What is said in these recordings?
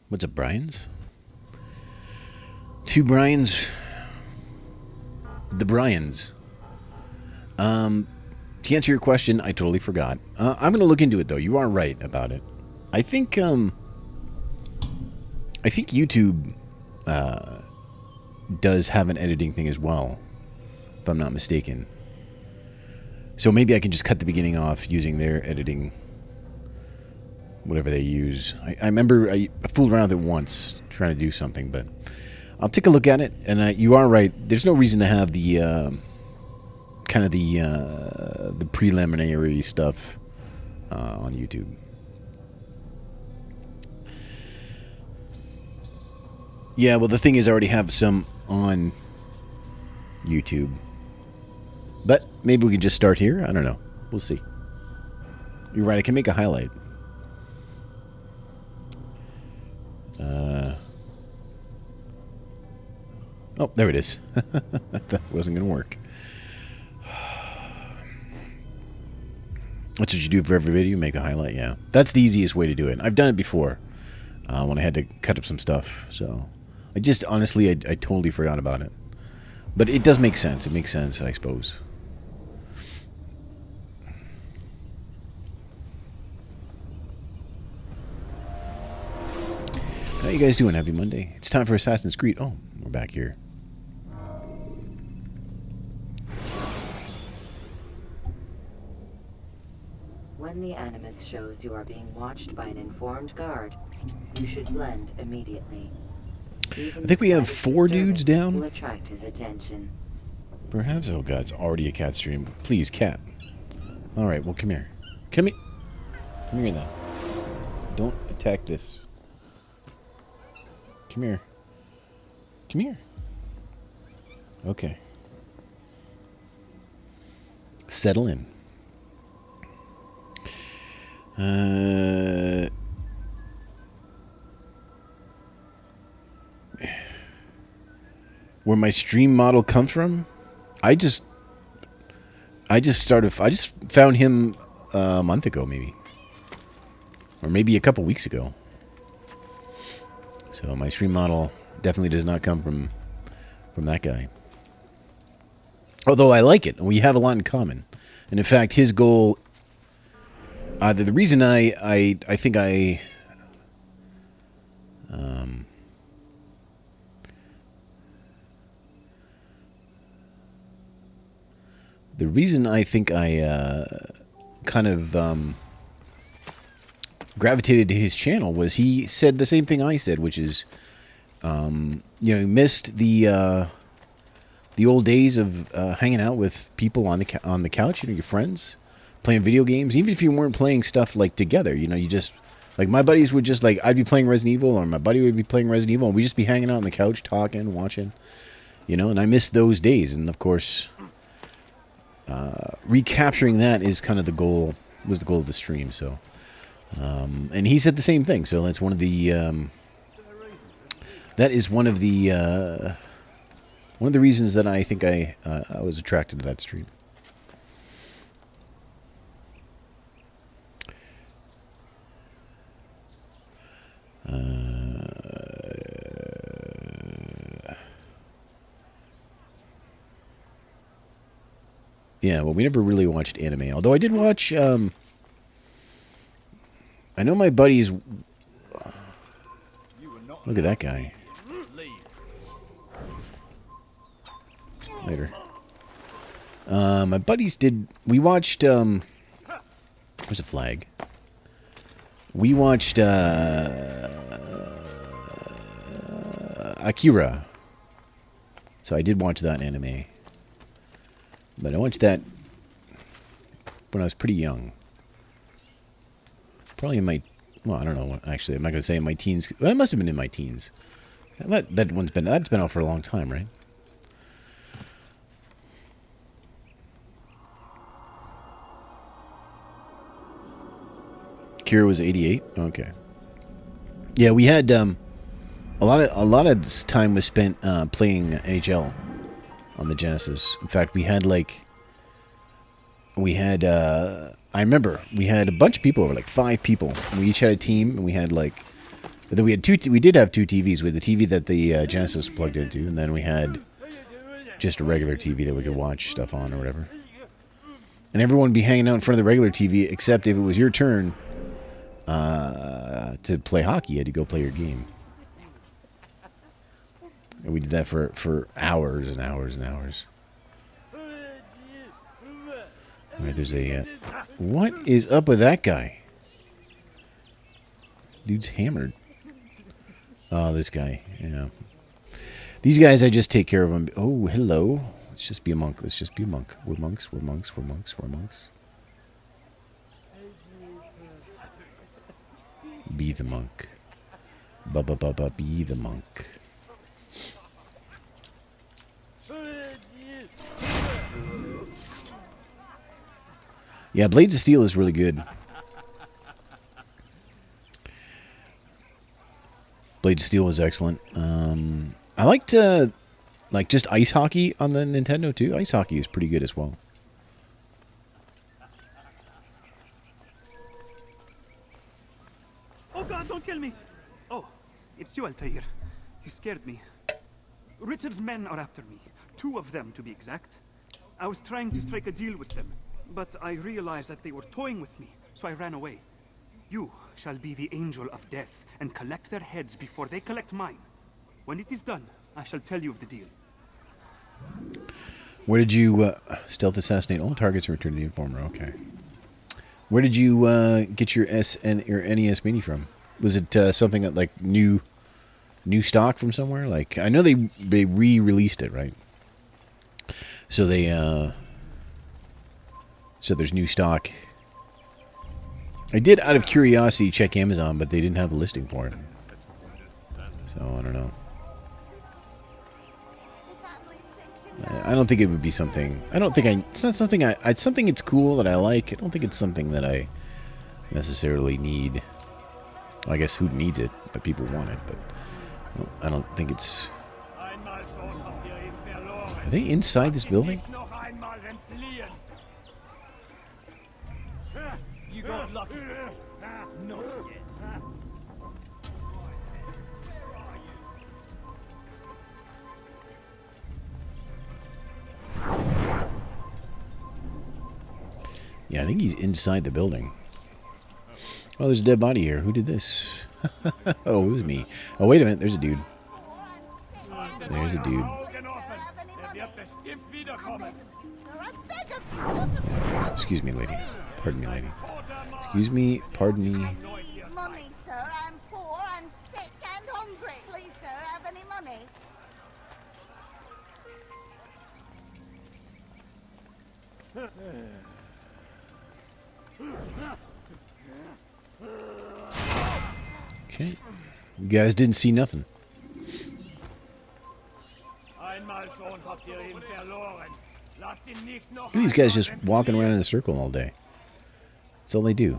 What's up, Bryans? Two Bryans. The Bryans. To answer your question, I totally forgot. I'm going to look into it, though. You are right about it. I think YouTube does have an editing thing as well, if I'm not mistaken. So maybe I can just cut the beginning off using their editing, whatever they use. I remember I fooled around with it once trying to do something, but I'll take a look at it. And you are right. There's no reason to have the kind of the preliminary stuff on YouTube. Yeah, well, the thing is, I already have some on YouTube, but maybe we can just start here. I don't know. We'll see. You're right. I can make a highlight. Oh, there it is. That wasn't going to work. That's what you do for every video, make a highlight, yeah. That's the easiest way to do it. I've done it before when I had to cut up some stuff. So I just, honestly, I totally forgot about it. But it does make sense. It makes sense, I suppose. How you guys doing? Happy Monday. It's time for Assassin's Creed. Oh, we're back here. When the Animus shows you are being watched by an informed guard, you should blend immediately. Even I think we have 4 dudes down. Will attract his attention. Perhaps. Oh god, it's already a cat stream. Please, cat. All right, well, come here. Come here. Come here now. Don't attack this. Come here. Come here. Okay. Settle in. Where my stream model comes from? I just found him a month ago, maybe. Or maybe a couple weeks ago. So my stream model definitely does not come from that guy. Although I like it. We have a lot in common. And in fact, his goal... the reason I think I... the reason I think I kind of gravitated to his channel was he said the same thing I said, which is, he missed the old days of hanging out with people on the couch, your friends, playing video games. Even if you weren't playing stuff like together, you just like my buddies would just like I'd be playing Resident Evil or my buddy would be playing Resident Evil, and we'd just be hanging out on the couch, talking, watching, and I missed those days, and of course. Recapturing that is kind of the goal of the stream. So, and he said the same thing. So that's one of the reasons that I think I was attracted to that stream. Yeah, well, we never really watched anime. Although I did watch, I know my buddies... Look at that guy. Later. My buddies did... We watched, There's a flag. We watched, I Akira. So I did watch that anime. But I watched that when I was pretty young. Probably in my... Well, I don't know. Actually, I'm not going to say in my teens. Well, it must have been in my teens. That's been out for a long time, right? Akira was 88? Okay. Yeah, we had... a lot of time was spent playing NHL on the Genesis. In fact, we had I remember we had a bunch of people over, like 5 people. We each had a team, and we had then we had we did have 2 TVs. We had the TV that the Genesis plugged into, and then we had just a regular TV that we could watch stuff on or whatever. And everyone would be hanging out in front of the regular TV, except if it was your turn to play hockey, you had to go play your game. And we did that for hours and hours and hours. All right, there's a... what is up with that guy? Dude's hammered. Oh, this guy. Yeah. These guys, I just take care of them. Oh, hello. Let's just be a monk. Let's just be a monk. We're monks. We're monks. We're monks. We're monks. Be the monk. Ba-ba-ba-ba, be the monk. Yeah, Blades of Steel is really good. Blades of Steel was excellent. I liked just ice hockey on the Nintendo too. Ice hockey is pretty good as well. Oh God, don't kill me! Oh, it's you, Altair. You scared me. Richard's men are after me. 2 of them, to be exact. I was trying to strike a deal with them, but I realized that they were toying with me, so I ran away. You shall be the angel of death and collect their heads before they collect mine. When it is done, I shall tell you of the deal. Where did you stealth assassinate all targets and return to the informer? Okay. Where did you get your NES Mini from? Was it something that new stock from somewhere? Like, I know they re-released it, right? So they so there's new stock. I did, out of curiosity, check Amazon, but they didn't have a listing for it. So I don't know. I don't think it would be something. I don't think it's not something it's something. It's cool that I like. I don't think it's something that I necessarily need. Well, I guess who needs it, but people want it. But I don't think it's. Are they inside this building? Yeah, I think he's inside the building. Oh, there's a dead body here. Who did this? Oh, it was me. Oh, wait a minute. There's a dude. There's a dude. Excuse me, lady. Pardon me, lady. Excuse me. Pardon me. Money, sir. I'm poor and sick and hungry. Please, sir, have any money? Okay. You guys didn't see nothing. Look at these guys just walking around in a circle all day. That's all they do.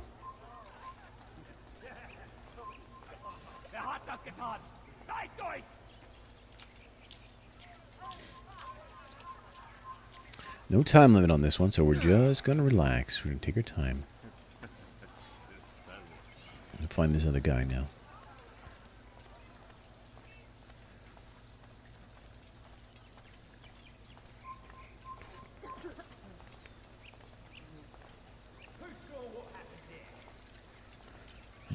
No time limit on this one, so we're just going to relax. We're going to take our time. I'm going to find this other guy now.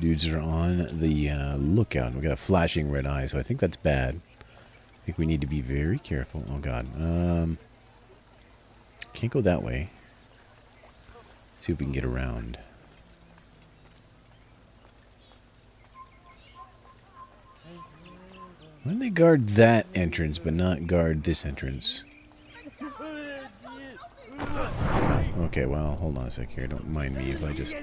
Dudes are on the lookout. We got a flashing red eye, so I think that's bad. I think we need to be very careful. Oh, God. Can't go that way. See if we can get around. Why do they guard that entrance but not guard this entrance? Okay, well, hold on a sec here. Don't mind me if I just...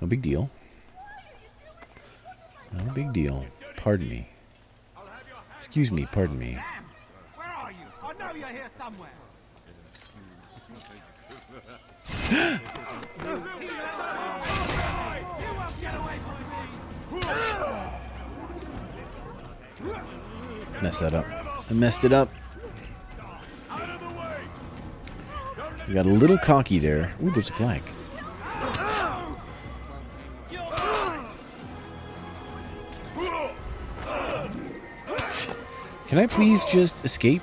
No big deal. No big deal. Pardon me. Excuse me, pardon me. Where are you? I know you're here somewhere. Mess that up. I messed it up. We got a little cocky there. Ooh, there's a flag. Can I please just escape?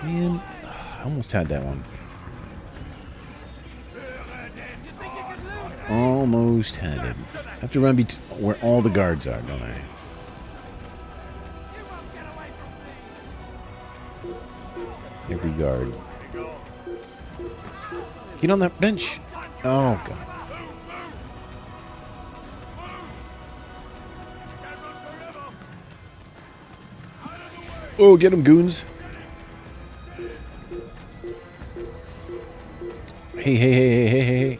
Man, I almost had that one. Almost had it. I have to run where all the guards are, don't I? Every guard. Get on that bench. Oh, God. Oh, get him, goons. Hey, hey, hey, hey, hey, hey.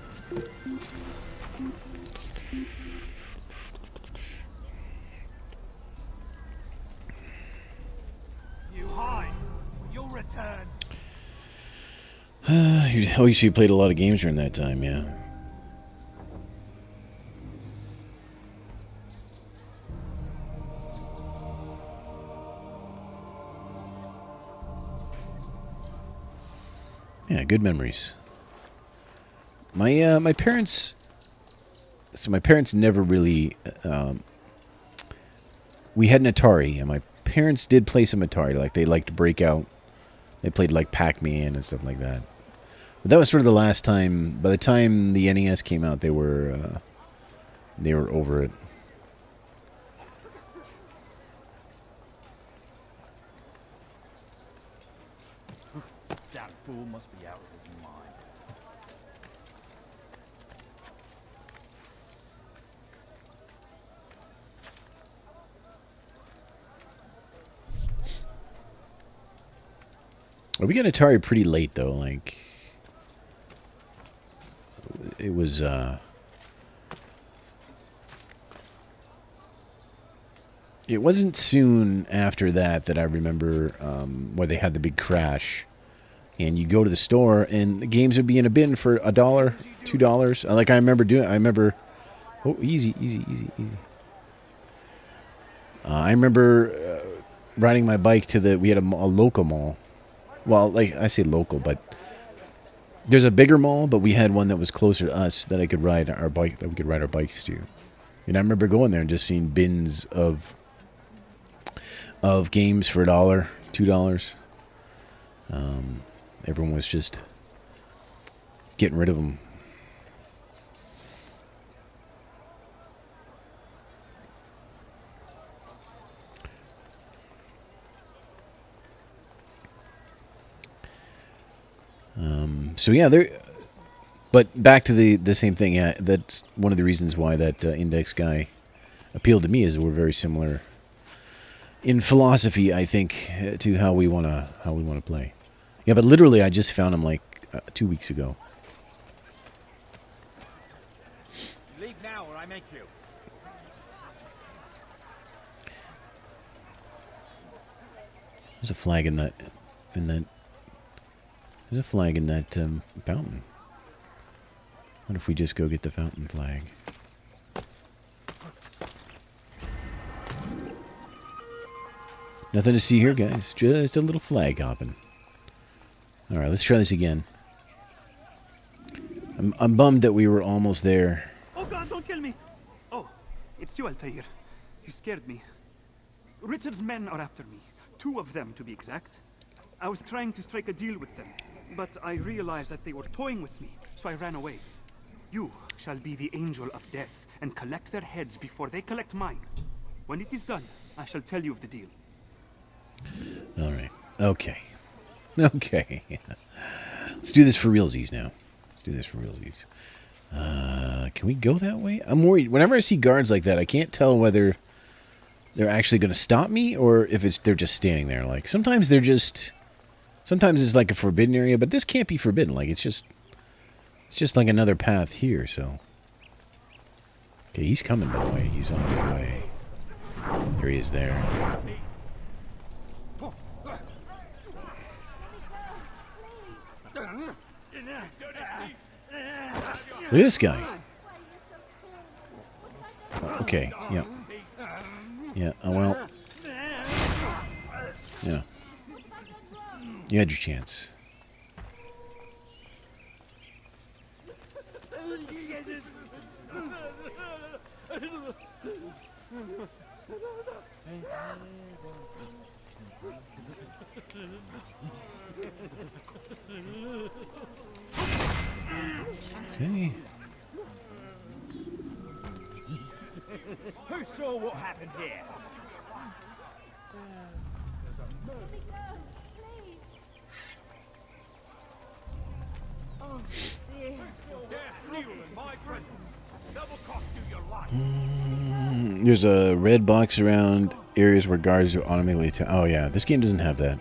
You hide. You'll return. Oh, you see, you played a lot of games during that time, yeah. Yeah, good memories. My parents. So my parents never really. We had an Atari, and my parents did play some Atari. Like they liked to break out. They played like Pac-Man and stuff like that. But that was sort of the last time. By the time the NES came out, they were over it. That fool must be out of his mind. We got Atari pretty late though. Like it was. It wasn't soon after that I remember where they had the big crash, and you go to the store and the games would be in a bin for $1, $2. Like I remember. Oh, easy. I remember riding my bike to we had a local mall. Well, like I say local, but there's a bigger mall, but we had one that was closer to us that we could ride our bikes to. And I remember going there and just seeing bins of games for $1, $2. Everyone was just getting rid of them. So yeah, but back to the same thing. Yeah, that's one of the reasons why that Index guy appealed to me, is we're very similar in philosophy, I think, to how we wanna play. Yeah, but literally, I just found him like 2 weeks ago. Leave now, or I make you. There's a flag in that. There's a flag in that fountain. What if we just go get the fountain flag? Nothing to see here, guys. Just a little flag hopping. All right, let's try this again. I'm bummed that we were almost there. Oh God, don't kill me! Oh, it's you, Altair. You scared me. Richard's men are after me. 2 of them, to be exact. I was trying to strike a deal with them, but I realized that they were toying with me, so I ran away. You shall be the angel of death and collect their heads before they collect mine. When it is done, I shall tell you of the deal. All right. Okay. Let's do this for realsies now. Let's do this for realsies. Can we go that way? I'm worried. Whenever I see guards like that, I can't tell whether they're actually going to stop me or if they're just standing there. Like, sometimes they're just... Sometimes it's like a forbidden area, but this can't be forbidden. Like, it's just like another path here, so... Okay, he's coming, by the way. He's on his way. There he is there. Look at this guy. Okay, yeah. Yeah, oh well. Yeah. You had your chance. Okay. Who saw what happened here? There's a red box around areas where guards are automatically... Oh, yeah. This game doesn't have that.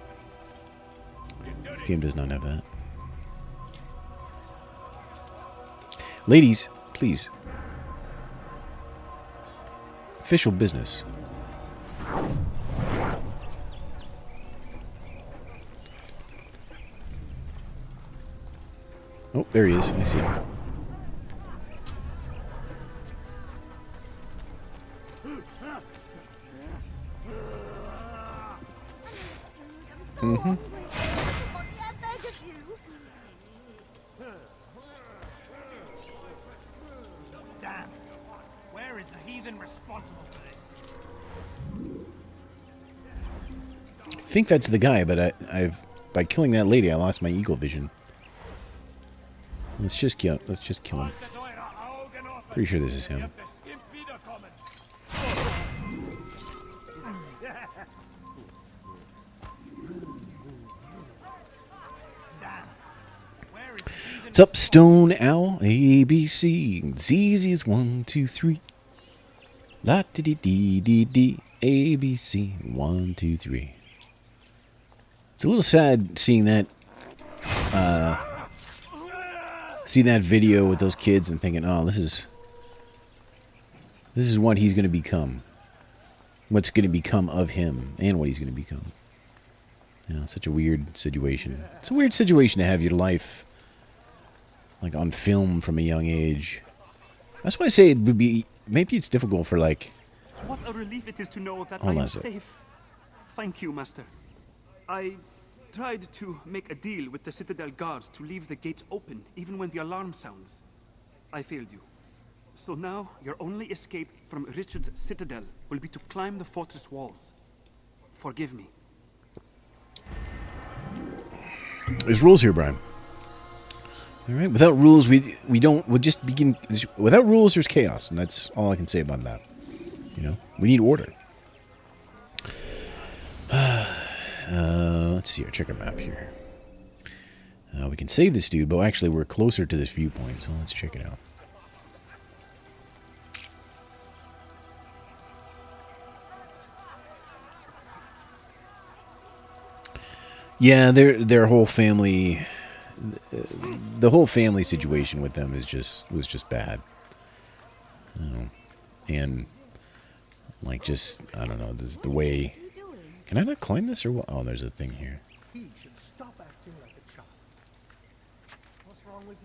This game does not have that. Ladies, please. Official business. Oh, there he is. I see him. Mm-hmm. Damn. Where is the heathen responsible for this? I think that's the guy, but by killing that lady, I lost my eagle vision. Let's just kill him. Pretty sure this is him. What's up, Stone Owl? A, B, C. It's easy as 1, 2, 3. La di di di di di. A, B, C. 1, 2, 3. It's a little sad seeing that video with those kids and thinking, oh, this is what he's going to become. What's going to become of him and what he's going to become. You know, such a weird situation. It's a weird situation to have your life like on film from a young age. That's why I say it would be, maybe it's difficult for like... What a relief it is to know that Hold I on am a sec. safe. Thank you, Master. I tried to make a deal with the Citadel guards to leave the gates open, even when the alarm sounds. I failed you. So now, your only escape from Richard's Citadel will be to climb the fortress walls. Forgive me. There's rules here, Brian. All right. Without rules, we'll just begin. Without rules, there's chaos, and that's all I can say about that. You know, we need order. Let's see. Check our map here. We can save this dude, but actually, we're closer to this viewpoint, so let's check it out. Yeah, their whole family. The whole family situation with them was just bad, and like just I don't know. This is the way. Can I not climb this or what? Oh, there's a thing here. He should stop acting like a child. What's wrong with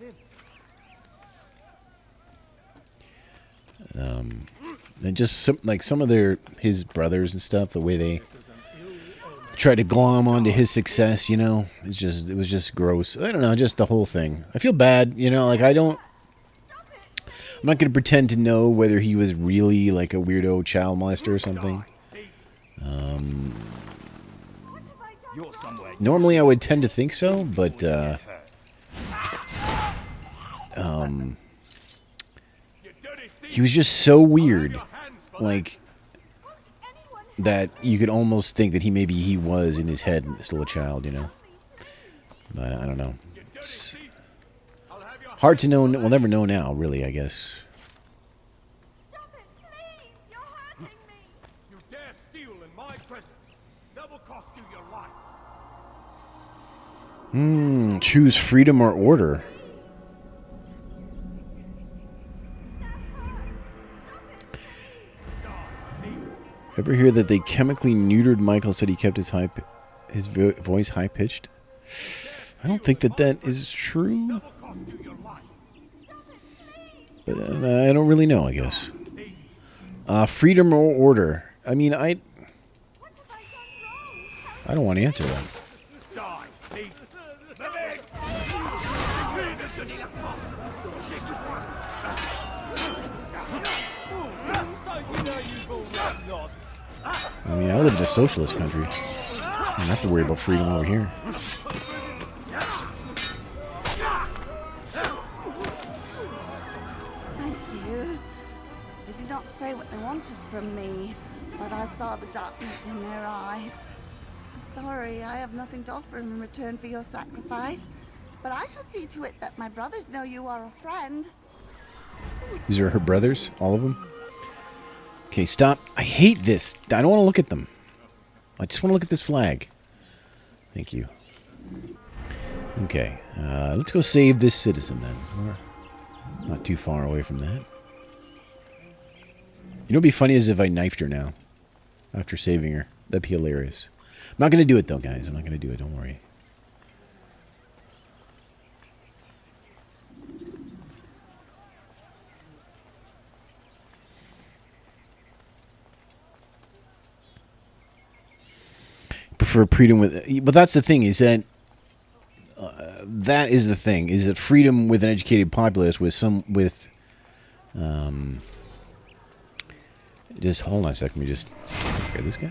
him? And just some of his brothers and stuff. The way they tried to glom onto his success, you know, it was just gross. I don't know, just the whole thing. I feel bad, you know, like I'm not going to pretend to know whether he was really like a weirdo child molester or something. Normally I would tend to think so, but he was just so weird, like that you could almost think that he was in his head still a child, you know. But I don't know. It's hard to know. We'll never know now, really, I guess. Stop it, please! You're hurting me! You dare steal in my presence. That will cost you your life. Choose freedom or order. Ever hear that they chemically neutered Michael? Said he kept his voice high pitched. I don't think that is true. But I don't really know, I guess. Freedom or order? I mean, I don't want to answer that. I mean, I live in a socialist country. I don't have to worry about freedom over here. Thank you. They did not say what they wanted from me, but I saw the darkness in their eyes. I'm sorry, I have nothing to offer in return for your sacrifice, but I shall see to it that my brothers know you are a friend. These are her brothers, all of them. Okay, stop. I hate this. I don't want to look at them. I just want to look at this flag. Thank you. Okay, let's go save this citizen then. We're not too far away from that. You know what'd be funny is if I knifed her now. After saving her. That'd be hilarious. I'm not going to do it though, guys. I'm not going to do it. Don't worry. Prefer freedom with, but that's the thing is that that is the thing is that freedom with an educated populace with just hold on a second. Let me just okay, this guy.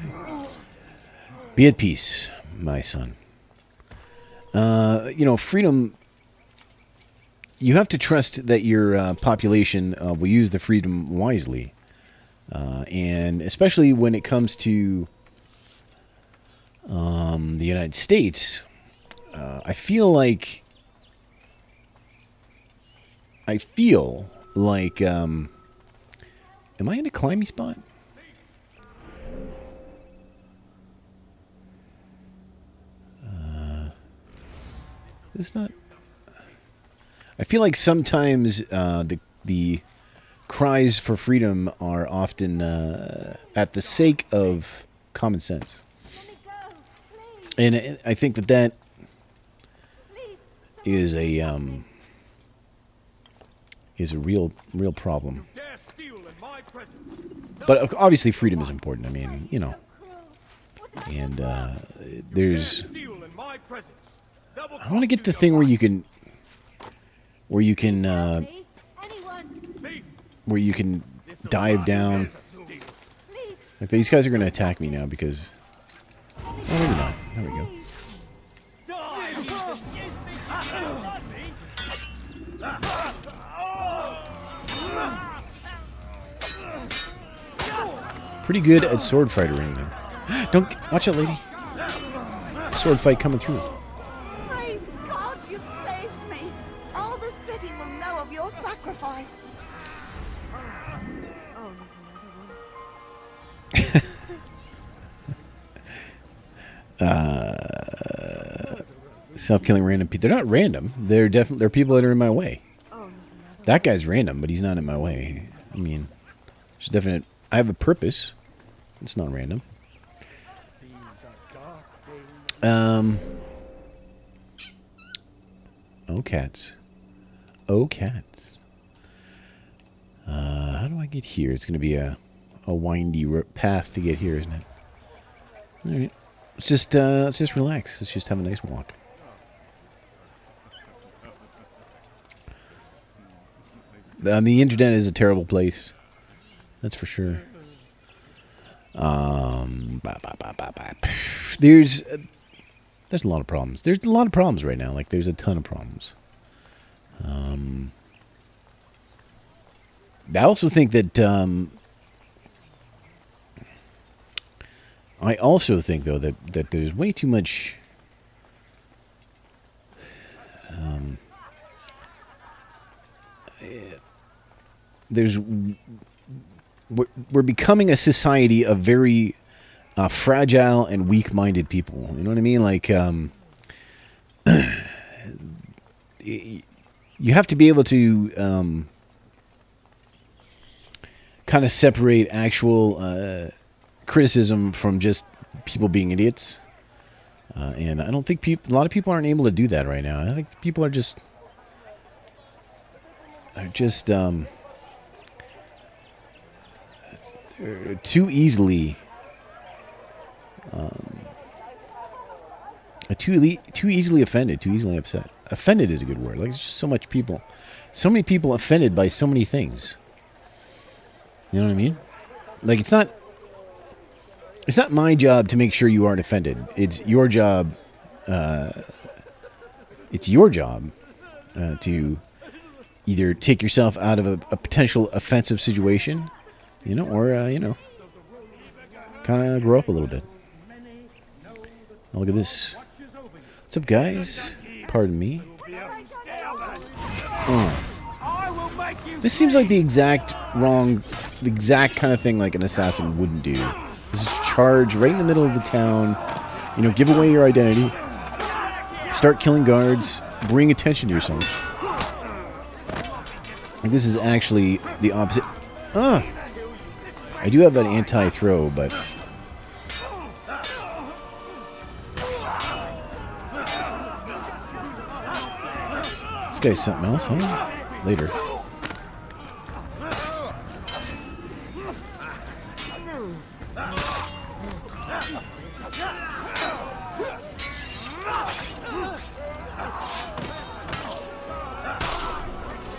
Be at peace, my son. You know, freedom. You have to trust that your population will use the freedom wisely, and especially when it comes to the United States, I feel like am I in a climby spot? It's not. I feel like sometimes the cries for freedom are often at the sake of common sense. And I think that is a real problem. But obviously, freedom is important. I mean, you know, and there's. I want to get the thing where you can dive down. Like these guys are going to attack me now because. Oh, maybe not. There we go. Pretty good at sword fighting though. Don't watch out, lady. Sword fight coming through. Praise God, you've saved me. All the city will know of your sacrifice. Stop killing random people. They're not random. They're people that are in my way. That guy's random, but he's not in my way. I mean, there's definite. I have a purpose. It's not random. Oh, cats. Oh, cats. How do I get here? It's going to be a windy path to get here, isn't it? All right. Let's just relax. Let's just have a nice walk. The internet is a terrible place. That's for sure. There's a lot of problems. There's a lot of problems right now. Like there's a ton of problems. I also think that I also think though that there's way too much we're becoming a society of very fragile and weak-minded people. You know what I mean? Like, you have to be able to kind of separate actual criticism from just people being idiots. And I don't think a lot of people aren't able to do that right now. I think people are just too easily too easily offended, too easily upset. Offended is a good word. Like, it's just so many people offended by so many things. You know what I mean? Like, it's not my job to make sure you aren't offended. It's your job. It's your job to either take yourself out of a potential offensive situation, or kind of grow up a little bit. Oh, look at this. What's up, guys? Pardon me. This seems like the exact kind of thing like an assassin wouldn't do. This is charge right in the middle of the town. Give away your identity. Start killing guards. Bring attention to yourself. Like, this is actually the opposite. I do have an anti-throw, but this guy's something else, huh? Later.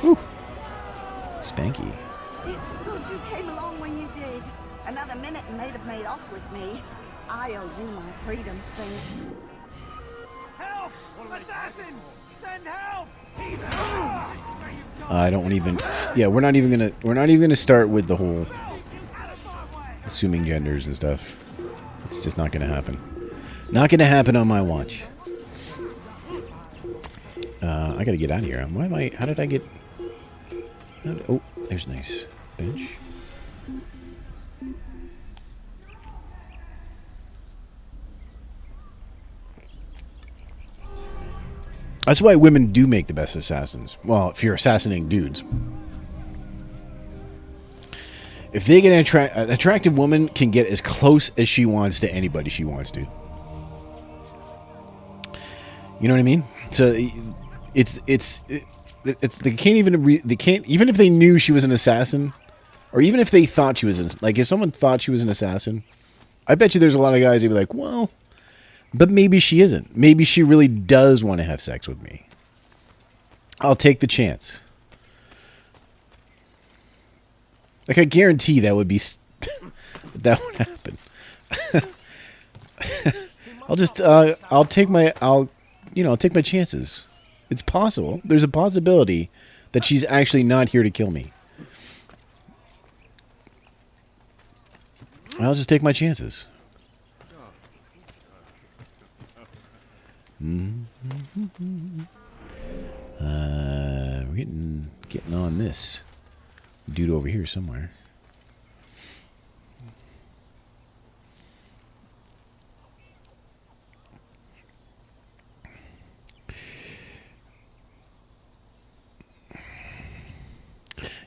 Whew. Spanky. It's good you came along when you did. Another minute and they'd have made off with me. I owe you my freedom, Steve. Help! Assassin! Send help! I don't even. Yeah, we're not even gonna start with the whole assuming genders and stuff. It's just not gonna happen. Not gonna happen on my watch. I gotta get out of here. Why am I? How did I get? Oh, there's a nice bench. That's why women do make the best assassins. Well, if you're assassinating dudes. If they get an attractive woman can get as close as she wants to anybody she wants to. You know what I mean? So they can't even if they knew she was an assassin, or even if they thought she was if someone thought she was an assassin, I bet you there's a lot of guys who'd be like, well, but maybe she isn't. Maybe she really does want to have sex with me. I'll take the chance. Like, I guarantee that would be that would happen. I'll take my chances. It's possible. There's a possibility that she's actually not here to kill me. I'll just take my chances. We're getting on this dude over here somewhere.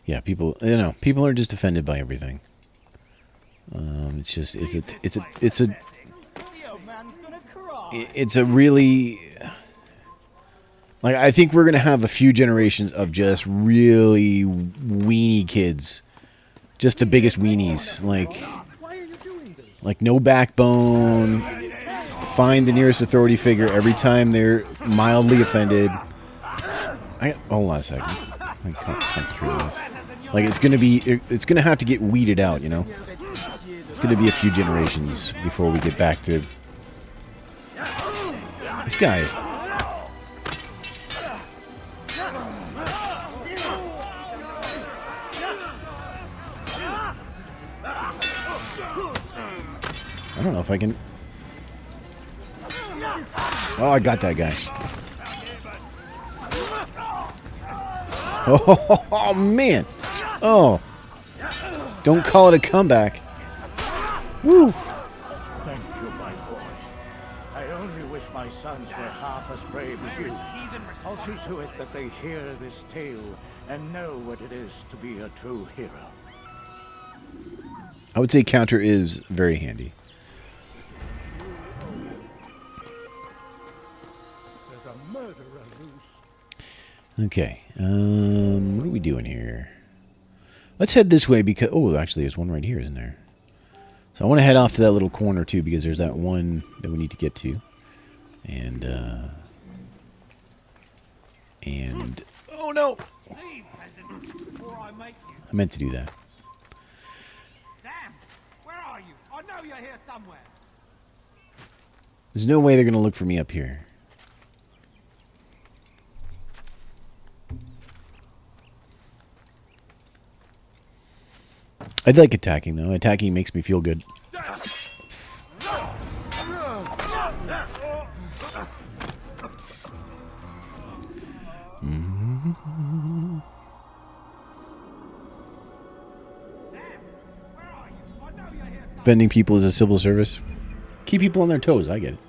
Yeah, people are just offended by everything. It's a really, like, I think we're gonna have a few generations of just really weenie kids, just the biggest weenies, like no backbone. Find the nearest authority figure every time they're mildly offended. Hold on a second. I can't concentrate on this. Like, it's gonna have to get weeded out, It's gonna be a few generations before we get back to this guy. I don't know if I can. Oh, I got that guy. Oh, man. Oh. Don't call it a comeback. Woo. Thank you, my boy. I only wish my sons were half as brave as you. I'll see to it that they hear this tale and know what it is to be a true hero. I would say counter is very handy. There's a murderer loose. Okay. What are we doing here? Let's head this way because... Oh, actually, there's one right here, isn't there? So I want to head off to that little corner, too, because there's that one that we need to get to. And... Oh, no! Leave, peasant, before I make you. I meant to do that. Damn! Where are you? I know you're here somewhere. There's no way they're going to look for me up here. I'd like attacking, though. Attacking makes me feel good. Defending people is a civil service. Keep people on their toes. I get it.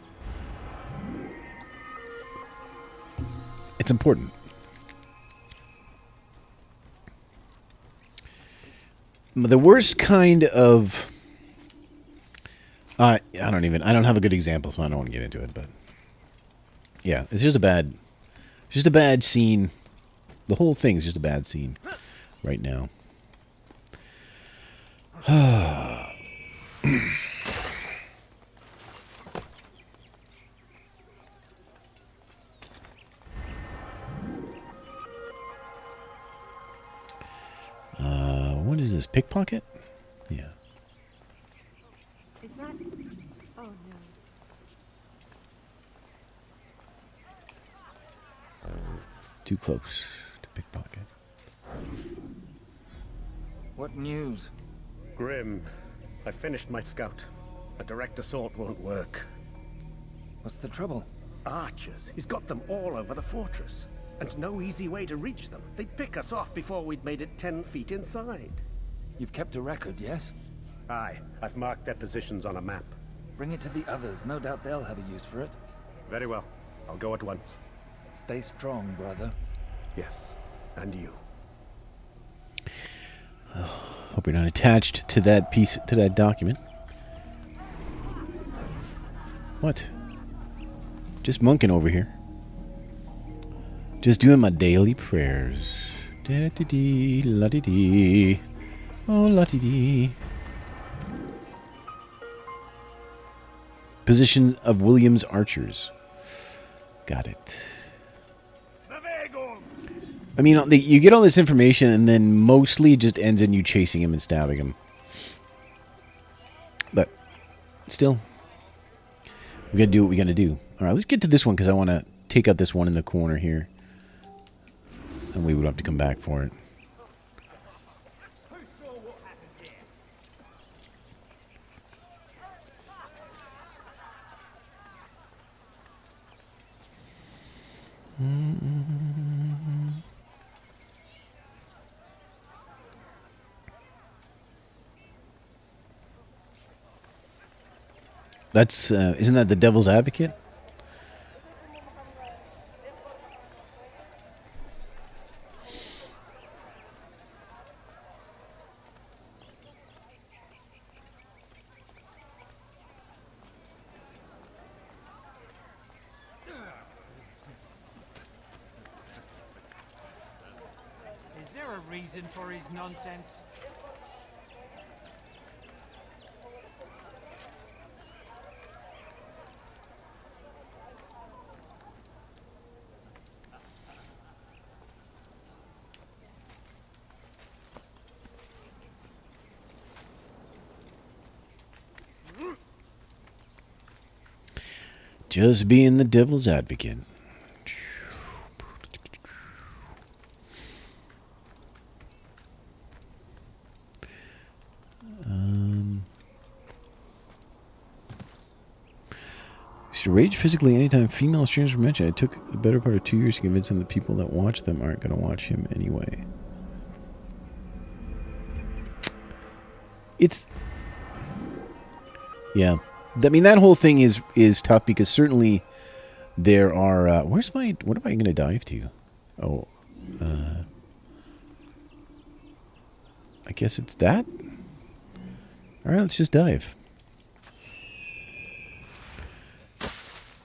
It's important. The worst kind of... I don't have a good example, so I don't want to get into it, but... Yeah, it's just a bad scene. The whole thing is just a bad scene right now. What is this? Pickpocket? Yeah. Is that... Oh, no. Too close to pickpocket. What news? Grim, I finished my scout. A direct assault won't work. What's the trouble? Archers. He's got them all over the fortress. And no easy way to reach them. They'd pick us off before we'd made it 10 feet inside. You've kept a record, yes? Aye, I've marked their positions on a map. Bring it to the others. No doubt they'll have a use for it. Very well. I'll go at once. Stay strong, brother. Yes, and you. Hope you're not attached to that piece, to that document. What? Just monking over here. Just doing my daily prayers. Da-dee-dee, la-dee-dee. Oh, la-dee-dee. Position of Williams archers. Got it. I mean, you get all this information, and then mostly it just ends in you chasing him and stabbing him. But still, we gotta do what we gotta do. All right, let's get to this one because I want to take out this one in the corner here, and we would have to come back for it. That's isn't that the Devil's Advocate? Is there a reason for his nonsense? Just being the Devil's Advocate. used to rage physically anytime female streamers were mentioned. It took the better part of 2 years to convince him that people that watch them aren't going to watch him anyway. It's... Yeah. I mean, that whole thing is tough because certainly there are... where's my... What am I going to dive to? Oh. I guess it's that? Alright, let's just dive.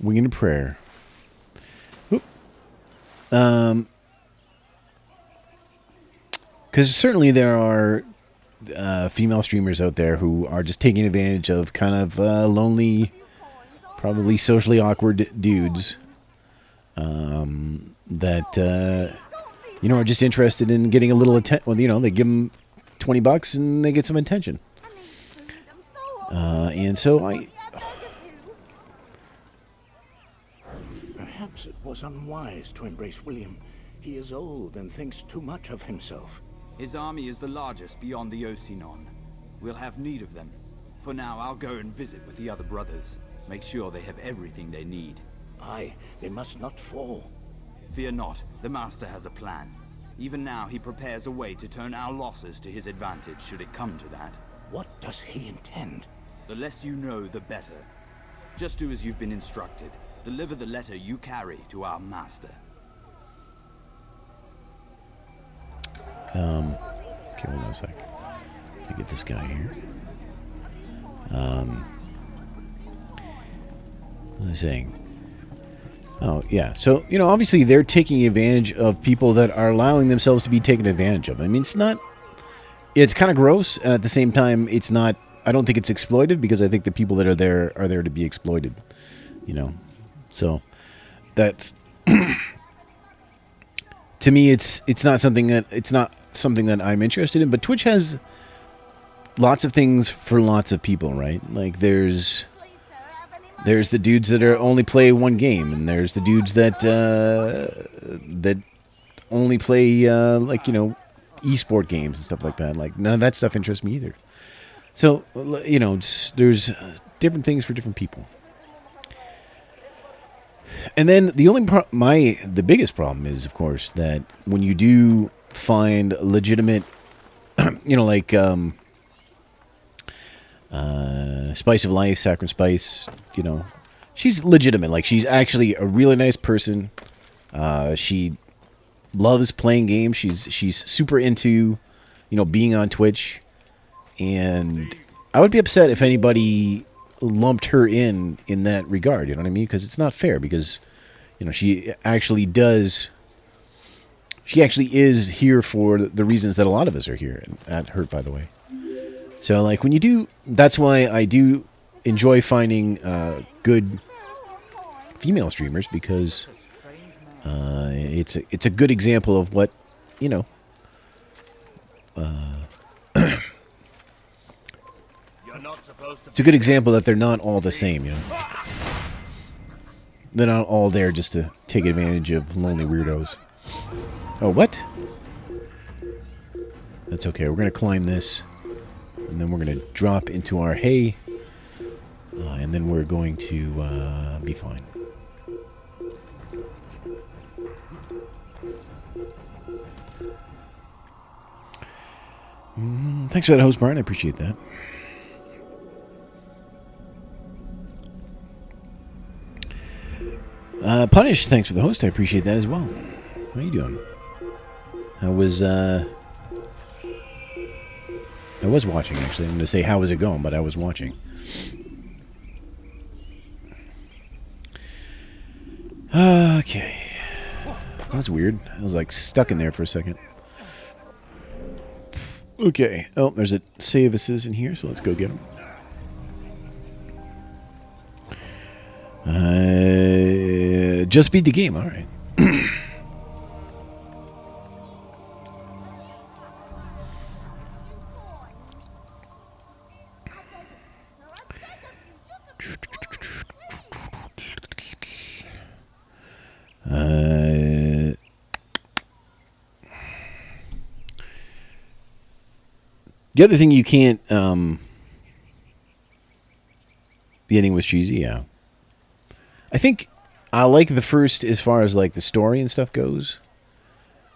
Winging a prayer. Because certainly there are female streamers out there who are just taking advantage of kind of lonely, probably socially awkward dudes that you know, are just interested in getting a little attention. Well, you know, they give them $20 and they get some attention. And so Perhaps it was unwise to embrace William. He is old and thinks too much of himself. His army is the largest beyond the Ocinon. We'll have need of them. For now, I'll go and visit with the other brothers. Make sure they have everything they need. Aye, they must not fall. Fear not, the Master has a plan. Even now, he prepares a way to turn our losses to his advantage, should it come to that. What does he intend? The less you know, the better. Just do as you've been instructed. Deliver the letter you carry to our Master. Okay, hold on a sec. Let me get this guy here. What was I saying? Oh, yeah. So, you know, obviously they're taking advantage of people that are allowing themselves to be taken advantage of. I mean, it's not... It's kind of gross, and at the same time, it's not... I don't think it's exploitive, because I think the people that are there to be exploited. You know? So, that's... To me, it's not something that I'm interested in, but Twitch has lots of things for lots of people, right? Like, there's the dudes that only play one game, and there's the dudes that only play like, you know, esport games and stuff like that. Like, none of that stuff interests me either. So, you know, there's different things for different people. And then the only the biggest problem is, of course, that when you do find legitimate, you know, like Spice of Life, Saccharine Spice, you know, she's legitimate. Like, she's actually a really nice person. She loves playing games. She's super into, you know, being on Twitch. And I would be upset if anybody lumped her in that regard, you know what I mean? Because it's not fair, because, you know, she actually is here for the reasons that a lot of us are here at Hurt, by the way. So, like, when you do, that's why I do enjoy finding good female streamers, because it's a good example of what, you know, it's a good example that they're not all the same, you know. They're not all there just to take advantage of lonely weirdos. Oh, what? That's okay. We're going to climb this, and then we're going to drop into our hay, and then we're going to be fine. Thanks for that, host Brian. I appreciate that. Punish, thanks for the host. I appreciate that as well. How you doing? I was watching, actually. I'm going to say, how was it going? But I was watching. Okay. That was weird. I was, like, stuck in there for a second. Okay. Oh, there's a save assist in here, so let's go get him. Just beat the game. All right. The other thing you can't, the ending was cheesy, yeah. I think I like the first as far as like the story and stuff goes.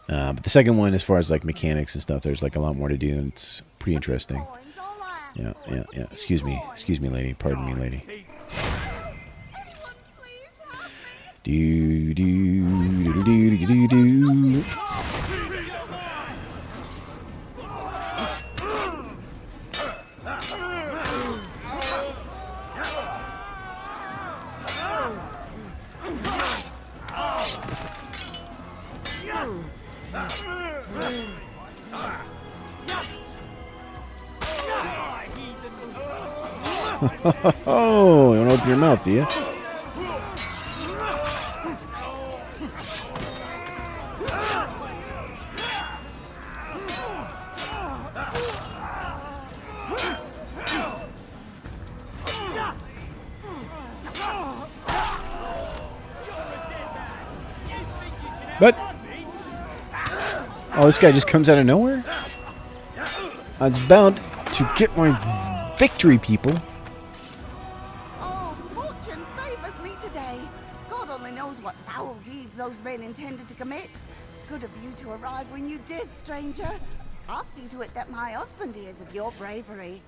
But the second one, as far as like mechanics and stuff, there's like a lot more to do, and it's pretty interesting. Yeah. Excuse me, lady. Pardon me, lady. Do do do do do do do. Oh, you want to open your mouth, do you? But oh, this guy just comes out of nowhere? I was bound to get my victory, people. Oh, fortune favors me today. God only knows what foul deeds those men intended to commit. Good of you to arrive when you did, stranger. I'll see to it that my husband hears of your bravery.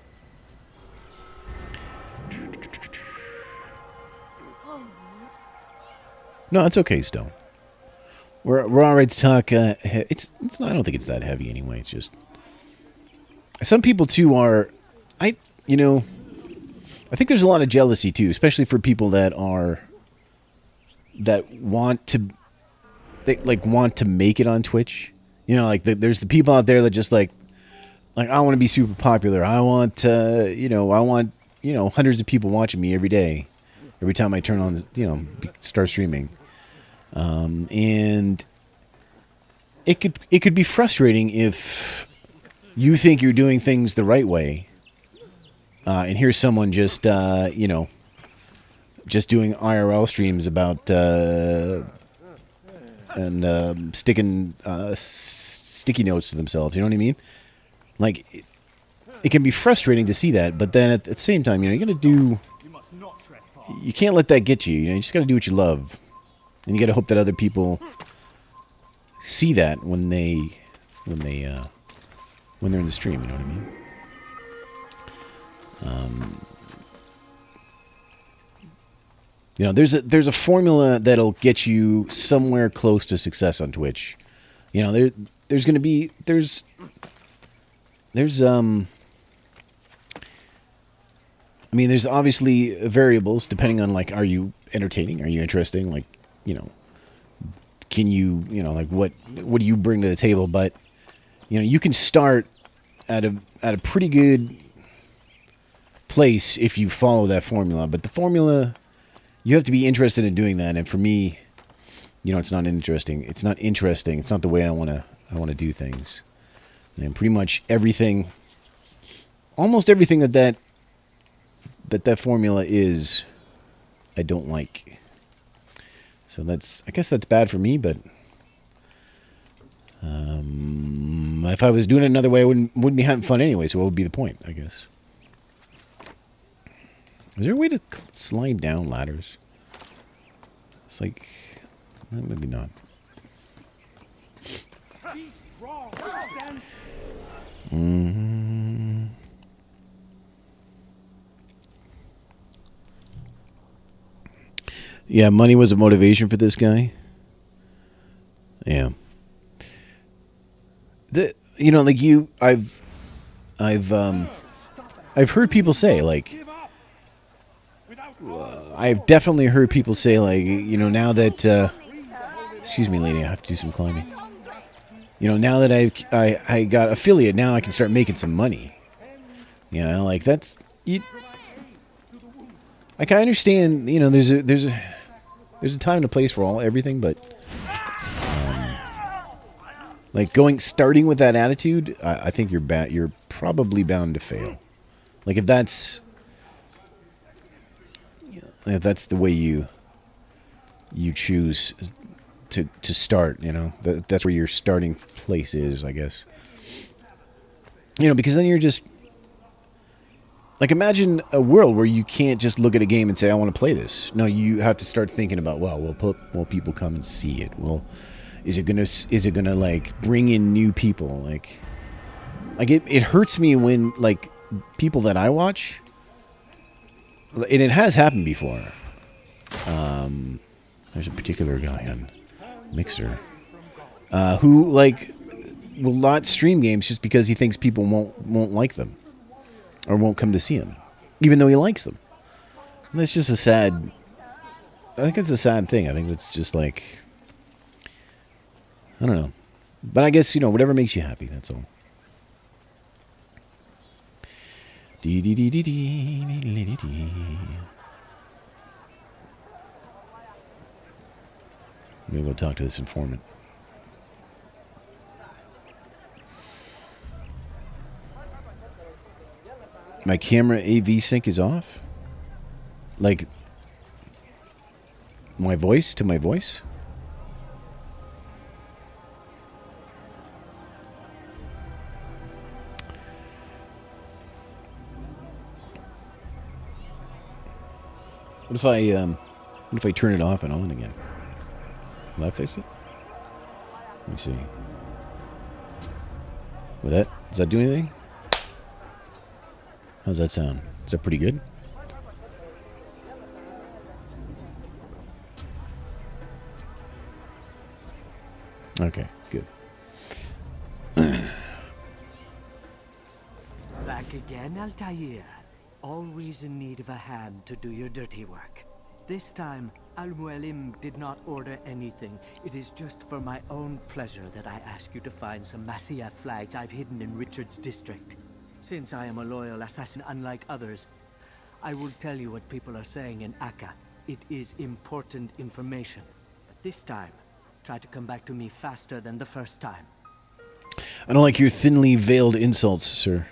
No, it's okay, Stone. We're all right to talk. It's I don't think it's that heavy anyway. It's just some people too are. I think there's a lot of jealousy too, especially for people that want to want to make it on Twitch. You know, like there's the people out there that just like I want to be super popular. I want hundreds of people watching me every day, every time I turn on start streaming. And it could be frustrating if you think you're doing things the right way, and here's someone just doing IRL streams about sticking sticky notes to themselves. You know what I mean? Like it can be frustrating to see that, but then at the same time, you gotta do. You can't let that get you. You just gotta do what you love. And you got to hope that other people see that when they're in the stream. You know what I mean? There's a formula that'll get you somewhere close to success on Twitch. There's obviously variables depending on are you entertaining? Are you interesting? Can you, what do you bring to the table? But, you can start at a pretty good place if you follow that formula. But the formula, you have to be interested in doing that. And for me, it's not interesting. It's not interesting. It's not the way I want to do things. And pretty much everything, almost everything that formula is, I don't like. So I guess that's bad for me, but if I was doing it another way, I wouldn't be having fun anyway, so what would be the point, I guess? Is there a way to slide down ladders? It's maybe not. Mm-hmm. Yeah, money was a motivation for this guy. Yeah. I've heard people say I've definitely heard people say now that excuse me, lady, I have to do some climbing. Now that I got affiliate, now I can start making some money. That's I can understand. There's a time and a place for everything, but starting with that attitude, I think you're probably bound to fail. If that's the way you choose to start, that's where your starting place is, I guess. Because then you're just Like, imagine a world where you can't just look at a game and say, I want to play this. No, you have to start thinking about, well, will people come and see it? Well, is it gonna like bring in new people? Like it hurts me when like people that I watch, and it has happened before. There's a particular guy on Mixer who like will not stream games just because he thinks people won't like them or won't come to see him, even though he likes them. And that's just a sad. I think it's a sad thing. I think that's just like, I don't know, but I guess whatever makes you happy. That's all. I'm gonna go talk to this informant. My camera AV sync is off? Like, my voice to my voice? What if I turn it off and on again? Will that fix it? Let me see. Does that do anything? How's that sound? Is that pretty good? Okay, good. Back again, Altair. Always in need of a hand to do your dirty work. This time, Al-Mualim did not order anything. It is just for my own pleasure that I ask you to find some Masyaf flags I've hidden in Richard's district. Since I am a loyal assassin unlike others, I will tell you what people are saying in Akka. It is important information. But this time, try to come back to me faster than the first time. I don't like your thinly veiled insults, sir.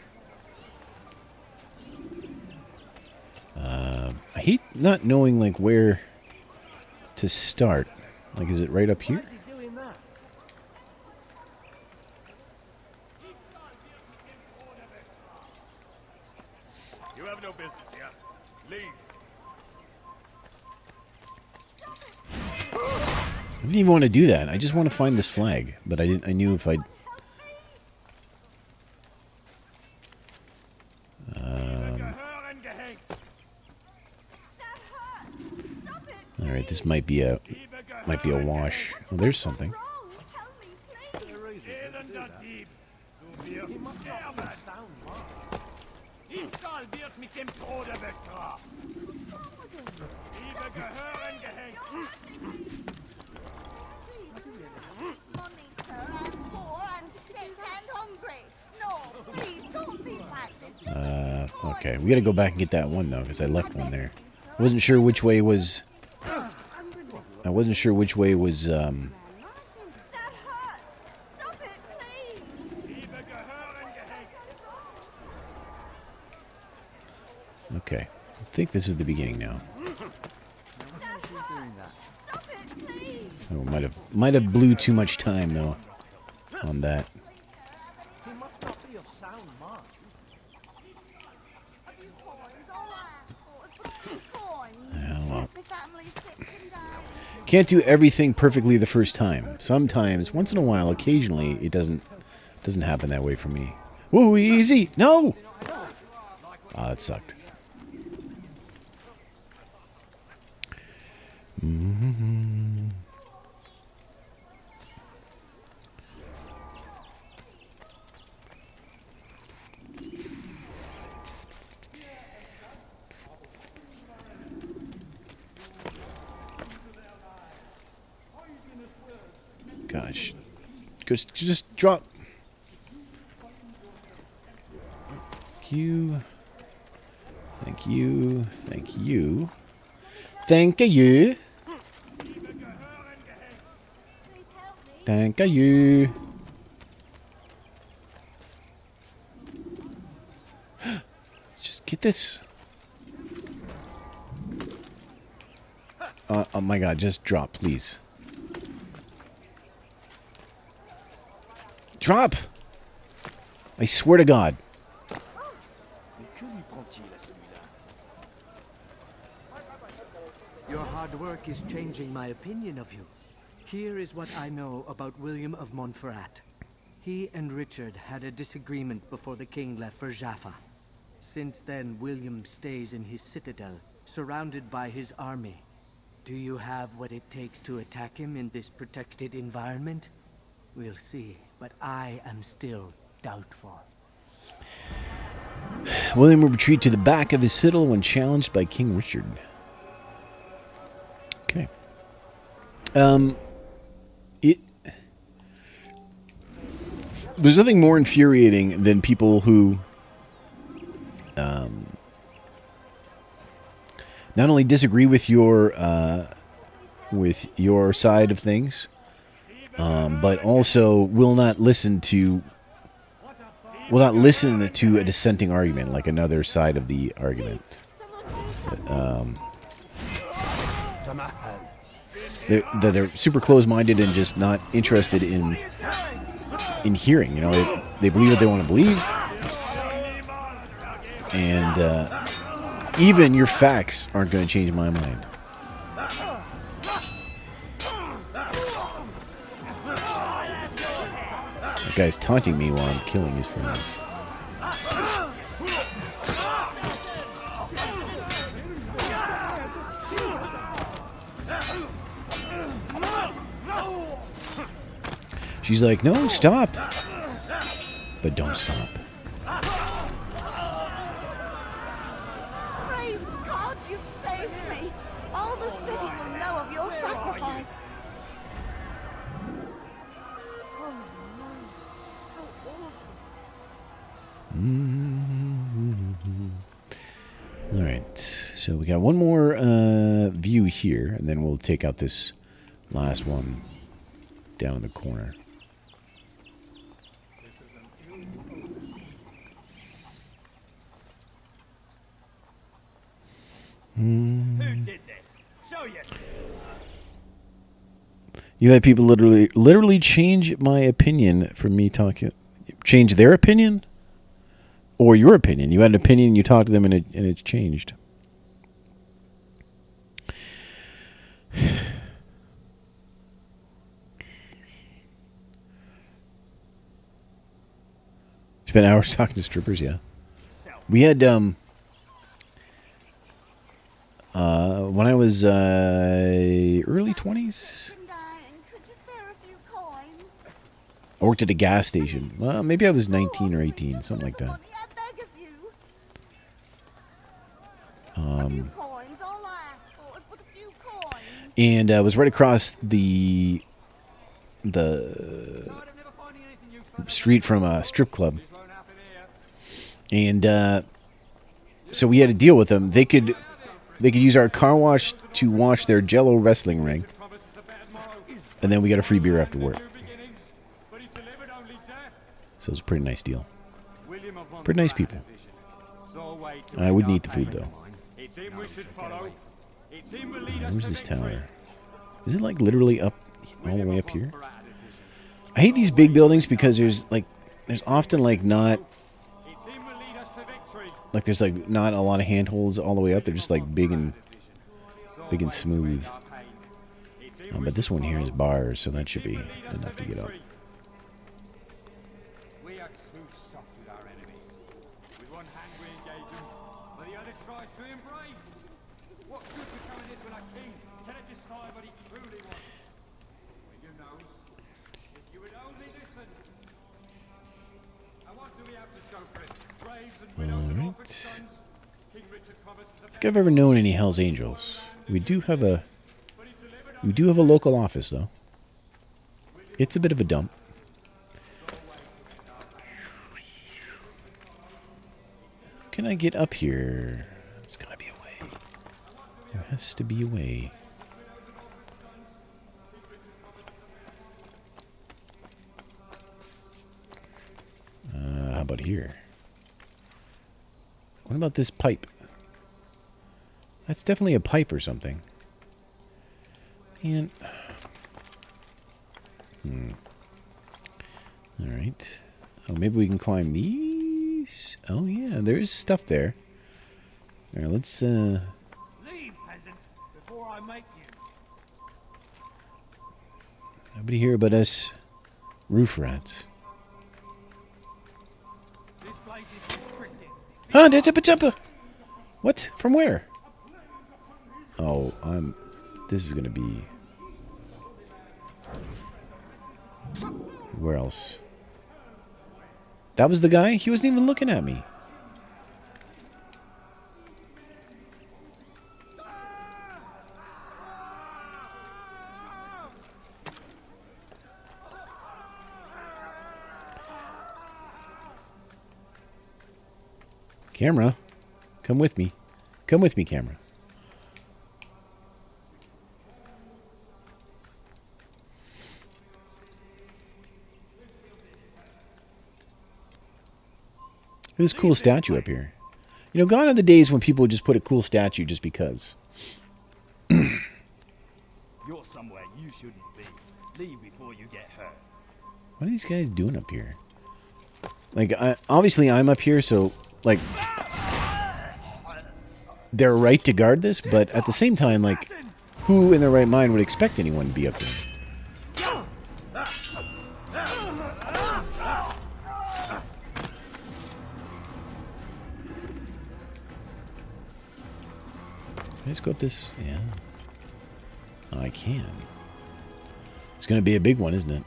I hate not knowing like where to start. Like, is it right up here? You have no business here. Leave. I didn't even want to do that. I just want to find this flag, but I knew if I'd. All right, this might be a wash. Oh, there's something. Okay, we gotta go back and get that one though, because I left one there. I wasn't sure which way was. Okay, I think this is the beginning now. Oh, might have blew too much time though on that. Can't do everything perfectly the first time. Sometimes, once in a while, occasionally, it doesn't happen that way for me. Whoa, easy! No! Ah, that sucked. Gosh. Just drop. Thank you. Thank you. Thank you. Thank you. Thank you. Let's just get this. Oh my god, just drop, please. Drop! I swear to God. hard work is changing my opinion of you. Here is what I know about William of Montferrat. He and Richard had a disagreement before the king left for Jaffa. Since then, William stays in his citadel, surrounded by his army. Do you have what it takes to attack him in this protected environment? We'll see, but I am still doubtful. William will retreat to the back of his citadel when challenged by King Richard. Okay. There's nothing more infuriating than people who not only disagree with your side of things, but also will not listen to a dissenting argument, like another side of the argument. They're super close-minded and just not interested in hearing. You know, they believe what they want to believe, and even your facts aren't going to change my mind. That guy's taunting me while I'm killing his friends. She's like, no, stop. But don't stop. Praise God, you've saved me. All the city will know of your sacrifice. All right, so we got one more view here, and then we'll take out this last one down in the corner. Who did this? Show you. You had people literally change my opinion for me talking. Change their opinion? Or your opinion. You had an opinion, you talked to them, and it's changed. Spent hours talking to strippers, yeah. We had, when I was early 20s, I worked at a gas station. Well, maybe I was 19 or 18, something like that. And I was right across the street from a strip club. And so we had to deal with them. They could use our car wash to wash their Jello wrestling ring. And then we got a free beer after work. So it was a pretty nice deal. Pretty nice people. I wouldn't eat the food, though. Where's this tower? Is it like literally up, all the way up here? I hate these big buildings because there's often like not, like there's like not a lot of handholds all the way up. They're just like big and smooth. But this one here is bars, so that should be enough to get up. Alright. I think I've ever known any Hell's Angels. We do have a local office, though. It's a bit of a dump. Can I get up here? There's gotta be a way. There has to be a way. How about here? What about this pipe? That's definitely a pipe or something. And all right. Oh, maybe we can climb these. Oh yeah, there is stuff there. All right, let's Leave, peasant, before I make Nobody here but us roof rats. Huh? What? From where? Oh, this is gonna be... Where else? That was the guy? He wasn't even looking at me. Camera, come with me. Come with me, camera. This cool statue up here. You know, gone are the days when people would just put a cool statue just because. You're somewhere you shouldn't be. Leave before you get hurt. What are these guys doing up here? Like, obviously I'm up here, so, like, they're right to guard this, but at the same time, like, who in their right mind would expect anyone to be up there? Let's go up this. Yeah. I can. It's going to be a big one, isn't it?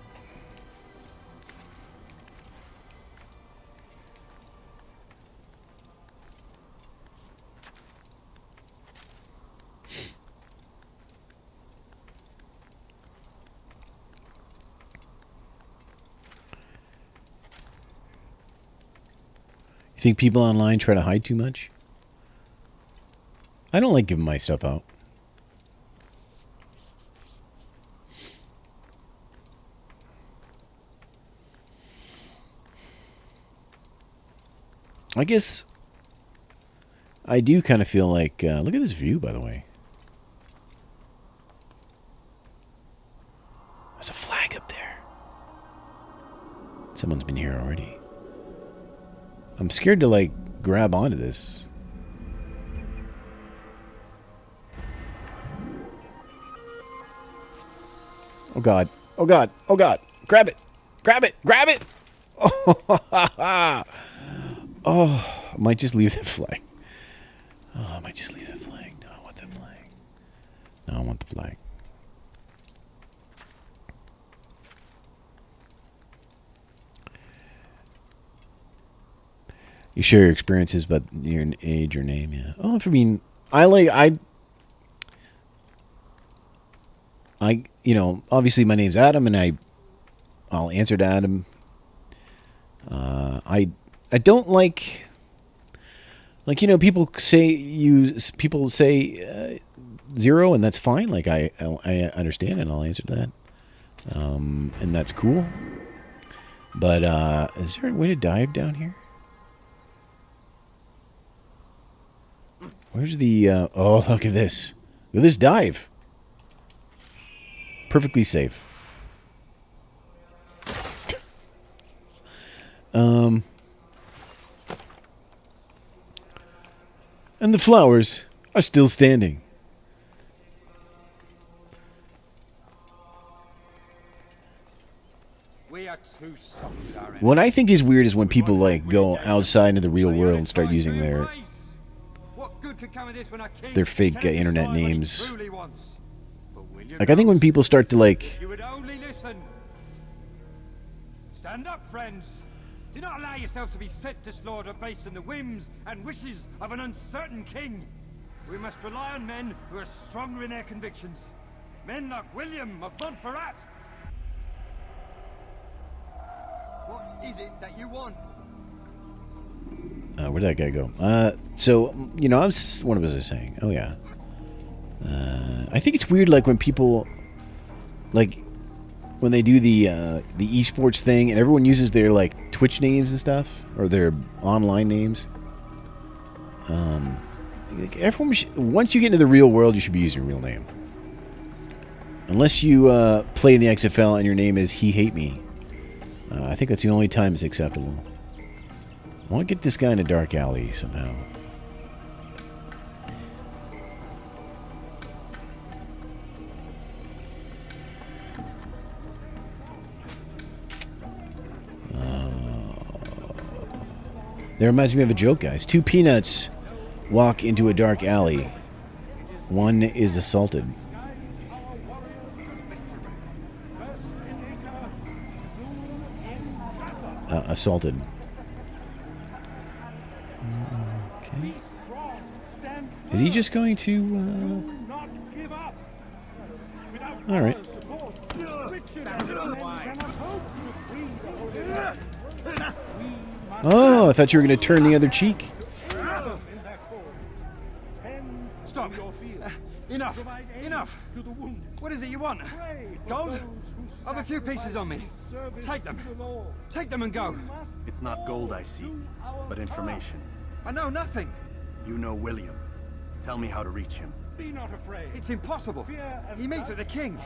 You think people online try to hide too much? I don't like giving my stuff out. I guess I do kind of feel like... look at this view, by the way. There's a flag up there. Someone's been here already. I'm scared to, like, grab onto this. Oh, God. Oh, God. Oh, God. Grab it. Grab it. Grab it. Oh, oh, I might just leave that flag. Oh, I might just leave that flag. No, I want that flag. No, I want the flag. You share your experiences, but your age or name, yeah. Oh, I mean, you know, obviously my name's Adam, and I'll answer to Adam. I don't like, you know, people say zero, and that's fine. Like I understand, and I'll answer that, and that's cool. But is there a way to dive down here? Where's the? Oh, look at this! Look at this dive. Perfectly safe. And the flowers are still standing. We are too soft, What I think is weird is when people like go outside into the real world and start using their fake internet names. Like, I think when people start to, like... You would only listen. Stand up, friends. Do not allow yourself to be set to slaughter based on the whims and wishes of an uncertain king. We must rely on men who are stronger in their convictions. Men like William of Montferrat. What is it that you want? Where'd that guy go? So, you know, what was I saying? Oh, yeah. I think it's weird, like, when people, like, when they do the esports thing, and everyone uses their, like, Twitch names and stuff, or their online names. Like, everyone once you get into the real world, you should be using your real name. Unless you play in the XFL and your name is He Hate Me. I think that's the only time it's acceptable. I want to get this guy in a dark alley somehow. That reminds me of a joke, guys. 2 peanuts walk into a dark alley. One is assaulted. Assaulted. Okay. Is he just going to... All right. Oh, I thought you were going to turn the other cheek. Stop. Enough. Enough. What is it you want? Gold? I've a few pieces on me. Take them. Take them and go. It's not gold I seek, but information. I know nothing. You know William. Tell me how to reach him. Be not afraid. It's impossible. He meets with the king.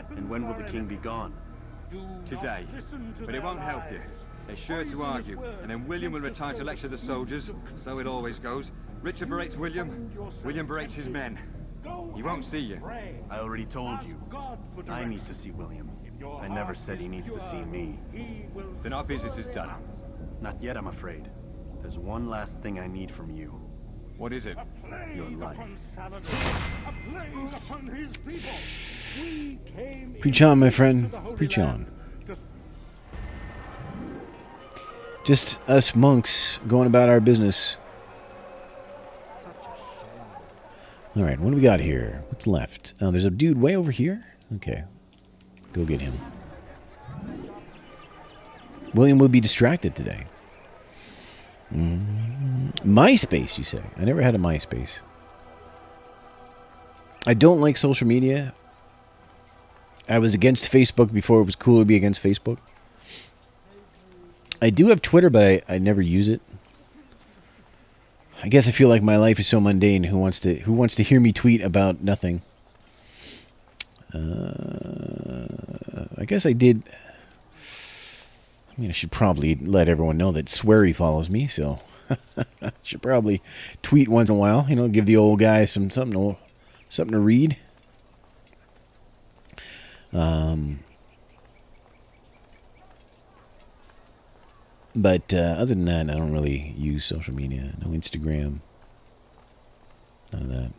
And when will the king be gone? Today. But it won't help you. They're sure to argue, and then William will retire to lecture the soldiers. So it always goes. Richard berates William. William berates his men. He won't see you. I already told you. I need to see William. I never said he needs to see me. Then our business is done. Not yet, I'm afraid. There's one last thing I need from you. What is it? Your life. Preach on, my friend. Preach on. Just us monks going about our business. All right, what do we got here? What's left? Oh, there's a dude way over here? Okay. Go get him. William will be distracted today. MySpace, you say? I never had a MySpace. I don't like social media. I was against Facebook before it was cool to be against Facebook. I do have Twitter, but I never use it. I guess I feel like my life is so mundane. Who wants to hear me tweet about nothing? I guess I did. I mean, I should probably let everyone know that Swery follows me, so I should probably tweet once in a while. You know, give the old guy something to read. But other than that, I don't really use social media. No Instagram. None of that.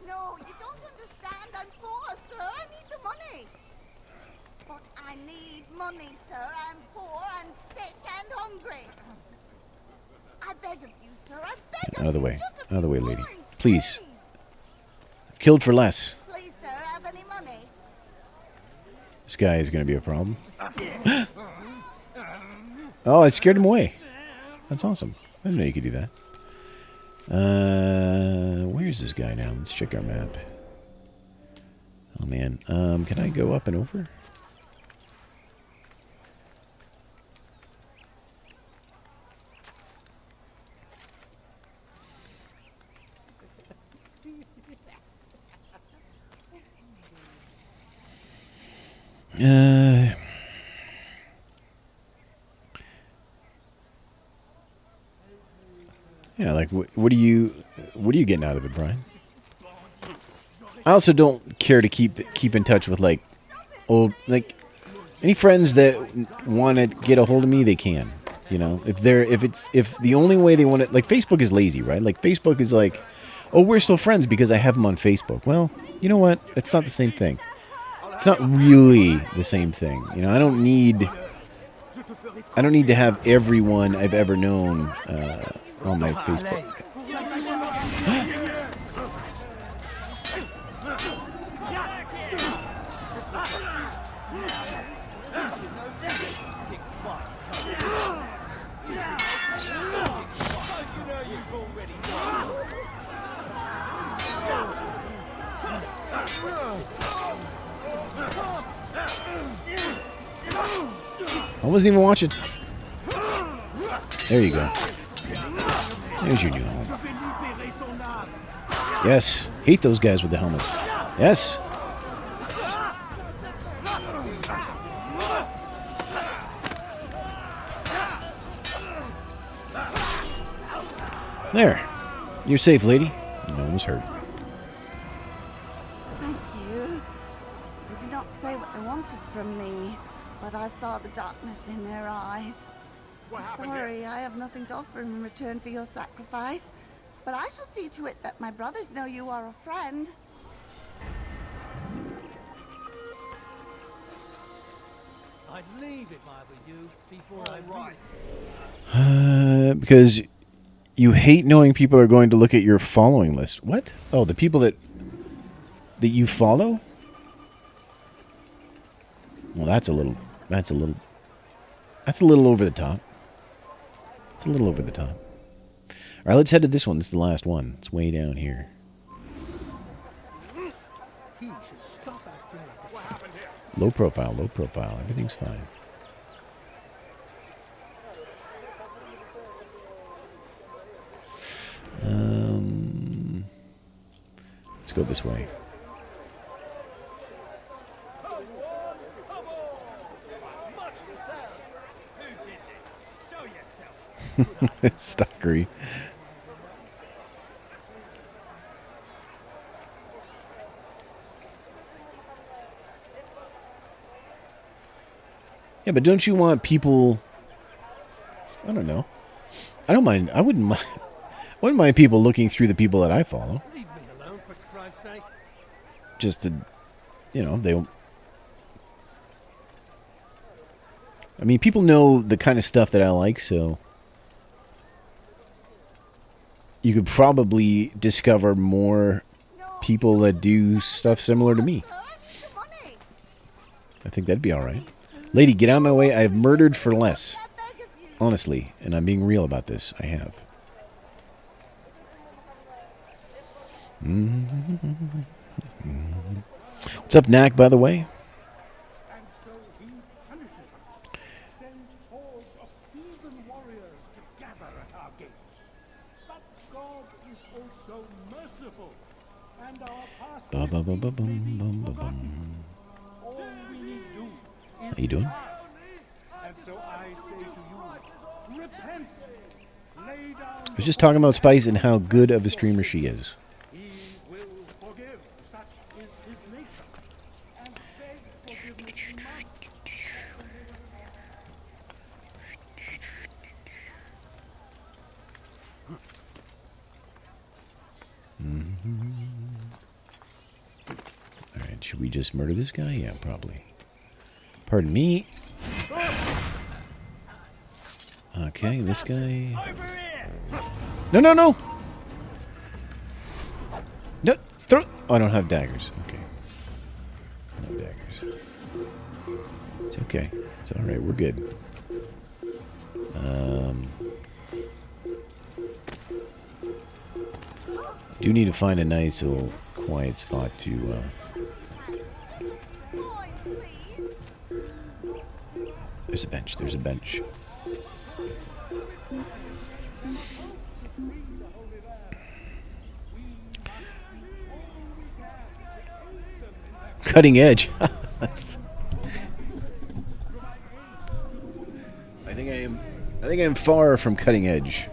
No, you don't understand. I'm poor, sir. I need the money. But I need money, sir. I'm poor, I'm sick and hungry. I beg of you, sir. I beg of you. Out of the way. Just Out of the way, lady. Please. Killed for less. Please, sir, have any money? This guy is going to be a problem. Oh, I scared him away. That's awesome. I didn't know you could do that. Where's this guy now? Let's check our map. Oh, man. Can I go up and over? Yeah, like what are you getting out of it, Brian? I also don't care to keep in touch with like old any friends that want to get a hold of me, they can. You know, if the only way they want to, like, Facebook is lazy, right? Like Facebook is like, oh, we're still friends because I have them on Facebook. Well, you know what? It's not the same thing. It's not really the same thing. You know, I don't need to have everyone I've ever known on my Facebook. I wasn't even watching. There you go. There's your new home. Yes. Hate those guys with the helmets. Yes. There. You're safe, lady. No one was hurt. Thank you. They did not say what they wanted from me, but I saw the darkness in their eyes. Sorry, I have nothing to offer in return for your sacrifice. But I shall see to it that my brothers know you are a friend. I'd leave if I were you before I write. Because you hate knowing people are going to look at your following list. What? Oh, the people that you follow? Well, that's a little over the top. It's a little over the top. All right, let's head to this one. This is the last one. It's way down here. He should stop acting like what happened here? Low profile, low profile. Everything's fine. Let's go this way. It's Stockery. Yeah, but don't you want people? I don't know. I don't mind. I wouldn't mind people looking through the people that I follow. Leave me alone, for Christ's sake. Just to, they. I mean, people know the kind of stuff that I like, so you could probably discover more people that do stuff similar to me. I think that'd be all right. Lady, get out of my way. I have murdered for less. Honestly, and I'm being real about this. I have. What's up, Knack, by the way? How you doing? I was just talking about Spice and how good of a streamer she is. Alright, should we just murder this guy? Yeah, probably. Pardon me. Okay, this guy. No, no, no! No, throw. Oh, I don't have daggers. Okay. No daggers. It's okay. It's alright, we're good. Do need to find a nice little quiet spot to, There's a bench, there's a bench. Cutting edge. I think I am far from cutting edge.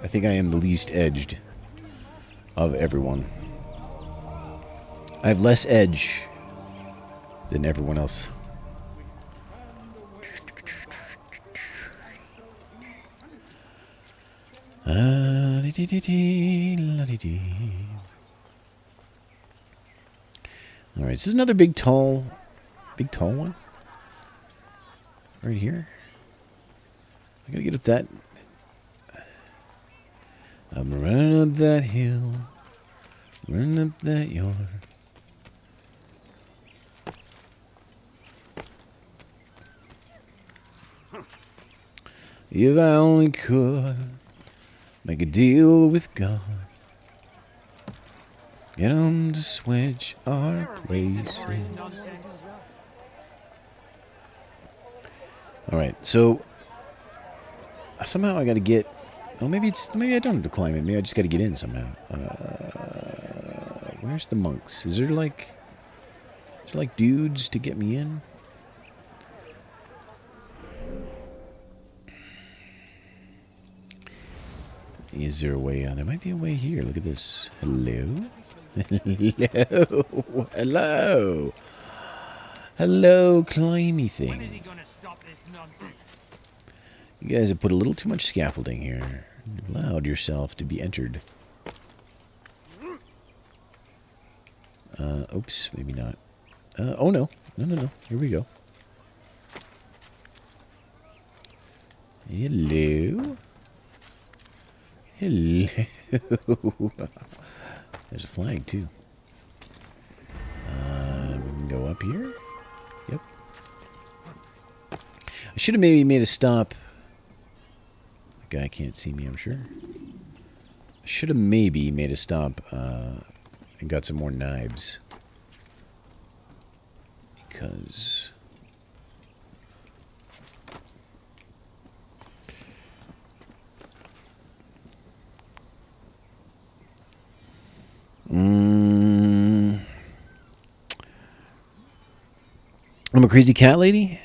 I think I am the least edged of everyone. I have less edge than everyone else. Alright, this is another big tall one. Right here. I gotta get up that. I'm running up that hill. Running up that yard. If I only could make a deal with God. Get 'em to switch our places. Alright, so somehow I gotta get. Oh, maybe I don't have to climb it. Maybe I just gotta get in somehow. Where's the monks? Is there like dudes to get me in? Is there a way? There might be a way here. Look at this. Hello? Hello? Hello? Hello, climby thing. You guys have put a little too much scaffolding here. You allowed yourself to be entered. Oops, maybe not. Oh no. No. Here we go. Hello. Hello. There's a flag, too. We can go up here. Yep. I should have maybe made a stop. The guy can't see me, I'm sure. I should have maybe made a stop and got some more knives. Because... I'm a crazy cat lady?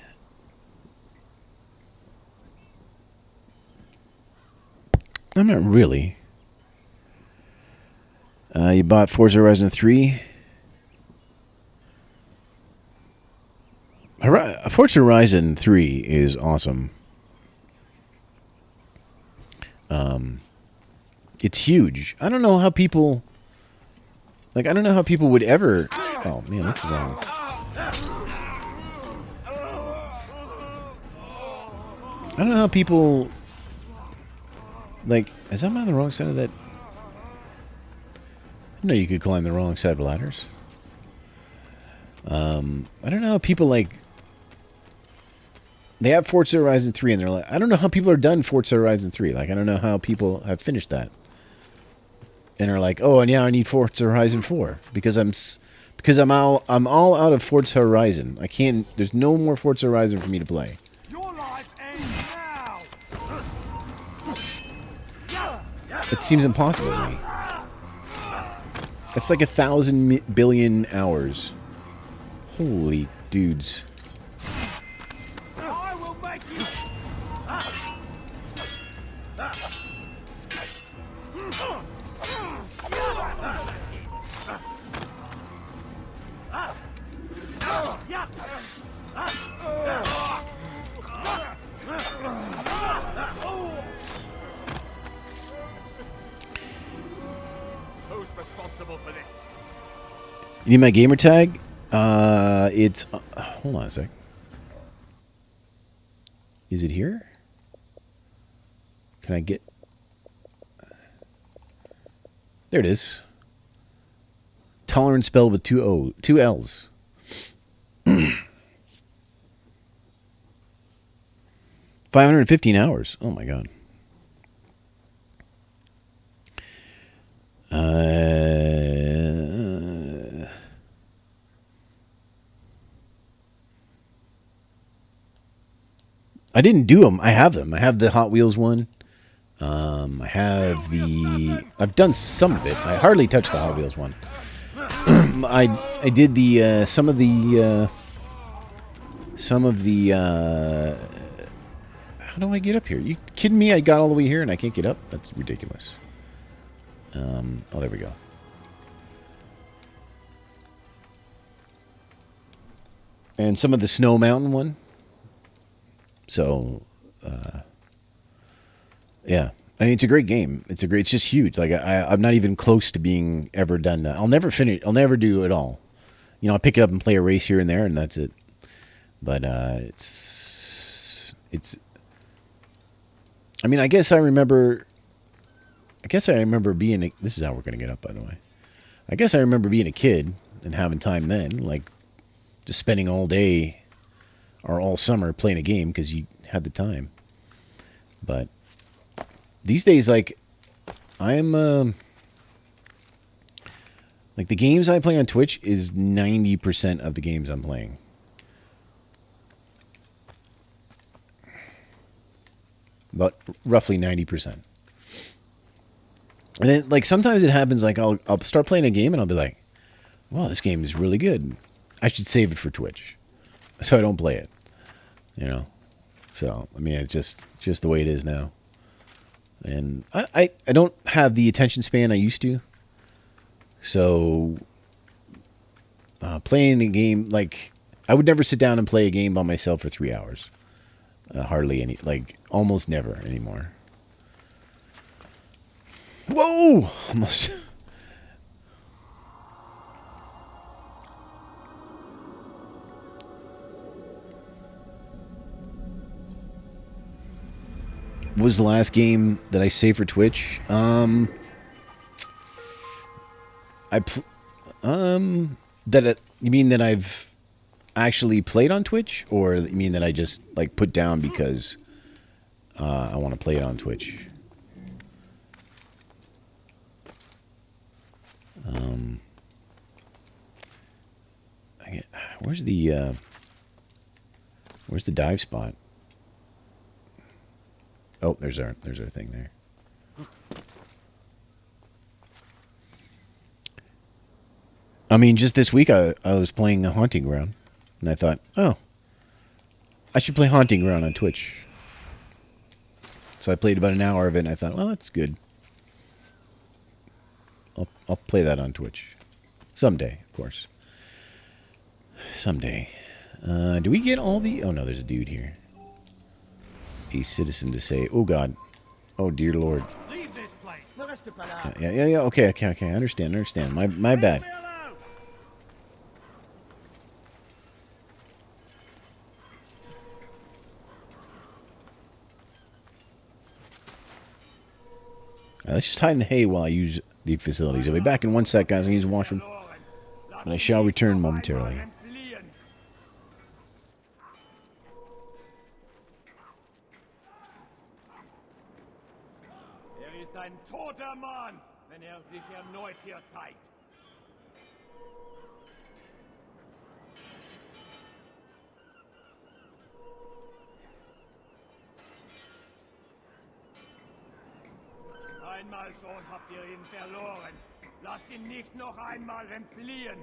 I'm not really. You bought Forza Horizon 3? Forza Horizon 3 is awesome. It's huge. I don't know how people... Like, I don't know how people would ever... Oh, man, that's wrong. I don't know how people... Like, is that on the wrong side of that? I know you could climb the wrong side of ladders. I don't know how people, like... They have Forza Horizon 3 and they're like... I don't know how people are done Forza Horizon 3. Like, I don't know how people have finished that. And are like, oh, and yeah, I need Forza Horizon 4 because I'm all out of Forza Horizon. I can't. There's no more Forza Horizon for me to play. Your life ends now. It seems impossible to me. That's like 1,000 billion hours. Holy dudes. I will make you. Who's responsible for this? You need my gamer tag? It's... hold on a sec. Is it here? Can I get... There it is. Tolerance spelled with two L's. 515 hours. Oh my god. I didn't do them. I have them. I have the Hot Wheels one. I have the... I've done some of it. I hardly touched the Hot Wheels one. I did the some of the how do I get up here? You kidding me? I got all the way here and I can't get up? That's ridiculous. Oh, there we go. And some of the Snow Mountain one. So, yeah. I mean, it's a great game. It's just huge. Like, I'm not even close to being ever done that. I'll never finish. I'll never do it all. You know, I'll pick it up and play a race here and there, and that's it. But, it's... I mean, I guess I remember being this is how we're going to get up, by the way. I guess I remember being a kid and having time then, like, just spending all day or all summer playing a game because you had the time. But these days, like, I'm, like, the games I play on Twitch is 90% of the games I'm playing. About roughly 90%. And then, like, sometimes it happens, like, I'll start playing a game and I'll be like, wow, this game is really good. I should save it for Twitch. So I don't play it. You know? So, I mean, it's just the way it is now. And I don't have the attention span I used to. So, playing a game, like, I would never sit down and play a game by myself for 3 hours. Hardly any, like almost never anymore. Whoa! Almost. What was the last game that I saved for Twitch? You mean that I've actually played on Twitch, or you mean that I just like put down because I want to play it on Twitch? Where's the dive spot? Oh, there's our thing there. I mean, just this week I was playing a Haunting Ground, and I thought, oh, I should play Haunting Ground on Twitch. So I played about an hour of it, and I thought, well, that's good. I'll play that on Twitch someday, of course. Someday. Do we get all the? Oh no, there's a dude here. A citizen to say, oh God, oh dear Lord. Yeah. Okay. I understand. My bad. Let's just hide in the hay while I use the facilities. I'll be back in 1 sec, guys. I'll use the washroom, and I shall return momentarily. Ein toter Mann, wenn sich erneut hier zeigt. Einmal schon habt ihr ihn verloren. Lasst ihn nicht noch einmal entfliehen.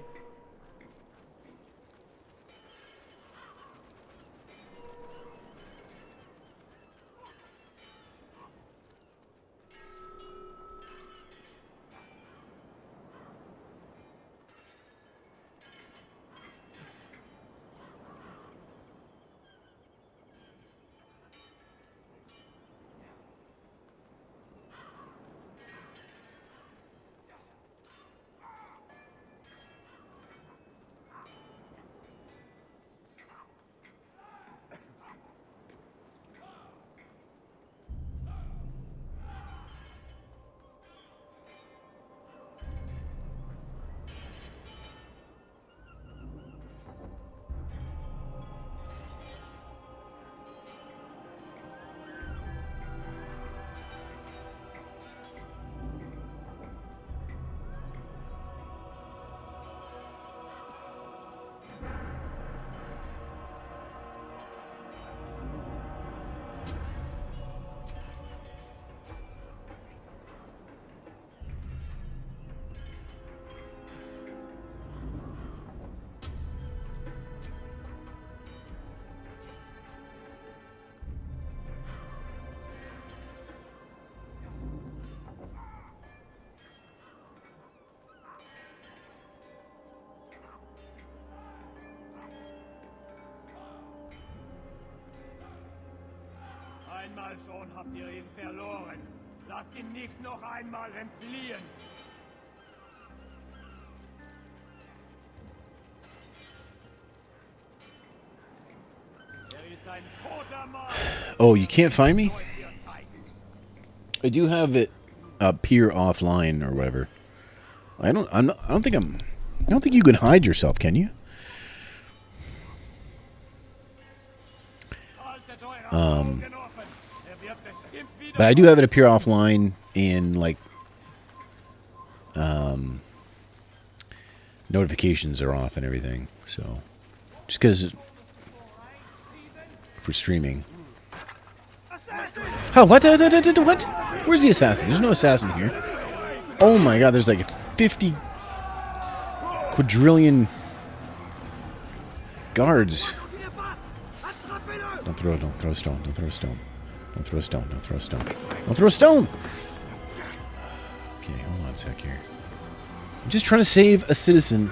Einmal schon habt ihr ihn verloren. Lasst ihn nicht noch einmal entfliehen. Oh, you can't find me? I do have it up here offline or whatever. I don't think you can hide yourself, can you? But I do have it appear offline in like notifications are off and everything. So just because for streaming. Oh, what? What? Where's the assassin? There's no assassin here. Oh my God! There's like 50 quadrillion guards. Don't throw a stone. Don't throw a stone. Don't throw a stone. Don't throw a stone. Don't throw a stone! Okay, hold on a sec here. I'm just trying to save a citizen.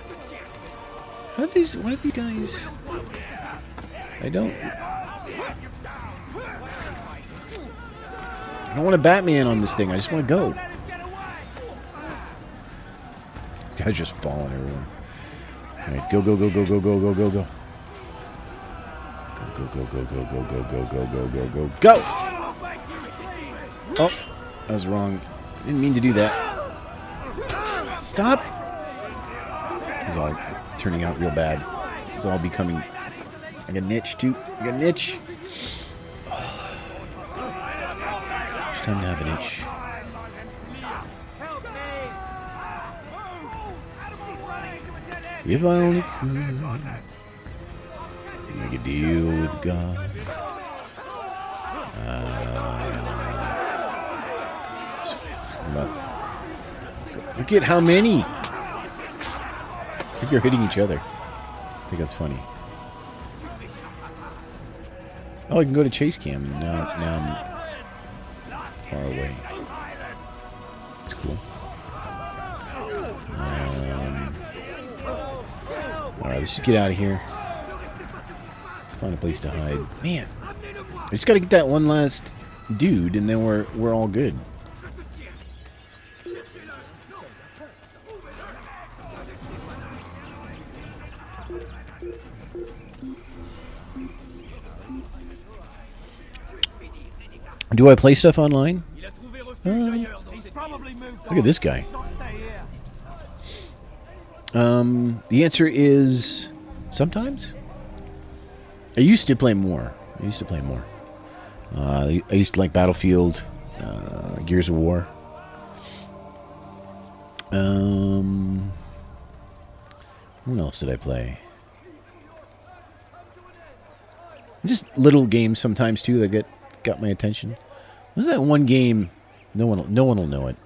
What are these guys? I don't... I don't want a Batman on this thing. I just want to go. This guy's just falling everywhere. All right, go, go, go, go, go, go, go, go, go. Go, go, go, go, go, go, go, go, go, go, go, go. Oh, that was wrong. Didn't mean to do that. Stop. It's all turning out real bad. It's all becoming like a niche, too. Like a niche. It's time to have an itch. If I only could make a deal with God. Look at how many. I think they're hitting each other. I think that's funny. Oh, I can go to chase cam. Now I'm far away. That's cool. Alright, let's just get out of here. Let's find a place to hide. Man, I just gotta get that one last dude, and then we're all good. Do I play stuff online? Look at this guy. The answer is sometimes. I used to play more. I used to like Battlefield, Gears of War. What else did I play? Just little games sometimes too that got my attention. Was that one game? No one will know it.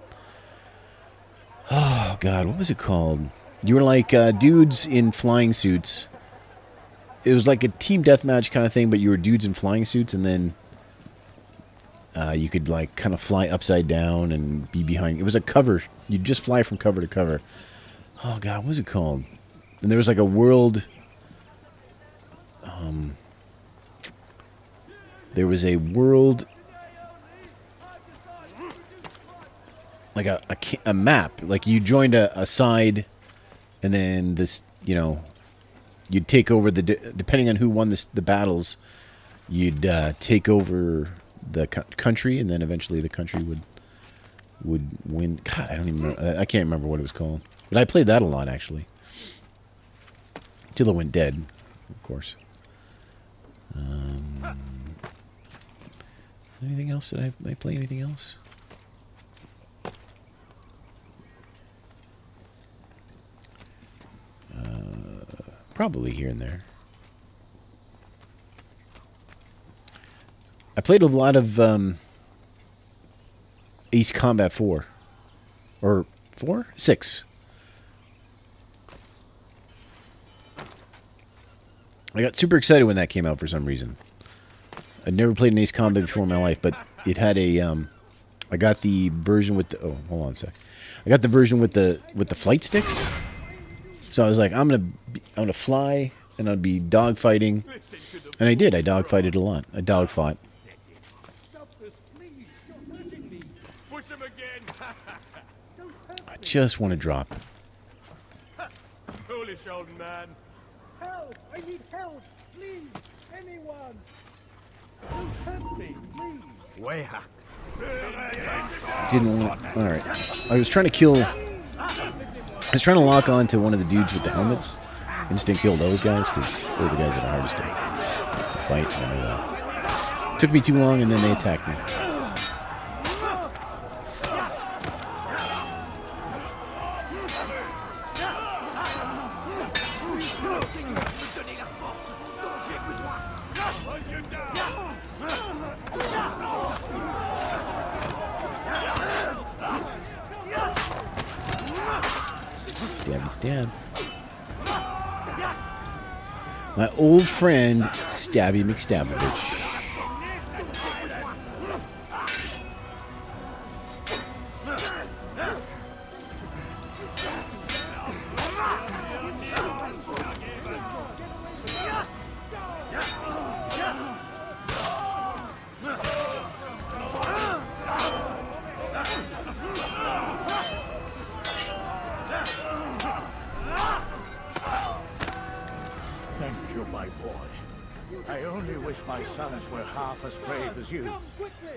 Oh God, what was it called? You were like dudes in flying suits. It was like a team deathmatch kind of thing, but you were dudes in flying suits, and then you could like kind of fly upside down and be behind. It was a cover. You'd just fly from cover to cover. Oh God, what was it called? And there was like a world. There was a world. Like a map. Like you joined a side. And then this, you'd take over depending on who won the battles, you'd take over the country, and then eventually the country would win. God, I don't even remember. I can't remember what it was called. But I played that a lot, actually. Till it went dead, of course. Anything else? Did I play anything else? Probably here and there. I played a lot of Ace Combat 4. Or 4? 6. I got super excited when that came out for some reason. I'd never played an Ace Combat before in my life, but it had a I got the version with the hold on a sec. I got the version with the flight sticks. So I was like, I'm gonna fly, and I'll be dogfighting, and I did. I dogfighted a lot. I dogfought. I just want to drop. Foolish old man. Help! I need help! Please! Anyone! Don't hurt me, please! Way Didn't want. All right. I was trying to kill. I was trying to lock on to one of the dudes with the helmets. Instant kill those guys because they're the guys that are hardest to fight. And, took me too long, and then they attacked me. Stabby stab. My old friend, Stabby McStabbovich. I only wish my sons were half as brave as you.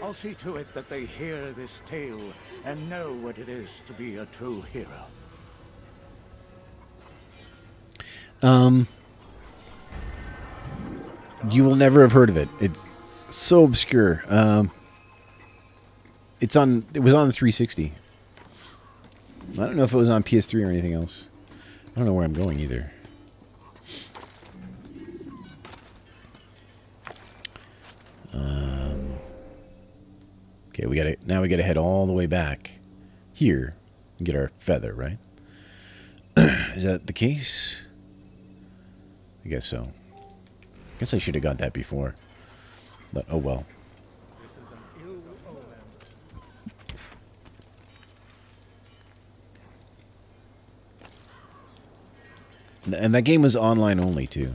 I'll see to it that they hear this tale and know what it is to be a true hero. You will never have heard of it. It's so obscure. It was on the 360. I don't know if it was on PS3 or anything else. I don't know where I'm going either. Okay, now we gotta head all the way back here and get our feather, right? Is that the case? I guess so. I guess I should have got that before. But oh well. And that game was online only too.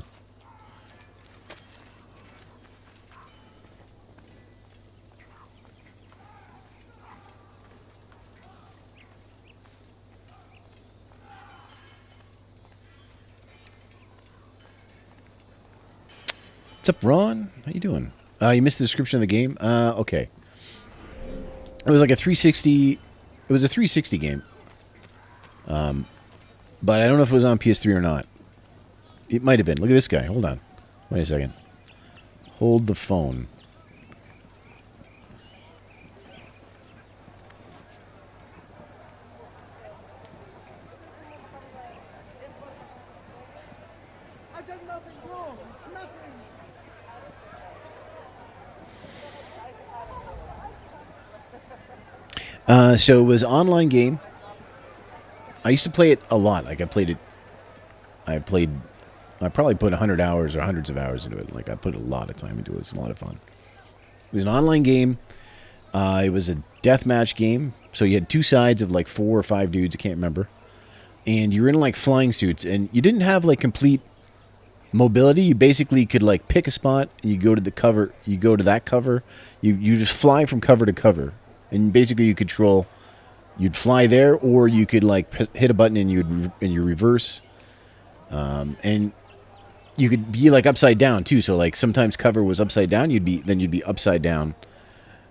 What's up, Ron? How you doing? You missed the description of the game? Okay. It was like a 360... It was a 360 game. But I don't know if it was on PS3 or not. It might have been. Look at this guy. Hold on. Wait a second. Hold the phone. I've done nothing wrong. Nothing. So it was an online game. I used to play it a lot. Like I probably put 100 hours or hundreds of hours into it. Like I put a lot of time into it. It was a lot of fun. It was an online game. It was a deathmatch game. So you had two sides of like 4 or 5 dudes. I can't remember. And you were in like flying suits. And you didn't have like complete mobility. You basically could like pick a spot. And you go to the cover. You go to that cover. You just fly from cover to cover. And basically you control... You'd fly there, or you could like hit a button and you reverse, and you could be like upside down too. So like sometimes cover was upside down, you'd be upside down,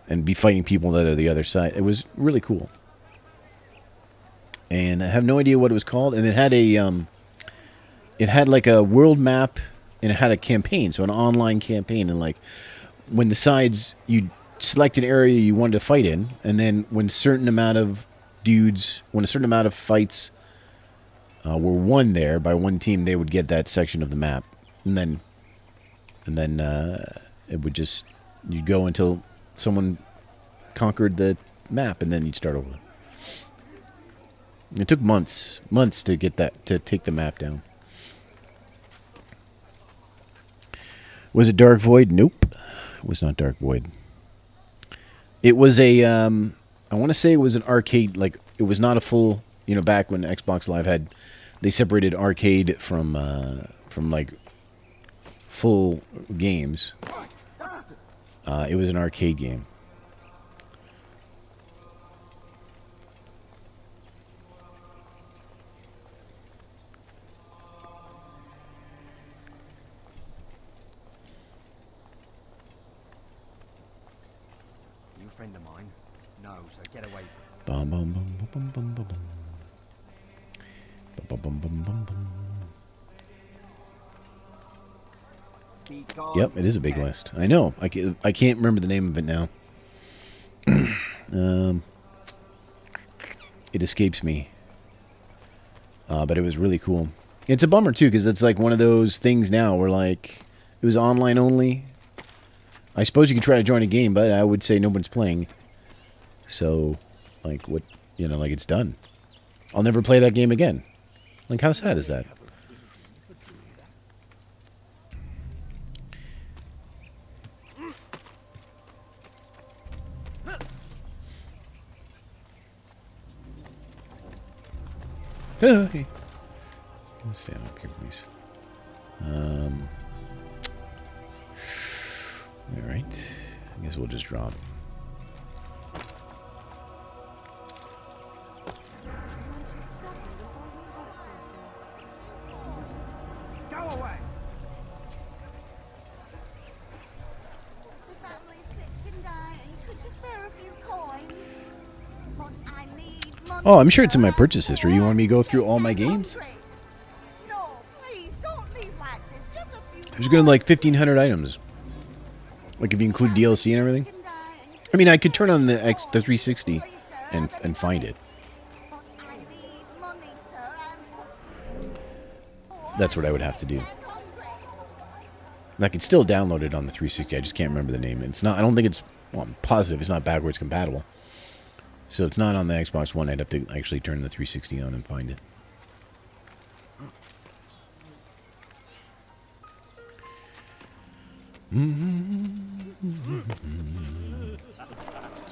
and be fighting people that are the other side. It was really cool, and I have no idea what it was called. And it had like a world map, and it had a campaign, so an online campaign, and like when the sides you select an area you wanted to fight in, and then when a certain amount of fights were won there by one team, they would get that section of the map, and then it would just you'd go until someone conquered the map, and then you'd start over. It took months to get that to take the map down. Was it Dark Void? Nope, it was not Dark Void. It was a I want to say it was an arcade, like it was not a full, back when Xbox Live they separated arcade from like full games. It was an arcade game. You a friend of mine? No, so get away. Bum bum bum bum bum bum bum. Bum bum bum bum bum. Yep, it is a big list. I know. I can't remember the name of it now. It escapes me. But it was really cool. It's a bummer too, because it's like one of those things now where like it was online only. I suppose you could try to join a game, but I would say no one's playing. So, like, what, like it's done. I'll never play that game again. Like, how sad is that? Hey. Stand up here, please. All right. I guess we'll just drop. Go away. Oh, I'm sure it's in my purchase history. You want me to go through all my games? No, please, don't leave like this. Just a few. There's good like 1,500 items. Like if you include DLC and everything. I mean, I could turn on the 360 and find it. That's what I would have to do. And I could still download it on the 360. I just can't remember the name. It's not. I don't think it's. Well, I'm positive it's not backwards compatible. So it's not on the Xbox One. I'd have to actually turn the 360 on and find it.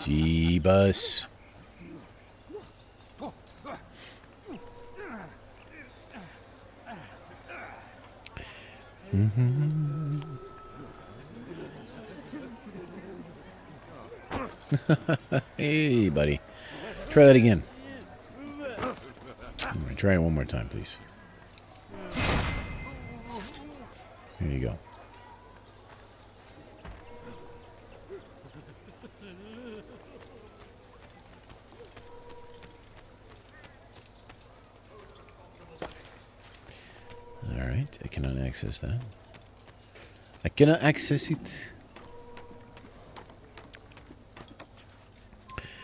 Jeebus. Hey, buddy. Try that again. Try it one more time, please. There you go. Alright, I cannot access that. I cannot access it.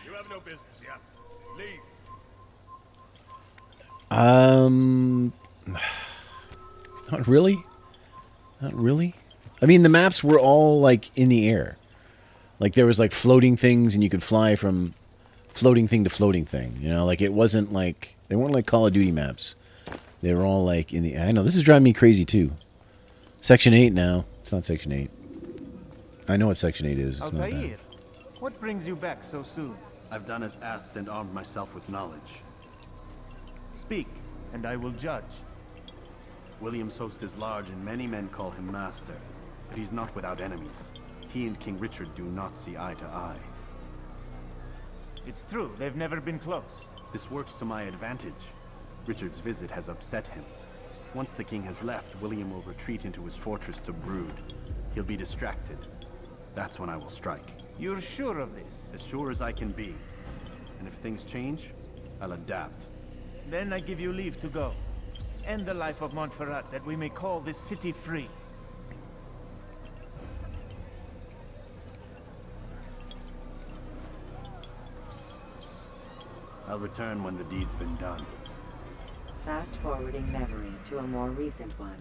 You have no business, yeah? Leave. Not really. Not really. I mean, the maps were all, like, in the air. Like, there was, like, floating things, and you could fly from floating thing to floating thing. You know, like, it wasn't, like... They weren't, like, Call of Duty maps. They were all, like, in the... I know, this is driving me crazy, too. Section 8 now. It's not Section 8. I know what Section 8 is. It's not that. What brings you back so soon? I've done as asked and armed myself with knowledge. Speak, and I will judge. William's host is large, and many men call him master. But he's not without enemies. He and King Richard do not see eye to eye. It's true, they've never been close. This works to my advantage. Richard's visit has upset him. Once the king has left, William will retreat into his fortress to brood. He'll be distracted. That's when I will strike. You're sure of this? As sure as I can be. And if things change, I'll adapt. Then I give you leave to go. End the life of Montferrat, that we may call this city free. I'll return when the deed's been done. Fast-forwarding memory to a more recent one.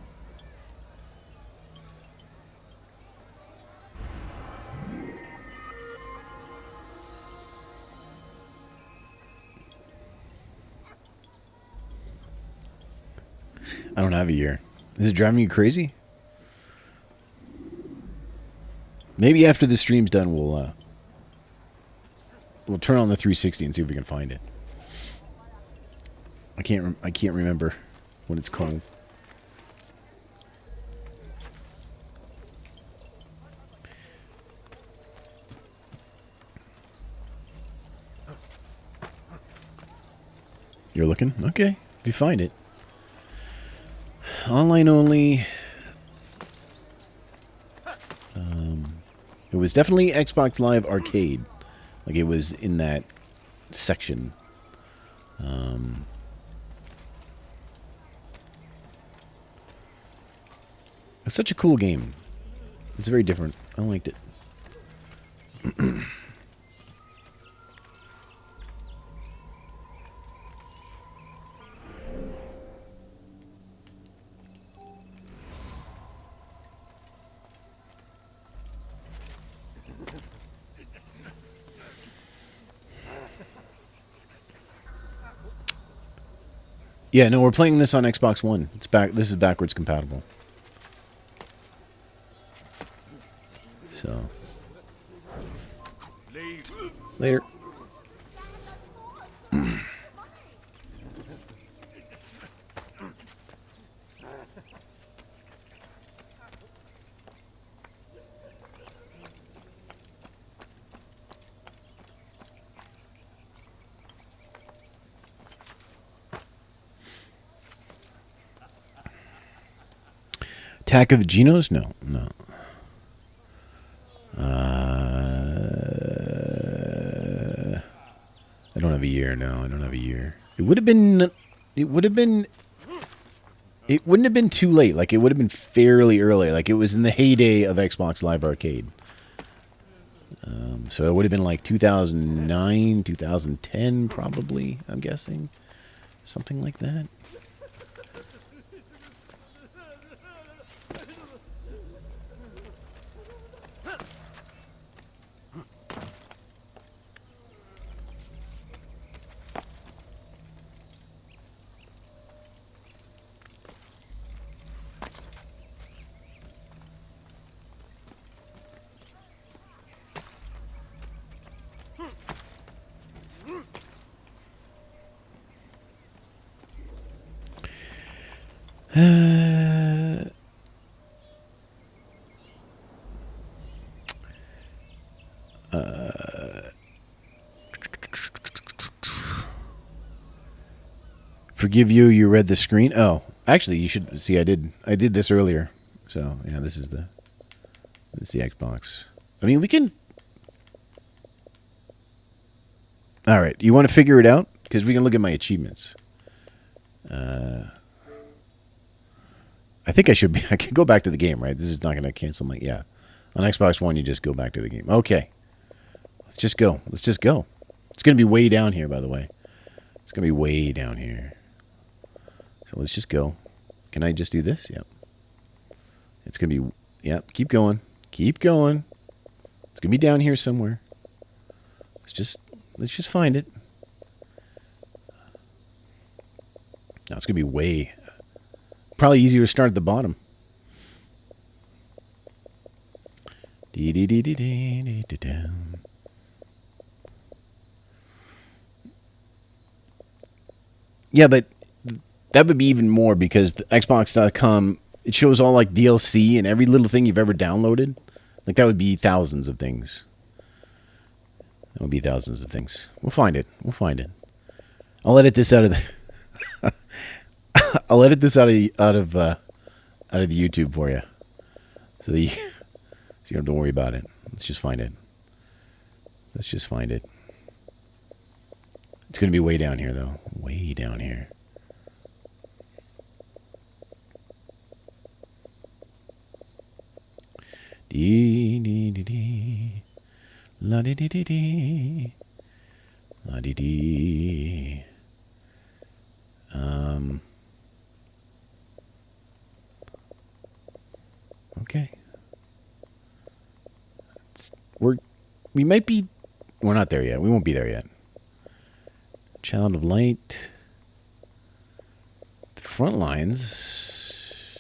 I don't have a year. Is it driving you crazy? Maybe after the stream's done, we'll turn on the 360 and see if we can find it. I can't remember what it's called. You're looking? Okay. If you find it. Online only. It was definitely Xbox Live Arcade. Like, it was in that section. It's such a cool game. It's very different. I liked it. Yeah, no, we're playing this on Xbox One. It's back. This is backwards compatible. So. Later. Attack of the Genos? No, no. I don't have a year. No, I don't have a year. It would have been. It would have been. It wouldn't have been too late. Like, it would have been fairly early. Like, it was in the heyday of Xbox Live Arcade. So it would have been like 2009, 2010, probably. I'm guessing, something like that. Forgive you. You read the screen. Oh, actually, you should see. I did this earlier. So yeah, this is the Xbox. I mean, we can. All right. You want to figure it out? Because we can look at my achievements. I think I should be. I can go back to the game, right? This is not going to cancel my. Yeah. On Xbox One, you just go back to the game. Okay. Let's just go. Let's just go. It's going to be way down here, by the way. It's going to be way down here. So let's just go. Can I just do this? Yep. It's going to be. Yep. Keep going. Keep going. It's going to be down here somewhere. Let's just find it. Now it's going to be way. Probably easier to start at the bottom. Yeah, but that would be even more because the Xbox.com, it shows all like DLC and every little thing you've ever downloaded. Like that would be thousands of things. That would be thousands of things. We'll find it. We'll find it. I'll edit this out of the. I'll edit this out of the YouTube for you, so you don't have to worry about it. Let's just find it. Let's just find it. It's going to be way down here, though. Way down here. Dee dee dee dee, la dee dee dee dee, la dee dee. Okay. We might be. We're not there yet. We won't be there yet. Child of Light. The front lines.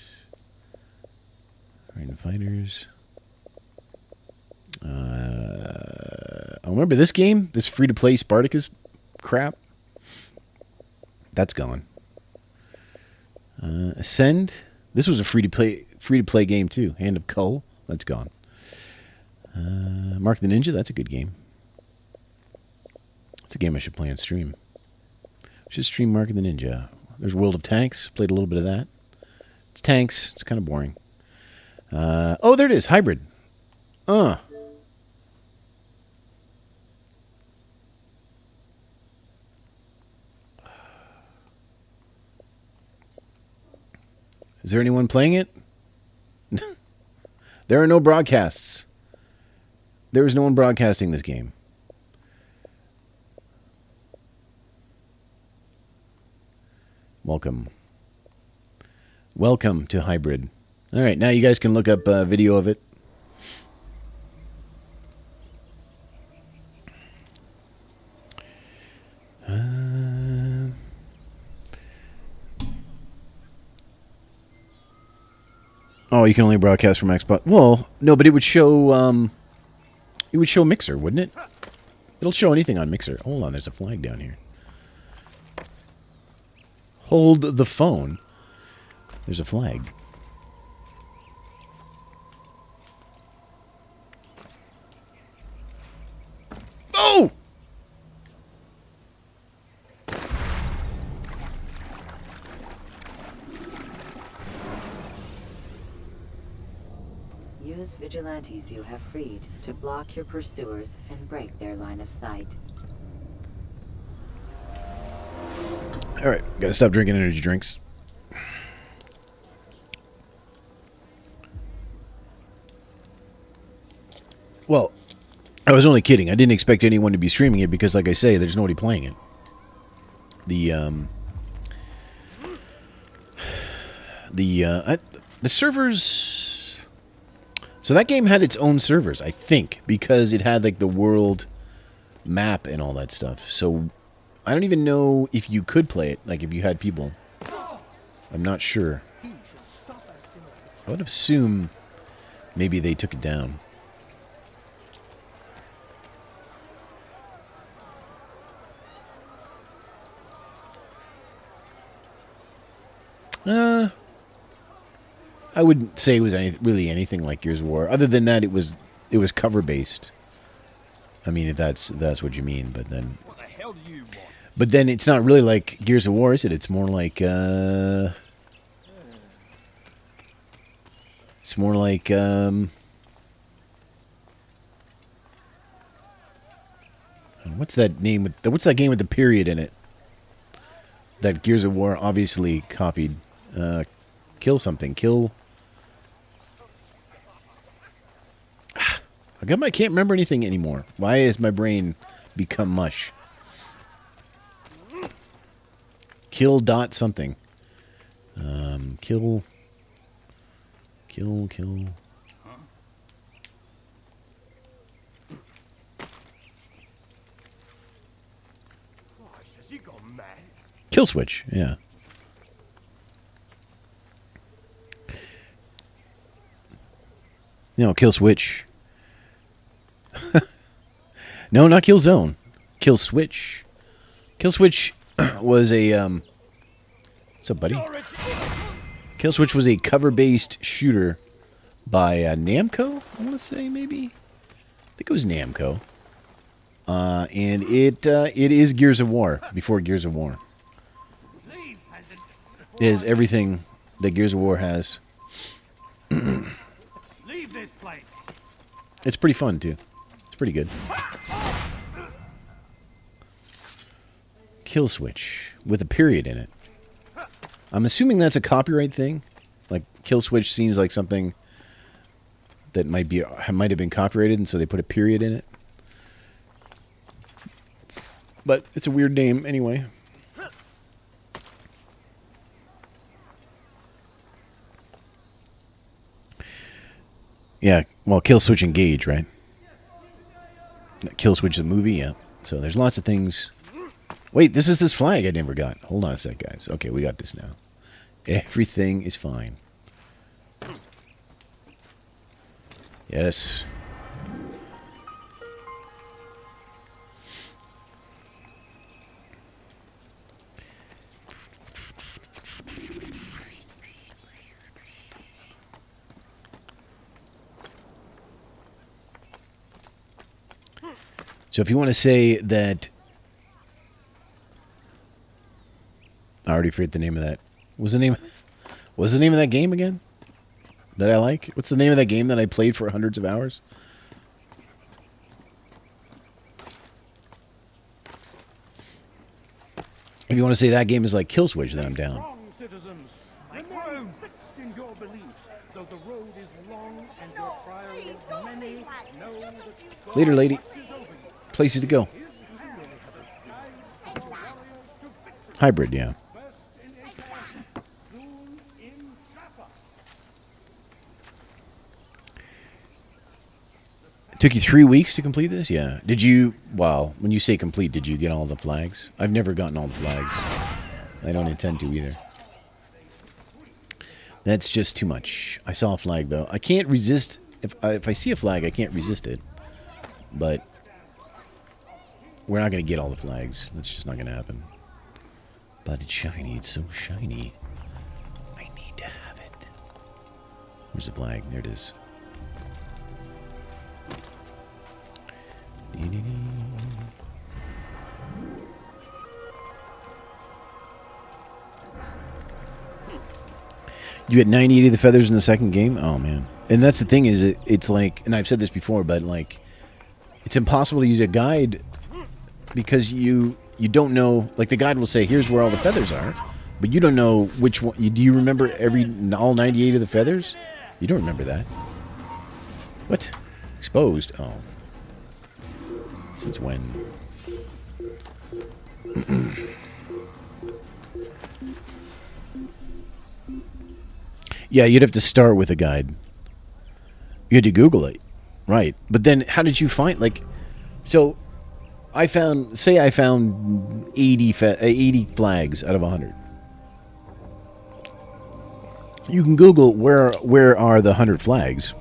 Freedom Fighters. I remember this game, this free-to-play Spartacus crap. That's gone. Ascend. This was a free-to-play game too. Hand of Cull. That's gone. Mark the Ninja. That's a good game. It's a game I should play on stream. I should stream Mark the Ninja. There's World of Tanks. Played a little bit of that. It's tanks. It's kind of boring. Oh, there it is. Hybrid. Is there anyone playing it? There are no broadcasts. There is no one broadcasting this game. Welcome. Welcome to Hybrid. All right, now you guys can look up a video of it. Oh, you can only broadcast from Xbox. Well, no, but it would show. It would show Mixer, wouldn't it? It'll show anything on Mixer. Hold on, there's a flag down here. Hold the phone. There's a flag. Oh! Use vigilantes you have freed to block your pursuers and break their line of sight. All right, gotta stop drinking energy drinks. Well, I was only kidding. I didn't expect anyone to be streaming it because, like I say, there's nobody playing it. The servers. So that game had its own servers, I think, because it had like the world map and all that stuff. So I don't even know if you could play it, like if you had people. I'm not sure. I would assume maybe they took it down. I wouldn't say it was really anything like Gears of War. Other than that, it was cover based. I mean, if that's what you mean, but then. What the hell do you want? But then it's not really like Gears of War, is it? It's more like it's more like what's that name with what's that game with the period in it? That Gears of War obviously copied. Kill something. Kill. I can't remember anything anymore. Why has my brain become mush? Kill dot something. Kill. Kill switch. Yeah. No, kill switch. No, not kill zone. Kill switch. Kill switch was a what's up, buddy? Kill switch was a cover-based shooter by Namco. I want to say maybe. I think it was Namco. And it is Gears of War before Gears of War. It is everything that Gears of War has. It's pretty fun, too. It's pretty good. Kill switch with a period in it. I'm assuming that's a copyright thing. Like, kill switch seems like something that might have been copyrighted, and so they put a period in it. But it's a weird name anyway. Yeah, well, Kill Switch Engage, right? Kill Switch the movie, yeah. So there's lots of things. Wait, this is this flag I never got. Hold on a sec, guys. Okay, we got this now. Everything is fine. Yes. So if you want to say that, I already forget the name of that. What's the name of that game again? That I like? What's the name of that game that I played for hundreds of hours? If you want to say that game is like Kill Switch, then I'm down. Citizens, remain fixed in your beliefs, though the road is long and your trials many. Know that Later, lady. Places to go. Hybrid, yeah. It took you 3 weeks to complete this? Yeah. Did you, well, when you say complete, did you get all the flags? I've never gotten all the flags. I don't intend to either. That's just too much. I saw a flag, though. I can't resist. If I see a flag, I can't resist it. But we're not going to get all the flags. That's just not going to happen. But it's shiny. It's so shiny. I need to have it. Where's the flag? There it is. You get 98 of the feathers in the second game? Oh, man. And that's the thing is, it's like, and I've said this before, but like, it's impossible to use a guide because you don't know. Like the guide will say, "Here's where all the feathers are," but you don't know which one. Do you remember all 98 of the feathers? You don't remember that. What? Exposed? Oh. Since when? Yeah, you'd have to start with a guide. You had to Google it. Right. But then how did you find, like, so I found 80 flags out of 100. You can Google where are the 100 flags.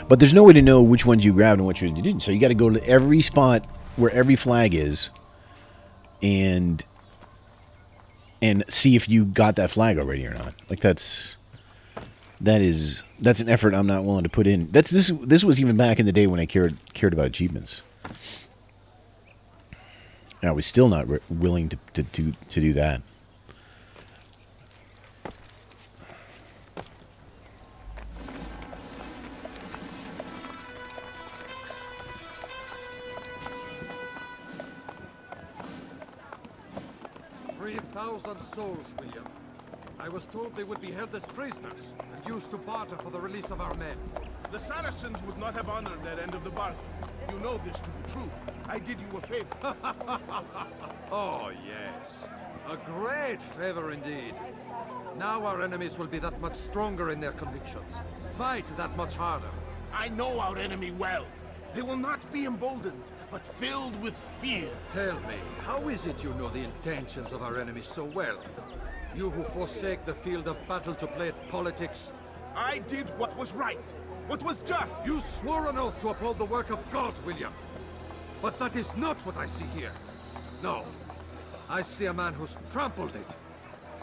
But there's no way to know which ones you grabbed and which ones you didn't. So you got to go to every spot where every flag is and see if you got that flag already or not. Like that's an effort I'm not willing to put in. This was even back in the day when I cared about achievements. I was still not willing to do that. Souls, William. I was told they would be held as prisoners and used to barter for the release of our men. The Saracens would not have honored their end of the bargain. You know this to be true. I did you a favor. Oh, yes. A great favor indeed. Now our enemies will be that much stronger in their convictions. Fight that much harder. I know our enemy well. They will not be emboldened, but filled with fear. Tell me, how is it you know the intentions of our enemies so well? You who forsake the field of battle to play at politics? I did what was right, what was just. You swore an oath to uphold the work of God, William. But that is not what I see here. No, I see a man who's trampled it.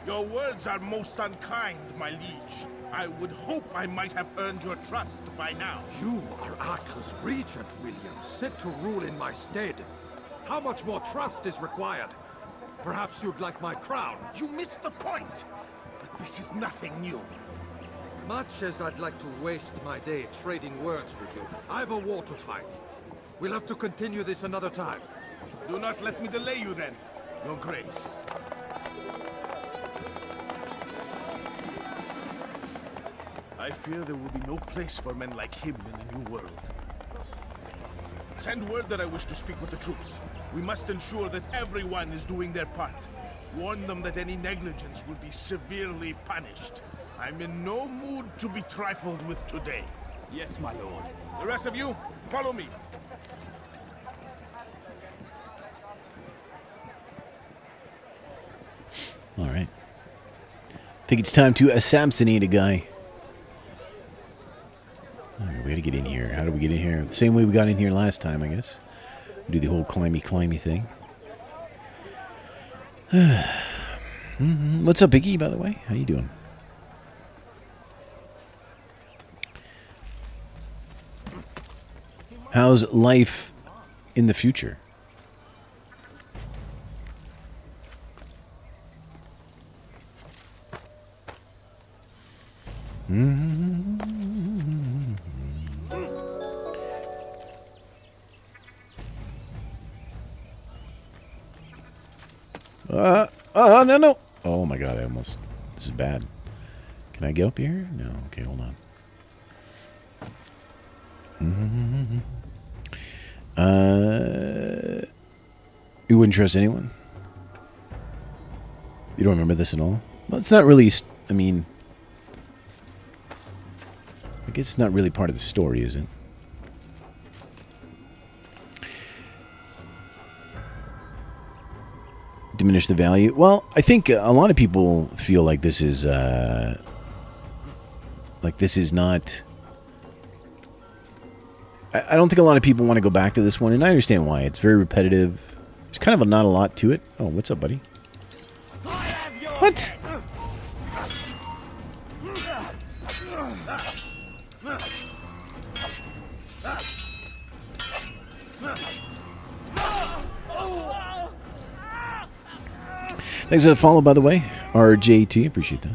Your words are most unkind, my liege. I would hope I might have earned your trust by now. You are Acre's regent, William, set to rule in my stead. How much more trust is required? Perhaps you'd like my crown. You missed the point. But this is nothing new. Much as I'd like to waste my day trading words with you, I've a war to fight. We'll have to continue this another time. Do not let me delay you then, Your Grace. I fear there will be no place for men like him in the New World. Send word that I wish to speak with the troops. We must ensure that everyone is doing their part. Warn them that any negligence will be severely punished. I'm in no mood to be trifled with today. Yes, my lord. The rest of you, follow me. All right. I think it's time to assassinate a guy. All right, we gotta get in here. How do we get in here? The same way we got in here last time, I guess. Do the whole climby thing. What's up, Iggy, by the way? How you doing? How's life in the future? No. Oh my god, this is bad. Can I get up here? No. Okay, hold on. You wouldn't trust anyone? You don't remember this at all? Well, it's not really, I mean, I guess it's not really part of the story, is it? Diminish the value? Well, I think a lot of people feel like this is not. I don't think a lot of people want to go back to this one, and I understand why. It's very repetitive. There's kind of not a lot to it. Oh, what's up, buddy? What? Thanks for the follow, by the way. RJT, appreciate that.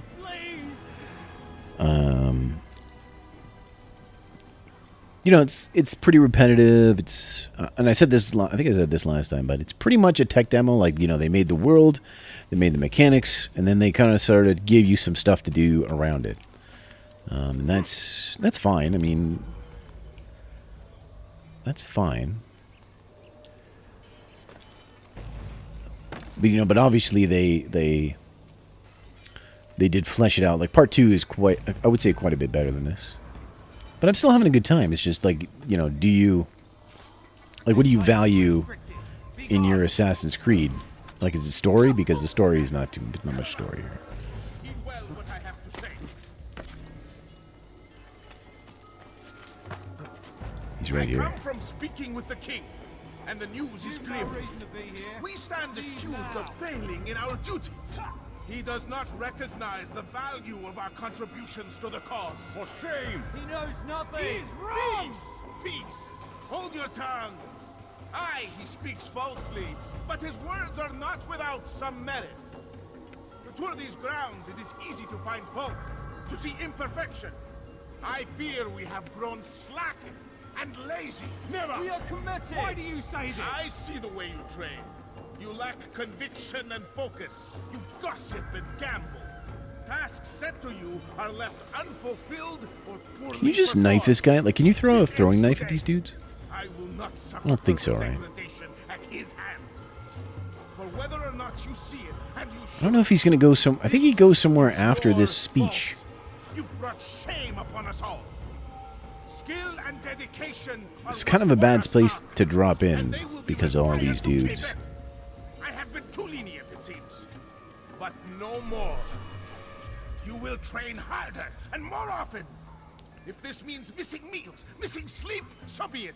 you know, it's pretty repetitive. It's and I said this, I think I said this last time, but it's pretty much a tech demo. Like, you know, they made the world, they made the mechanics, and then they kind of sort of give you some stuff to do around it. And that's fine. I mean, that's fine. But, you know, but obviously they did flesh it out. Like part 2 is quite, I would say, quite a bit better than this. But I'm still having a good time. It's just like, you know, do you, like, what do you value in your Assassin's Creed? Like, is it story? Because the story is not much story here. He's right here. I come from speaking with the king, and the news is grim. We stand accused of failing in our duties. He does not recognize the value of our contributions to the cause. For shame! He knows nothing! He's wrong! Peace! Peace! Hold your tongues! Aye, he speaks falsely, but his words are not without some merit. To tour these grounds, it is easy to find fault, to see imperfection. I fear we have grown slack and lazy. Never! We are committed! Why do you say this? I see the way you train. You lack conviction and focus. You gossip and gamble. Tasks set to you are left unfulfilled or poorly. Can you just knife this guy? Like, can you throw a throwing knife at these dudes? I will not suffer I don't think so, right? at his hands. For whether or not you see it, and you I don't know if he's going to go some... I think he goes somewhere after this speech. You've brought shame upon us all. Skill and dedication. It's kind of a bad place to drop in because of all these dudes. I have been too lenient, it seems. But no more. You will train harder and more often. If this means missing meals, missing sleep, so be it.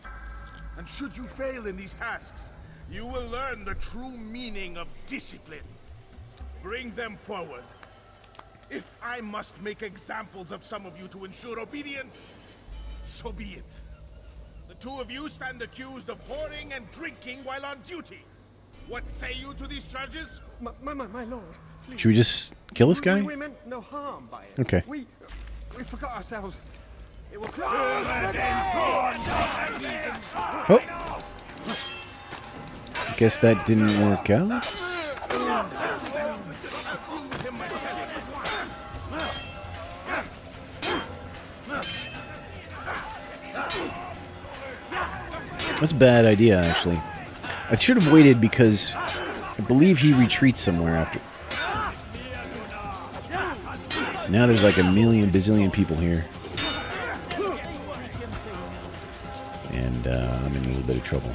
And should you fail in these tasks, you will learn the true meaning of discipline. Bring them forward. If I must make examples of some of you to ensure obedience, so be it. The two of you stand accused of whoring and drinking while on duty. What say you to these charges? My lord, please. Should we just kill this guy? We meant no harm by it. Okay. We forgot ourselves. It will Oh. Guess that didn't work out. That's a bad idea, actually. I should have waited because I believe he retreats somewhere after. Now there's like a million bazillion people here. And I'm in a little bit of trouble.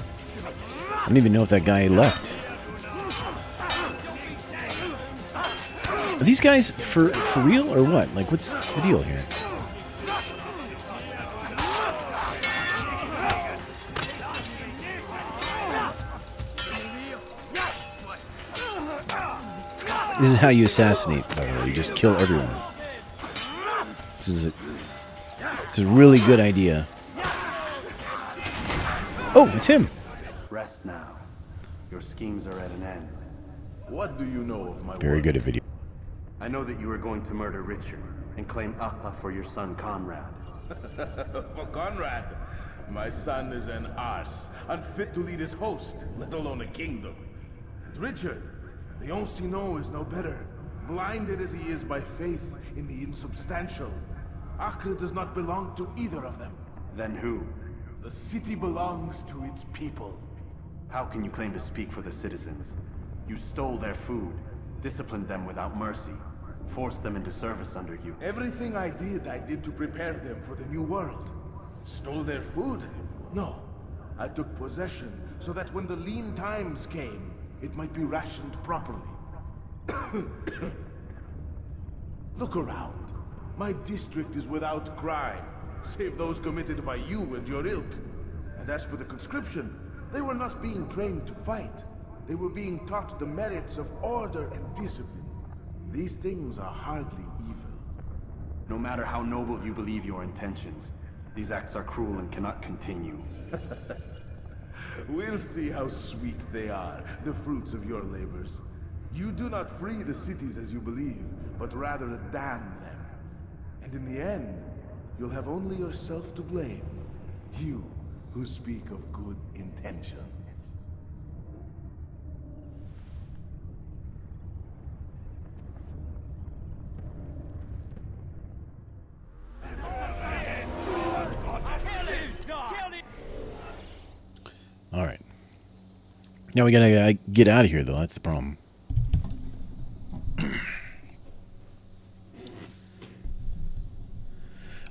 I don't even know if that guy left. Are these guys for real or what? Like, what's the deal here? This is how you assassinate, by the way. You just kill everyone. This is a really good idea. Oh, it's him. Rest now. Your schemes are at an end. What do you know of my Very good at video. I know that you are going to murder Richard and claim Acla for your son Conrad. For Conrad, my son is an arse, unfit to lead his host, let alone a kingdom. And Richard, the Ancino is no better, blinded as he is by faith in the insubstantial. Acre does not belong to either of them. Then who? The city belongs to its people. How can you claim to speak for the citizens? You stole their food, disciplined them without mercy, forced them into service under you. Everything I did to prepare them for the new world. Stole their food? No. I took possession so that when the lean times came, it might be rationed properly. Look around. My district is without crime, save those committed by you and your ilk. And as for the conscription, they were not being trained to fight. They were being taught the merits of order and discipline. These things are hardly evil. No matter how noble you believe your intentions, these acts are cruel and cannot continue. We'll see how sweet they are, the fruits of your labors. You do not free the cities as you believe, but rather damn them. And in the end, you'll have only yourself to blame. You who speak of good intentions. All right. Now we gotta get out of here, though. That's the problem.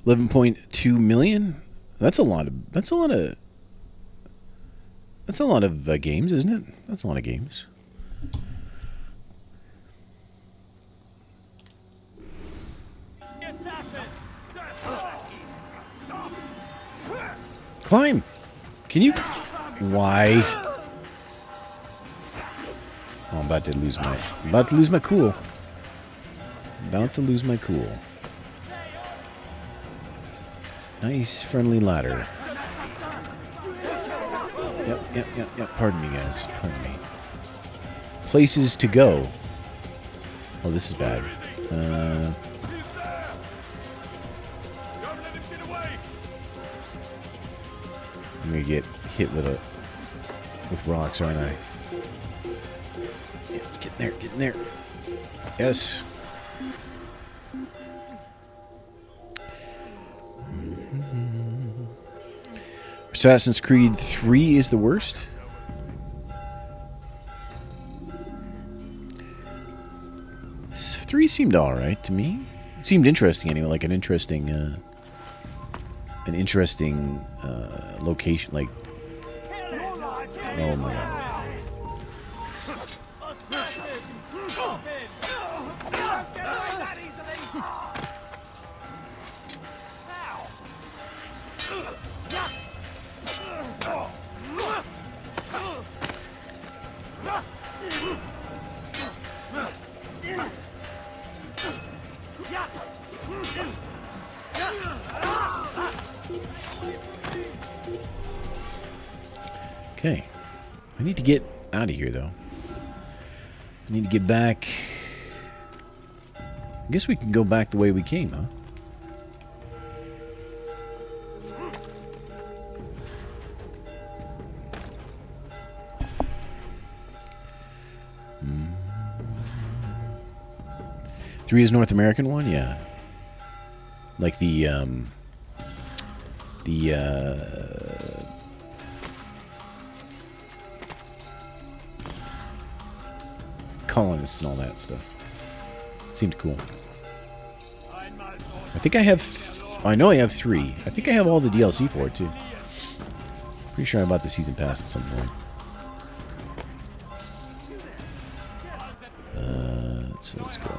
$11.2 million. That's a lot of. That's a lot of. That's a lot of games, isn't it? That's a lot of games. Climb. Can you? Why? Oh, I'm about to lose my. About to lose my cool. About to lose my cool. Nice friendly ladder. Yep. Pardon me, guys. Pardon me. Places to go. Oh, this is bad. I'm gonna get hit with rocks, aren't I? Yeah, let's get in there. Get in there. Yes. Assassin's Creed 3 is the worst. Three seemed all right to me. It seemed interesting anyway, like an interesting location. Like, oh my god. Okay. I need to get out of here, though. I need to get back. I guess we can go back the way we came, huh? Three is North American one, yeah. Like the colonists and all that stuff. Seemed cool. I think I have. I know I have 3. I think I have all the DLC for it too. Pretty sure I bought the season pass at some point. So let's go.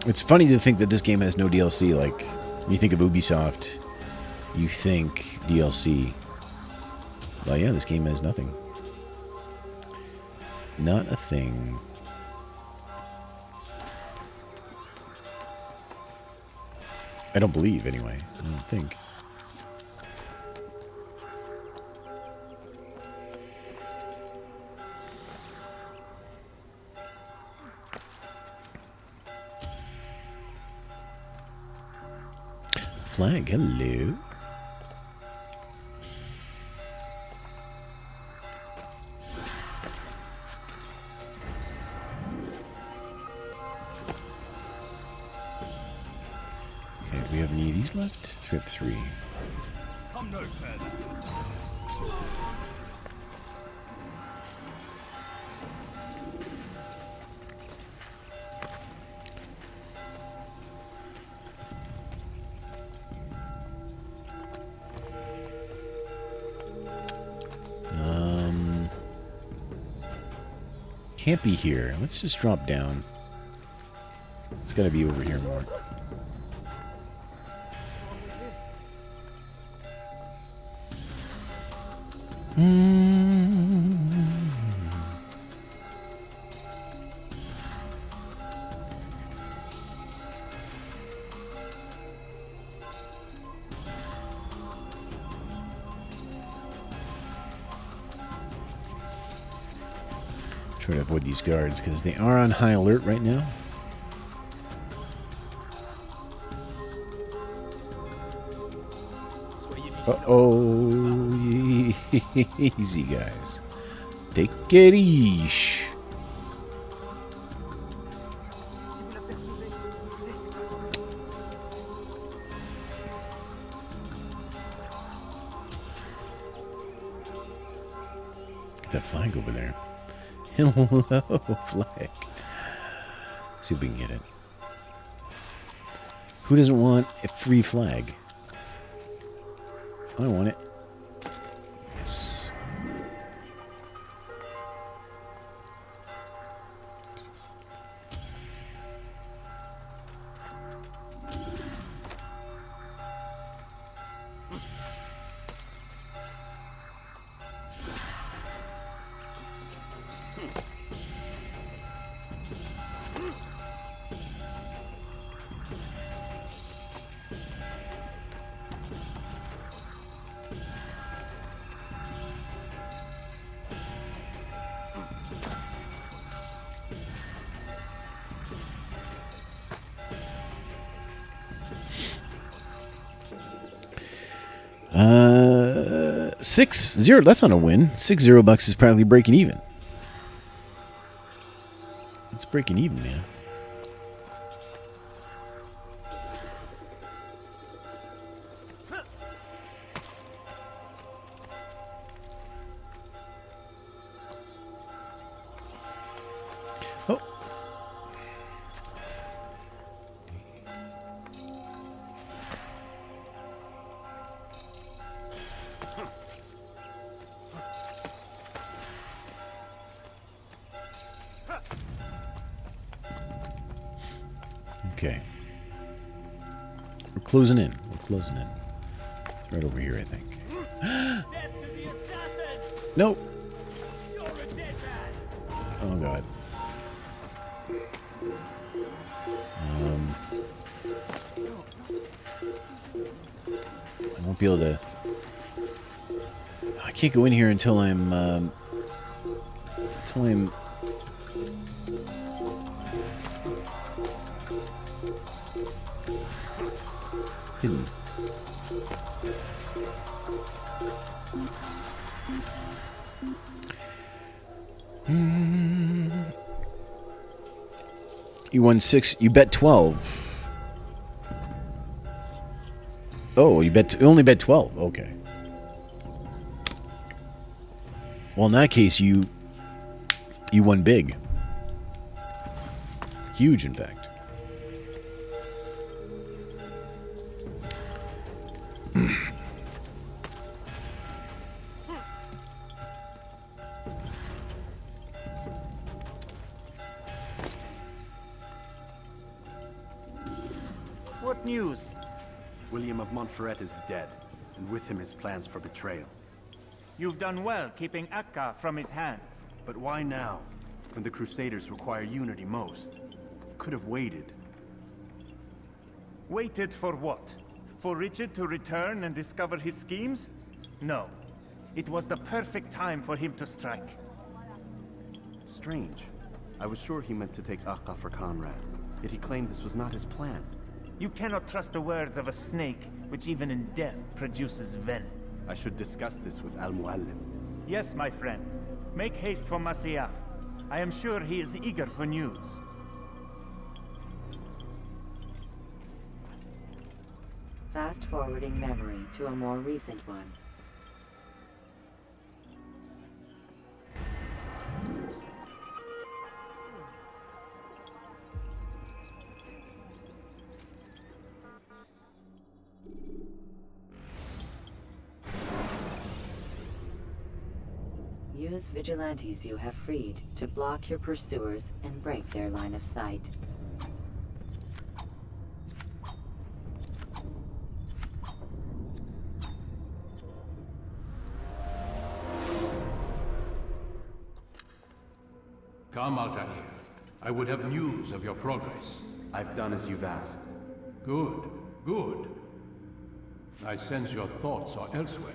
It's funny to think that this game has no DLC. Like, when you think of Ubisoft, you think DLC. Well, yeah, this game has nothing. Not a thing. I don't believe, anyway. I don't think. Flag, hello. Okay, do we have any of these left? 3. Come no further. Can't be here. Let's just drop down. It's got to be over here more. Try to avoid these guards because they are on high alert right now. Uh-oh. Easy, guys. Take it easy. Get that flag over there. Hello, flag. See if we can get it. Who doesn't want a free flag? I want it. Yes. $6-0. That's not a win. $6 is practically breaking even. It's breaking even, man. Oh. Okay. We're closing in. We're closing in. It's right over here, I think. Nope. Oh, God. I won't be able to... I can't go in here until I'm... hidden. You won 6. You bet 12. Oh, you only bet 12. Okay. Well, in that case, you won big. Huge, in fact. What news? William of Montferrat is dead, and with him his plans for betrayal. You've done well keeping Akka from his hands. But why now, when the Crusaders require unity most? Could have waited. Waited for what? For Richard to return and discover his schemes? No. It was the perfect time for him to strike. Strange. I was sure he meant to take Akka for Conrad, yet he claimed this was not his plan. You cannot trust the words of a snake, which even in death produces venom. I should discuss this with Al-Muallim. Yes, my friend. Make haste for Masyaf. I am sure he is eager for news. Fast-forwarding memory to a more recent one. Use vigilantes you have freed to block your pursuers and break their line of sight. Come, Altair. I would have news of your progress. I've done as you've asked. Good, good. I sense your thoughts are elsewhere.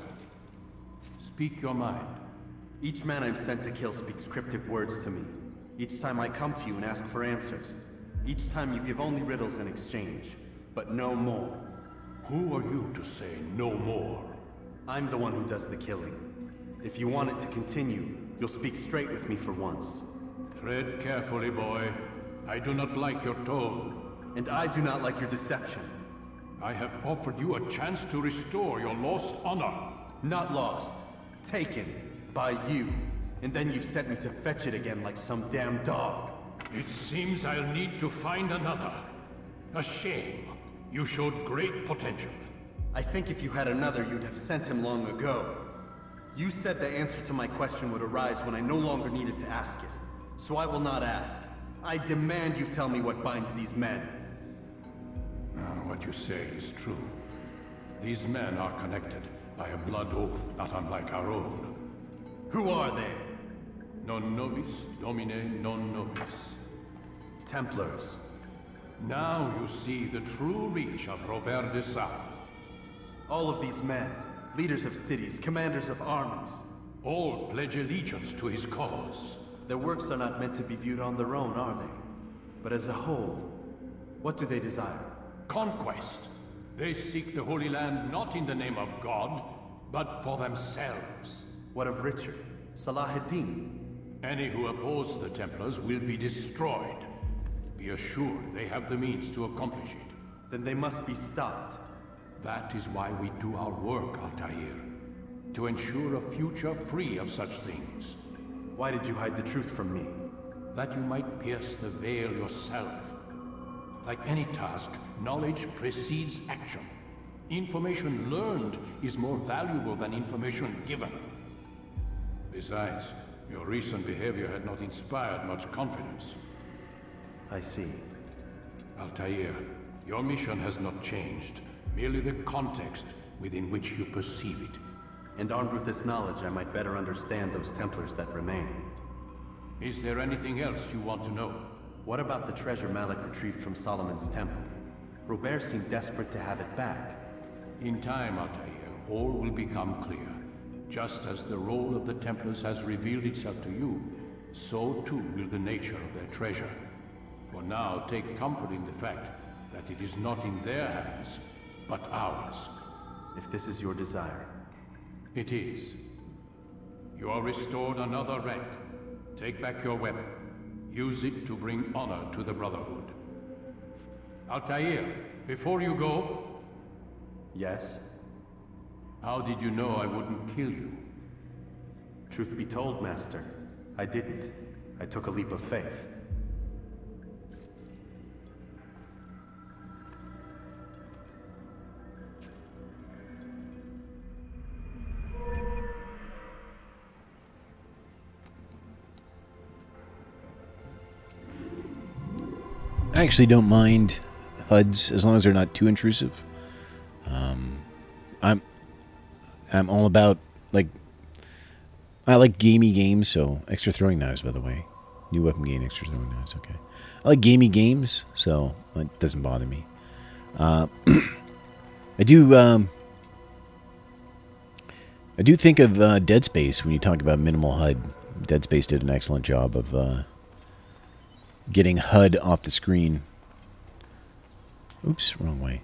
Speak your mind. Each man I'm sent to kill speaks cryptic words to me. Each time I come to you and ask for answers. Each time you give only riddles in exchange, but no more. Who are you to say no more? I'm the one who does the killing. If you want it to continue, you'll speak straight with me for once. Tread carefully, boy. I do not like your tone. And I do not like your deception. I have offered you a chance to restore your lost honor. Not lost. Taken. By you. And then you sent me to fetch it again like some damn dog. It seems I'll need to find another. A shame. You showed great potential. I think if you had another, you'd have sent him long ago. You said the answer to my question would arise when I no longer needed to ask it. So I will not ask. I demand you tell me what binds these men. What you say is true. These men are connected by a blood oath not unlike our own. Who are they? Non nobis, domine non nobis. Templars. Now you see the true reach of Robert de Sade. All of these men, leaders of cities, commanders of armies. All pledge allegiance to his cause. Their works are not meant to be viewed on their own, are they? But as a whole, what do they desire? Conquest. They seek the Holy Land not in the name of God, but for themselves. What of Richard? Salah ad-Din? Any who oppose the Templars will be destroyed. Be assured they have the means to accomplish it. Then they must be stopped. That is why we do our work, Altair. To ensure a future free of such things. Why did you hide the truth from me? That you might pierce the veil yourself. Like any task, knowledge precedes action. Information learned is more valuable than information given. Besides, your recent behavior had not inspired much confidence. I see. Altair, your mission has not changed. Merely the context within which you perceive it. And armed with this knowledge, I might better understand those Templars that remain. Is there anything else you want to know? What about the treasure Malik retrieved from Solomon's temple? Robert seemed desperate to have it back. In time, Altair, all will become clear. Just as the role of the Templars has revealed itself to you, so too will the nature of their treasure. For now, take comfort in the fact that it is not in their hands, but ours. If this is your desire. It is. You are restored another rank. Take back your weapon. Use it to bring honor to the Brotherhood. Altair, before you go... Yes? How did you know I wouldn't kill you? Truth be told, Master, I didn't. I took a leap of faith. I actually don't mind HUDs as long as they're not too intrusive. I'm all about, like, I like gamey games, so extra throwing knives, by the way. New weapon gain, extra throwing knives, okay. I like gamey games, so it doesn't bother me. I do think of Dead Space when you talk about minimal HUD. Dead Space did an excellent job of getting HUD off the screen. Oops, wrong way.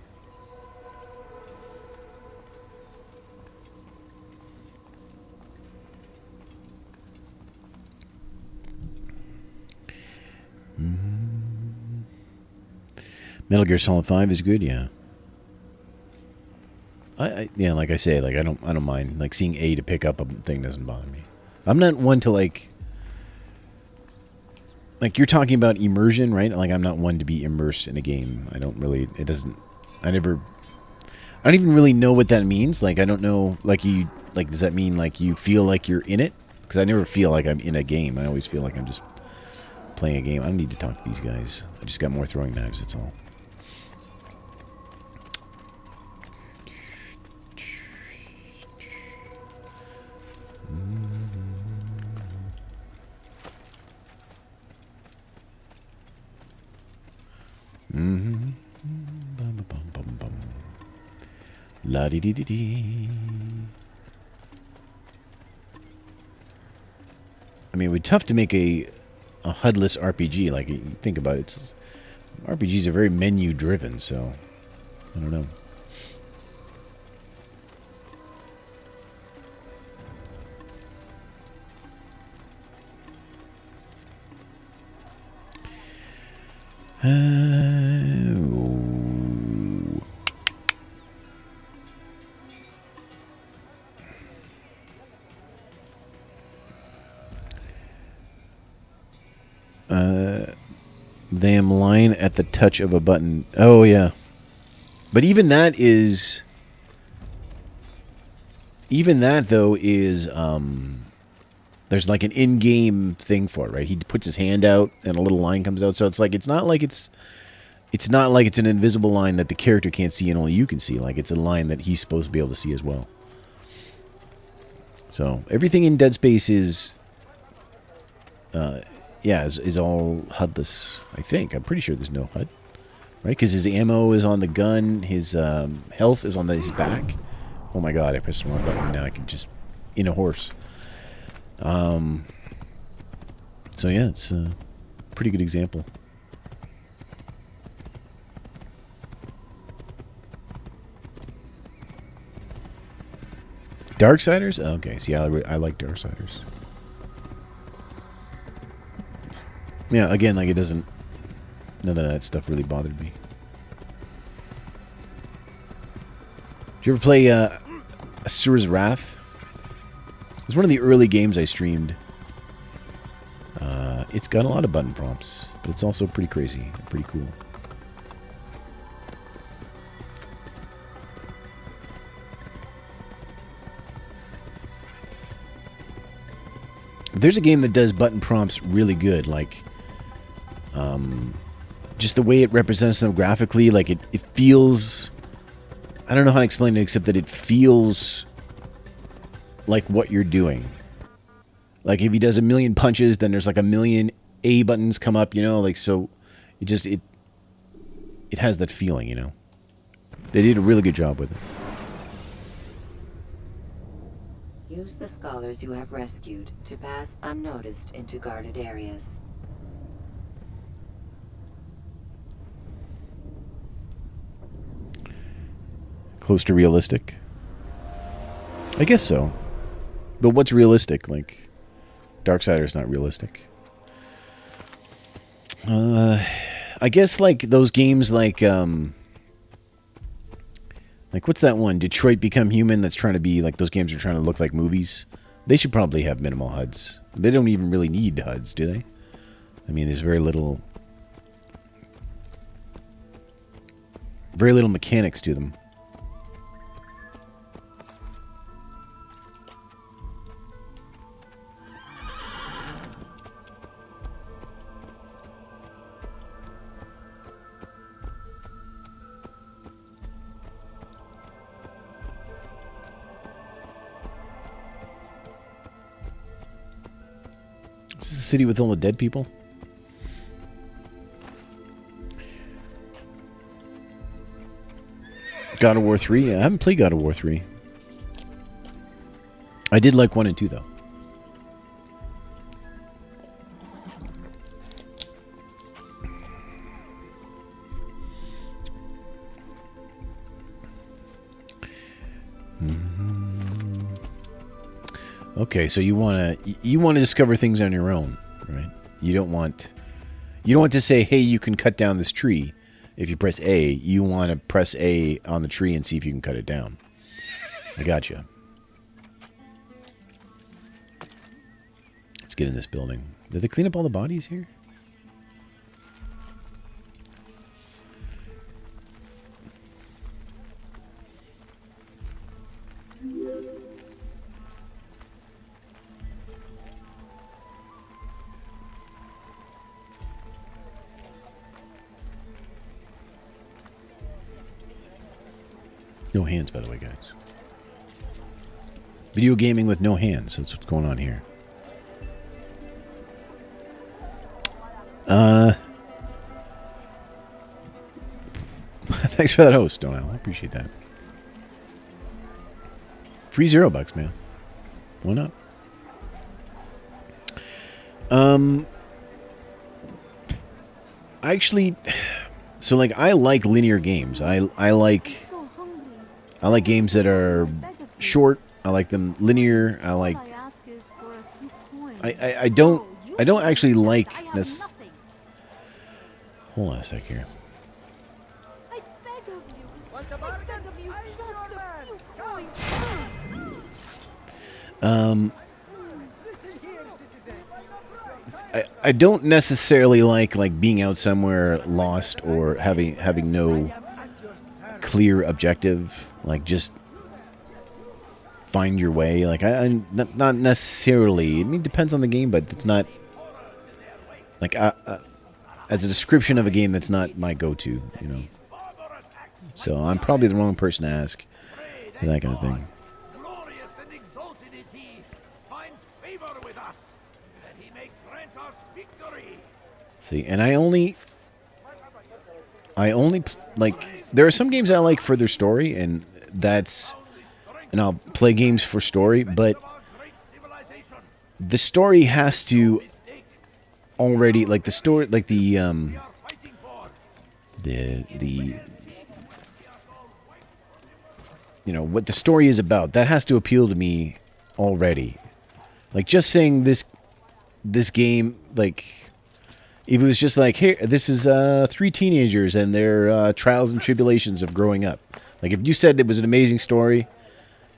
Metal Gear Solid 5 is good, yeah. Yeah, like I say, like I don't mind. Like seeing A to pick up a thing doesn't bother me. I'm not one to like you're talking about immersion, right? Like I'm not one to be immersed in a game. I don't even really know what that means. Like I don't know, does that mean like you feel like you're in it? Because I never feel like I'm in a game. I always feel like I'm just playing a game. I don't need to talk to these guys. I just got more throwing knives, that's all. La di di di di. I mean, it would be tough to make a a HUD-less RPG. Like, you think about it, RPGs are very menu-driven, so I don't know. They am line at the touch of a button. Oh, yeah. But even that is... Even that, though, is... there's like an in-game thing for it, right? He puts his hand out and a little line comes out. So it's like, it's not like it's an invisible line that the character can't see and only you can see. Like, it's a line that he's supposed to be able to see as well. So everything in Dead Space is... yeah, is all HUD-less, I think. I'm pretty sure there's no HUD. Right? Because his ammo is on the gun. His health is on his back. Oh my god, I pressed the wrong button. Now I can just... In a horse. So yeah, it's a pretty good example. Darksiders? Oh, okay, so yeah, I like Darksiders. Yeah, again, like, it doesn't... None of that stuff really bothered me. Did you ever play Asura's Wrath? It was one of the early games I streamed. It's got a lot of button prompts, but it's also pretty crazy and pretty cool. There's a game that does button prompts really good, like... just the way it represents them graphically, like it feels... I don't know how to explain it except that it feels like what you're doing. Like if he does a million punches, then there's like a million A buttons come up, you know, like so it just it has that feeling, you know. They did a really good job with it. Use the scholars you have rescued to pass unnoticed into guarded areas. Close to realistic? I guess so. But what's realistic? Like, Darksider's not realistic. I guess like those games like what's that one? Detroit Become Human that's trying to be like those games are trying to look like movies. They should probably have minimal HUDs. They don't even really need HUDs, do they? I mean, there's very little mechanics to them. Is this a city with all the dead people? God of War 3? I haven't played God of War 3. I did like 1 and 2, though. Okay, so you want to discover things on your own, right? You don't want to say, "Hey, you can cut down this tree." If you press A, you want to press A on the tree and see if you can cut it down. I gotcha. Let's get in this building. Did they clean up all the bodies here? No hands, by the way, guys. Video gaming with no hands. That's what's going on here. Thanks for that host, Donal. I appreciate that. Free $0, man. Why not? actually, so like I like linear games. I like games that are short. I like them linear. I don't actually like this. Hold on a sec here. I don't necessarily like being out somewhere lost or having no clear objective. Like just find your way. Like I not necessarily. I mean, it depends on the game, but it's not like as a description of a game, that's not my go-to. You know. So I'm probably the wrong person to ask for that kind of thing. See, and I only like, there are some games I like for their story, and I'll play games for story, but the story has to already, like the story, like the you know, what the story is about, that has to appeal to me already. Like, just saying this game, like, if it was just like, here, this is 3 teenagers and their trials and tribulations of growing up. Like, if you said it was an amazing story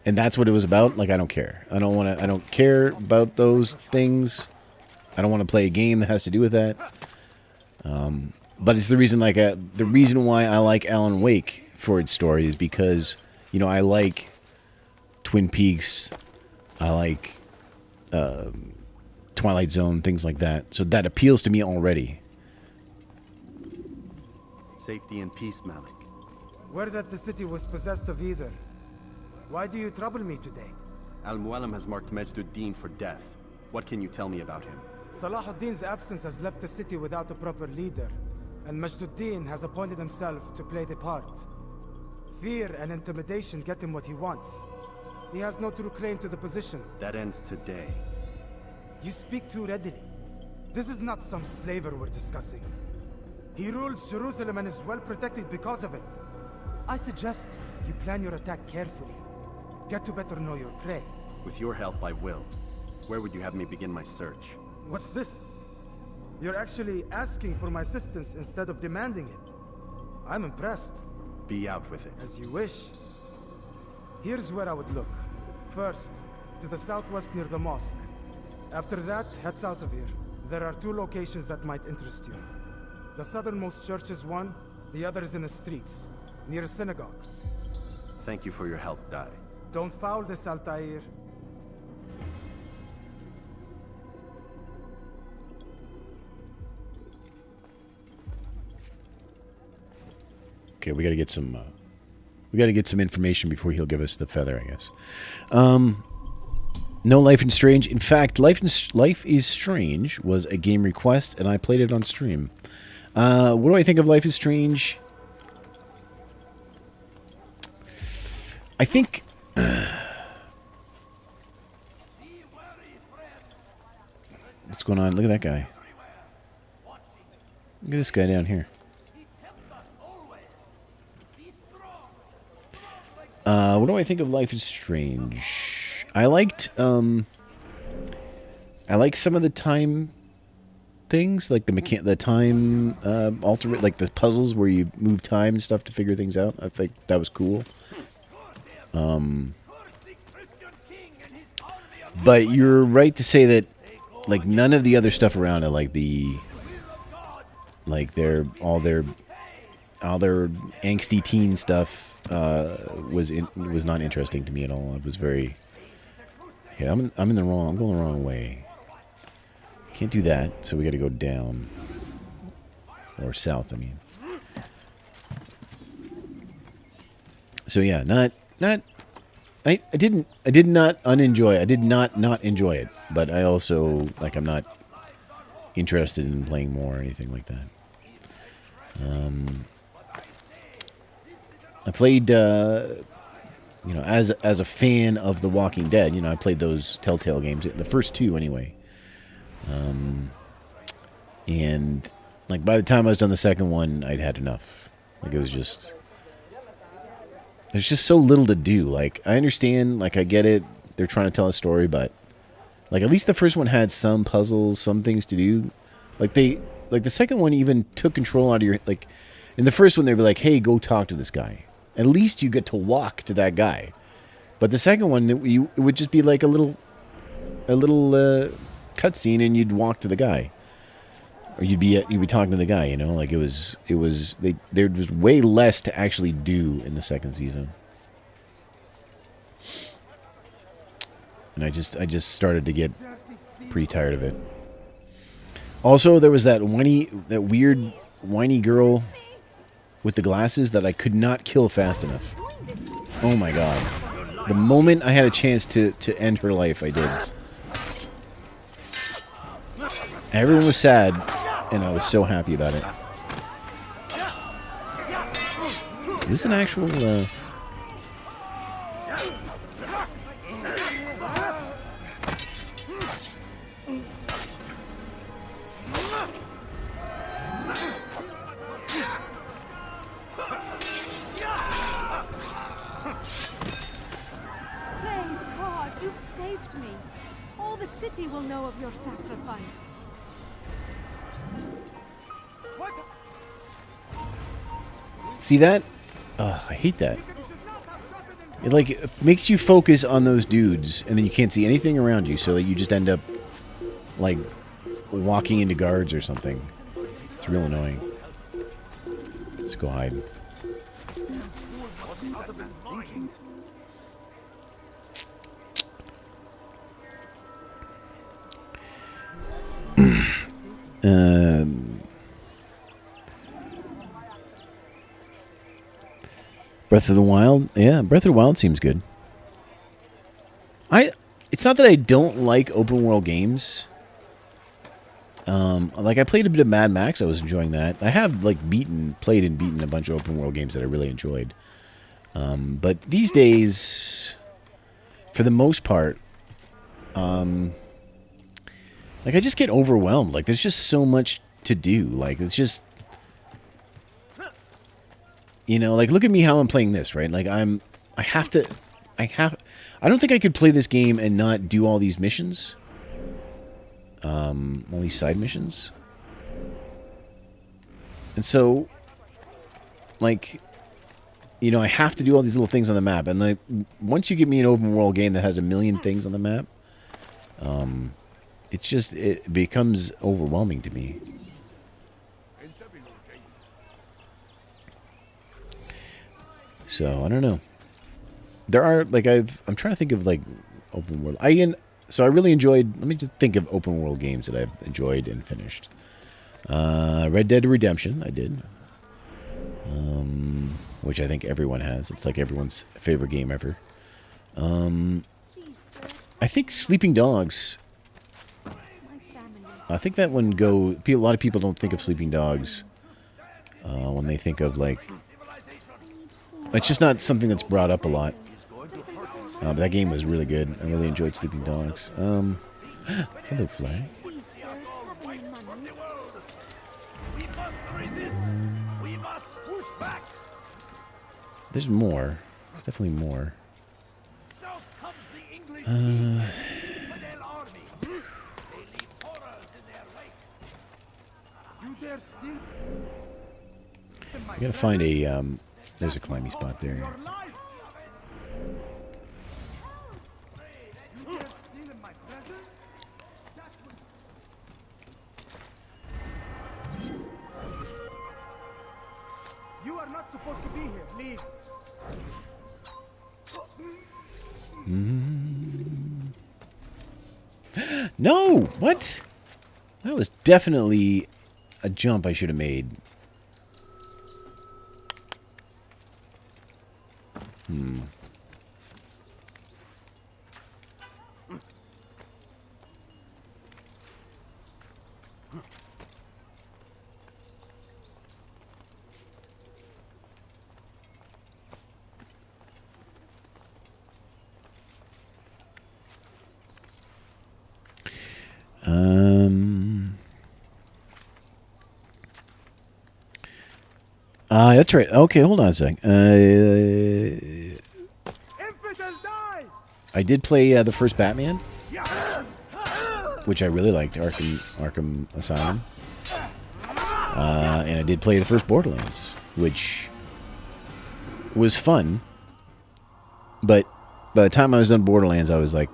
and that's what it was about, like, I don't care. I don't care about those things. I don't want to play a game that has to do with that. But it's the reason, like, the reason why I like Alan Wake for its story is because, you know, I like Twin Peaks. I like Twilight Zone, things like that. So that appeals to me already. Safety and peace, Malik. Word that the city was possessed of either. Why do you trouble me today? Al-Mualim has marked Majduddin for death. What can you tell me about him? Salahuddin's absence has left the city without a proper leader, and Majduddin has appointed himself to play the part. Fear and intimidation get him what he wants. He has no true claim to the position. That ends today. You speak too readily. This is not some slaver we're discussing. He rules Jerusalem and is well protected because of it. I suggest you plan your attack carefully. Get to better know your prey. With your help, I will. Where would you have me begin my search? What's this? You're actually asking for my assistance instead of demanding it. I'm impressed. Be out with it. As you wish. Here's where I would look. First, to the southwest near the mosque. After that, head south of here. There are 2 locations that might interest you. The southernmost church is one, the other is in the streets, near a synagogue. Thank you for your help, Dai. Don't foul this, Altair. Okay, we got to get some information before he'll give us the feather, I guess. No Life is Strange. In fact, Life is Strange was a game request, and I played it on stream. What do I think of Life is Strange? I think... what's going on? Look at that guy. Look at this guy down here. What do I think of Life is Strange? I liked some of the time things, like the time alternate, like the puzzles where you move time and stuff to figure things out. I think that was cool. But you're right to say that, like, none of the other stuff around it, like all their angsty teen stuff, was not interesting to me at all. It was very... Okay, I'm going the wrong way. Can't do that, so we got to go down. Or south, I mean. So yeah, I did not unenjoy it. I did not enjoy it, but I also, like, I'm not interested in playing more or anything like that. I played, you know, as a fan of The Walking Dead, you know, I played those Telltale games, the first 2 anyway. And Like, by the time I was done the second one, I'd had enough. Like, it was just... There's just so little to do. Like, I understand, like, I get it. They're trying to tell a story, but... Like, at least the first one had some puzzles, some things to do. Like, like, the second one even took control out of your... Like, in the first one, they'd be like, hey, go talk to this guy. At least you get to walk to that guy. But the second one, it would just be like a little cutscene, and you'd walk to the guy. Or you'd be talking to the guy, you know, like there was way less to actually do in the second season, and I just started to get pretty tired of it. Also, there was that weird whiny girl with the glasses that I could not kill fast enough. Oh my god! The moment I had a chance to end her life, I did. Everyone was sad, and I was so happy about it. Is this an actual... Praise God, you've saved me. All the city will know of your sacrifice. See that? Oh, I hate that. It like makes you focus on those dudes, and then you can't see anything around you, so that you just end up like walking into guards or something. It's real annoying. Let's go hide. Breath of the Wild? Yeah, Breath of the Wild seems good. It's not that I don't like open world games. Like I played a bit of Mad Max, I was enjoying that. I have like played and beaten a bunch of open world games that I really enjoyed. But these days, for the most part, like I just get overwhelmed. Like there's just so much to do. Like it's just, you know, like look at me how I'm playing this, right? Like I don't think I could play this game and not do all these missions. All these side missions. And so, like, you know, I have to do all these little things on the map. And like, once you give me an open world game that has a million things on the map, it becomes overwhelming to me. So I don't know. There are like I'm trying to think of like open world. So I really enjoyed. Let me just think of open world games that I've enjoyed and finished. Red Dead Redemption, I did, which I think everyone has. It's like everyone's favorite game ever. I think Sleeping Dogs. I think that one a lot of people don't think of Sleeping Dogs when they think of like. It's just not something that's brought up a lot. But that game was really good. I really enjoyed Sleeping Dogs. Hello, Flag. There's more. There's definitely more. I gotta find a. There's a climbing spot there. You are not supposed to be here. Leave. No! What? That was definitely a jump I should have made. That's right. Okay, hold on a sec. I did play the first Batman, which I really liked, Arkham Asylum. And I did play the first Borderlands, which was fun. But by the time I was done Borderlands, I was like,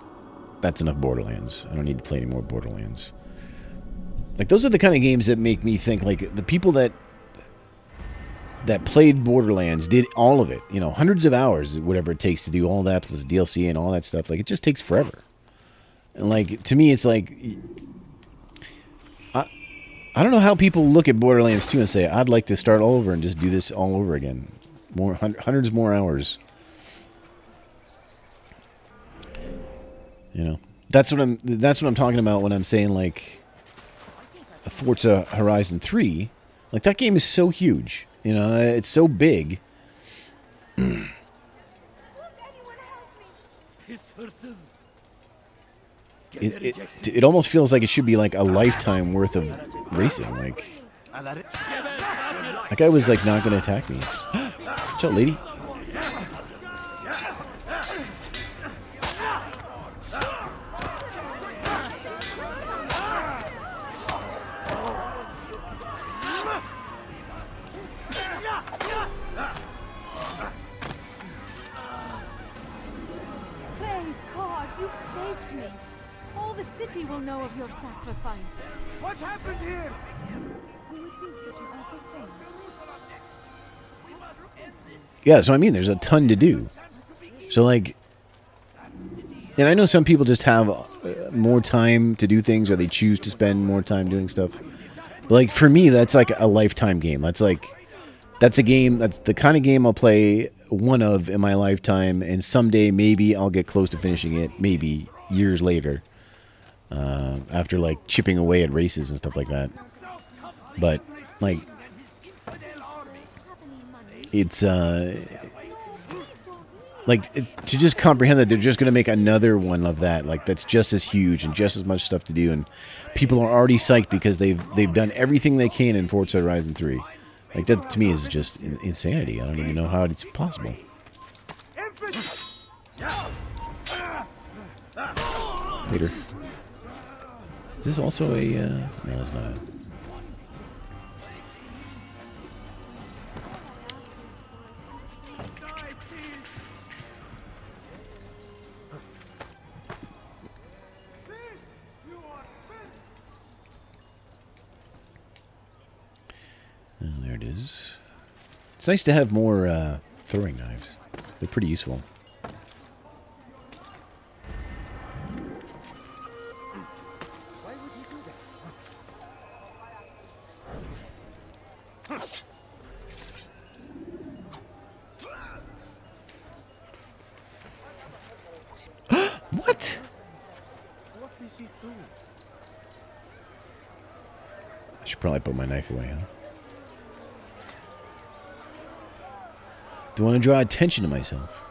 that's enough Borderlands. I don't need to play any more Borderlands. Like, those are the kind of games that make me think, like, the people that played Borderlands did all of it. You know, hundreds of hours, whatever it takes to do all that, plus DLC and all that stuff. Like, it just takes forever. And, like, to me, it's like... I don't know how people look at Borderlands 2 and say, I'd like to start all over and just do this all over again. Hundreds more hours. You know, that's what I'm talking about when I'm saying, like, Forza Horizon 3. Like, that game is so huge. You know, it's so big. It almost feels like it should be like a lifetime worth of racing. Like, that guy was like not going to attack me. Watch out, lady. Will know of your sacrifice. What happened here? We would do such an awful thing. Yeah, so I mean, there's a ton to do. So, like, and I know some people just have more time to do things, or they choose to spend more time doing stuff. But, like, for me, that's like a lifetime game. That's a game, that's the kind of game I'll play one of in my lifetime, and someday maybe I'll get close to finishing it, maybe years later. After like chipping away at races and stuff like that. But like, it's like to just comprehend that they're just going to make another one of that, like that's just as huge and just as much stuff to do, and people are already psyched because they've done everything they can in Forza Horizon 3. Like, that to me is just insanity. I don't even know how it's possible. Later. Is this also a... no, it's not. Oh, there it is. It's nice to have more throwing knives. They're pretty useful. What? What is he doing? I should probably put my knife away, huh? Don't want to draw attention to myself.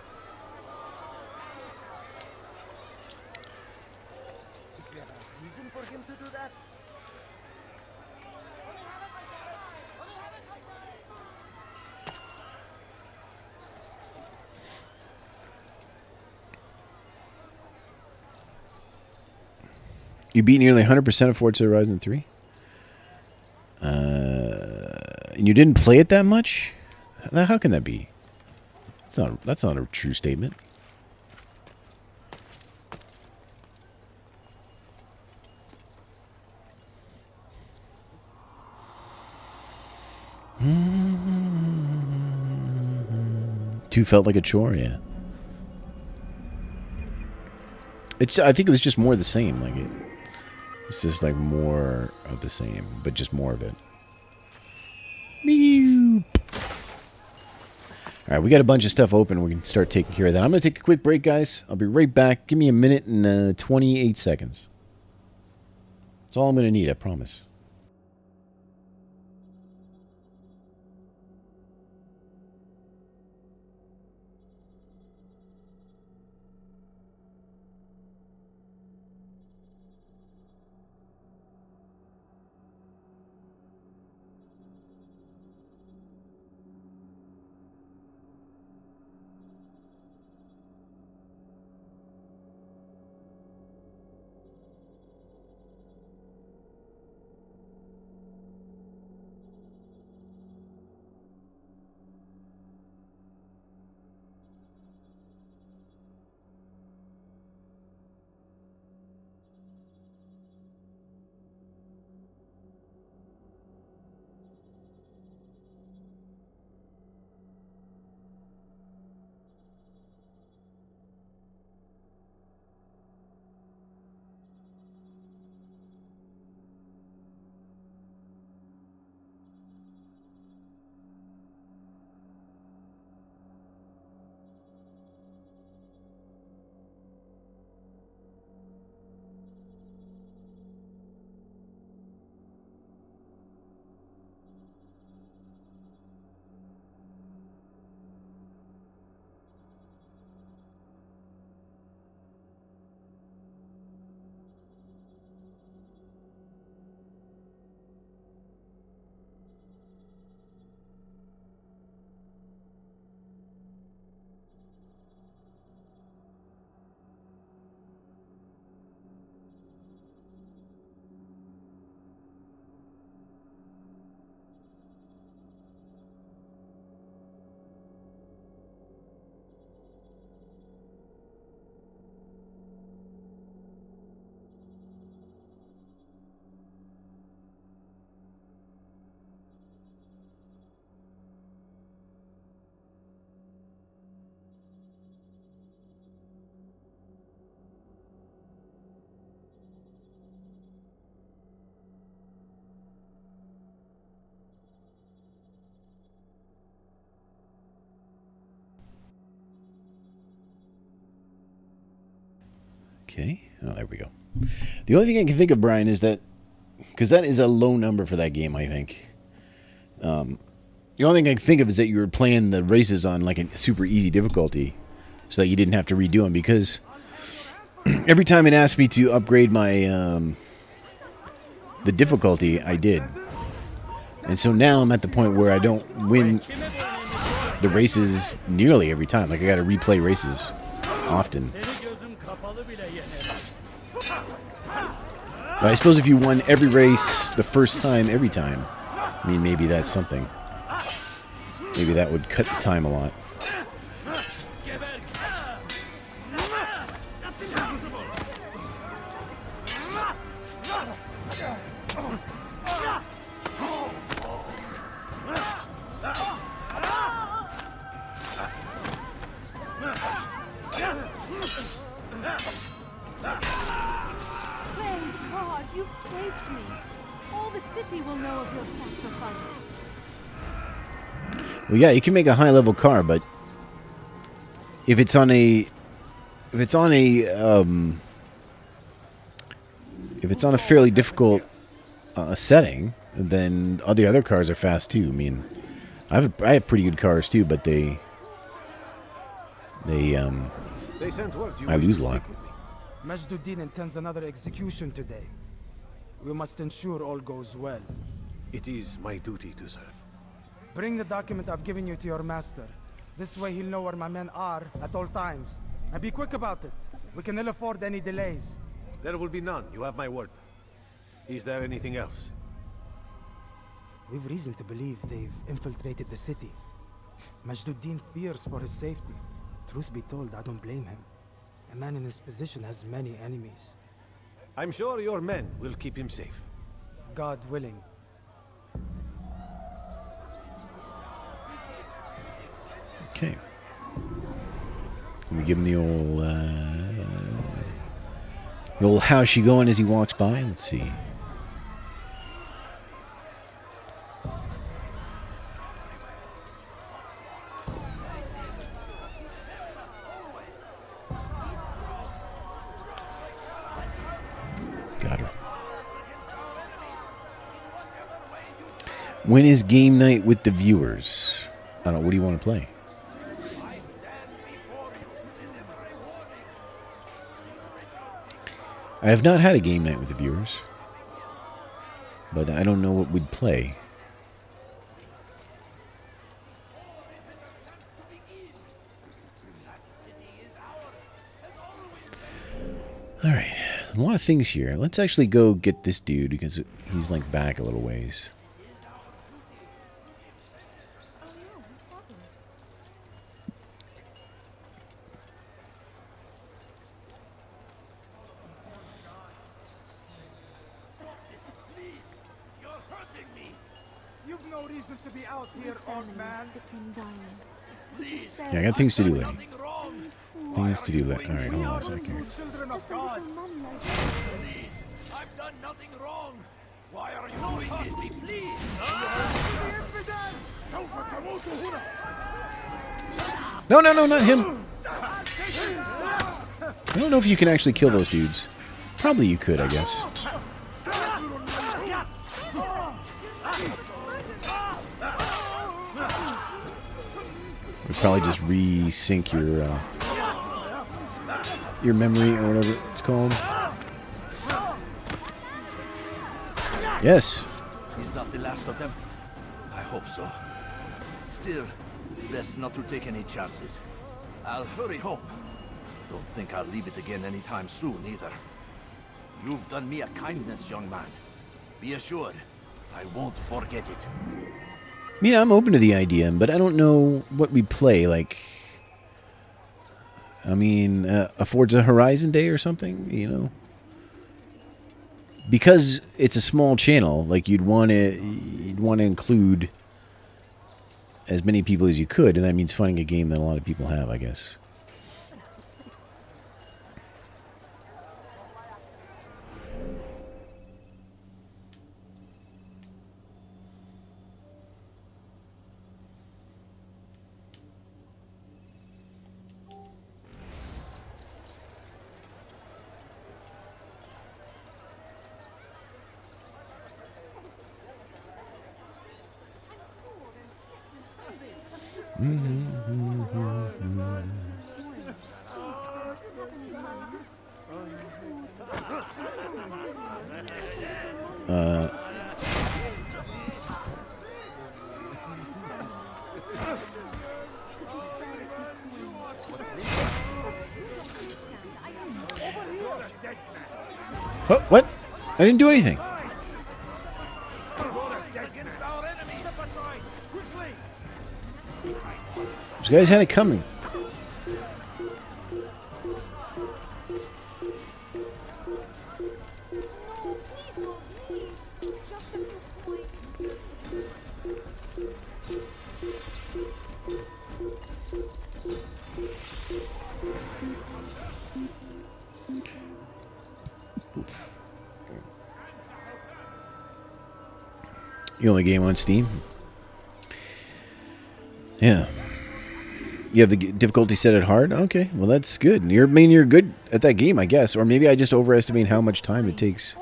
Is there a reason for him to do that? You beat nearly 100% of Forza Horizon 3? And you didn't play it that much? How can that be? That's not a true statement. Two felt like a chore, yeah. I think it was just more of the same. Like it's just like more of the same, but just more of it. Meow. All right, we got a bunch of stuff open. We can start taking care of that. I'm going to take a quick break, guys. I'll be right back. Give me a minute and 28 seconds. That's all I'm going to need, I promise. Okay. Oh, there we go. The only thing I can think of, Brian, is that because that is a low number for that game, I think. The only thing I can think of is that you were playing the races on like a super easy difficulty, so that you didn't have to redo them. Because every time it asked me to upgrade my the difficulty, I did, and so now I'm at the point where I don't win the races nearly every time. Like I got to replay races often. But I suppose if you won every race the first time, every time, I mean, maybe that's something. Maybe that would cut the time a lot. Praise God, you've saved me. All the city will know of your sacrifice. Well, yeah, you can make a high-level car, but if it's on a fairly difficult setting, then all the other cars are fast too. I mean, I have pretty good cars too, but I lose a lot. Majduddin intends another execution today. We must ensure all goes well. It is my duty to serve. Bring the document I've given you to your master. This way he'll know where my men are at all times. And be quick about it. We can ill afford any delays. There will be none. You have my word. Is there anything else? We've reason to believe they've infiltrated the city. Majduddin fears for his safety. Truth be told, I don't blame him. A man in his position has many enemies. I'm sure your men will keep him safe. God willing. Okay. Can we give him the old how's she going as he walks by? Let's see. Got her. When is game night with the viewers? I don't know. What do you want to play? I have not had a game night with the viewers, but I don't know what we'd play. All right, a lot of things here. Let's actually go get this dude because he's like back a little ways. You've no reason to be out here, old man. Yeah, I got things to do, lady. Things to do. All right, hold on a second here. Children of God. Please, I've done nothing wrong. Why are you doing this? Please. No, not him. I don't know if you can actually kill those dudes. Probably you could, I guess. Would probably just resync your memory or whatever it's called. Yes. He's not the last of them. I hope so. Still, best not to take any chances. I'll hurry home. Don't think I'll leave it again anytime soon either. You've done me a kindness, young man. Be assured, I won't forget it. I mean, I'm open to the idea, but I don't know what we play. Like, I mean, a Forza Horizon Day or something, you know? Because it's a small channel, like you'd want to include as many people as you could, and that means finding a game that a lot of people have, I guess. What? I didn't do anything. These guys had it coming. You only game on Steam? Yeah. You have the difficulty set at hard? Okay, well that's good. You're good at that game, I guess. Or maybe I just overestimate how much time it takes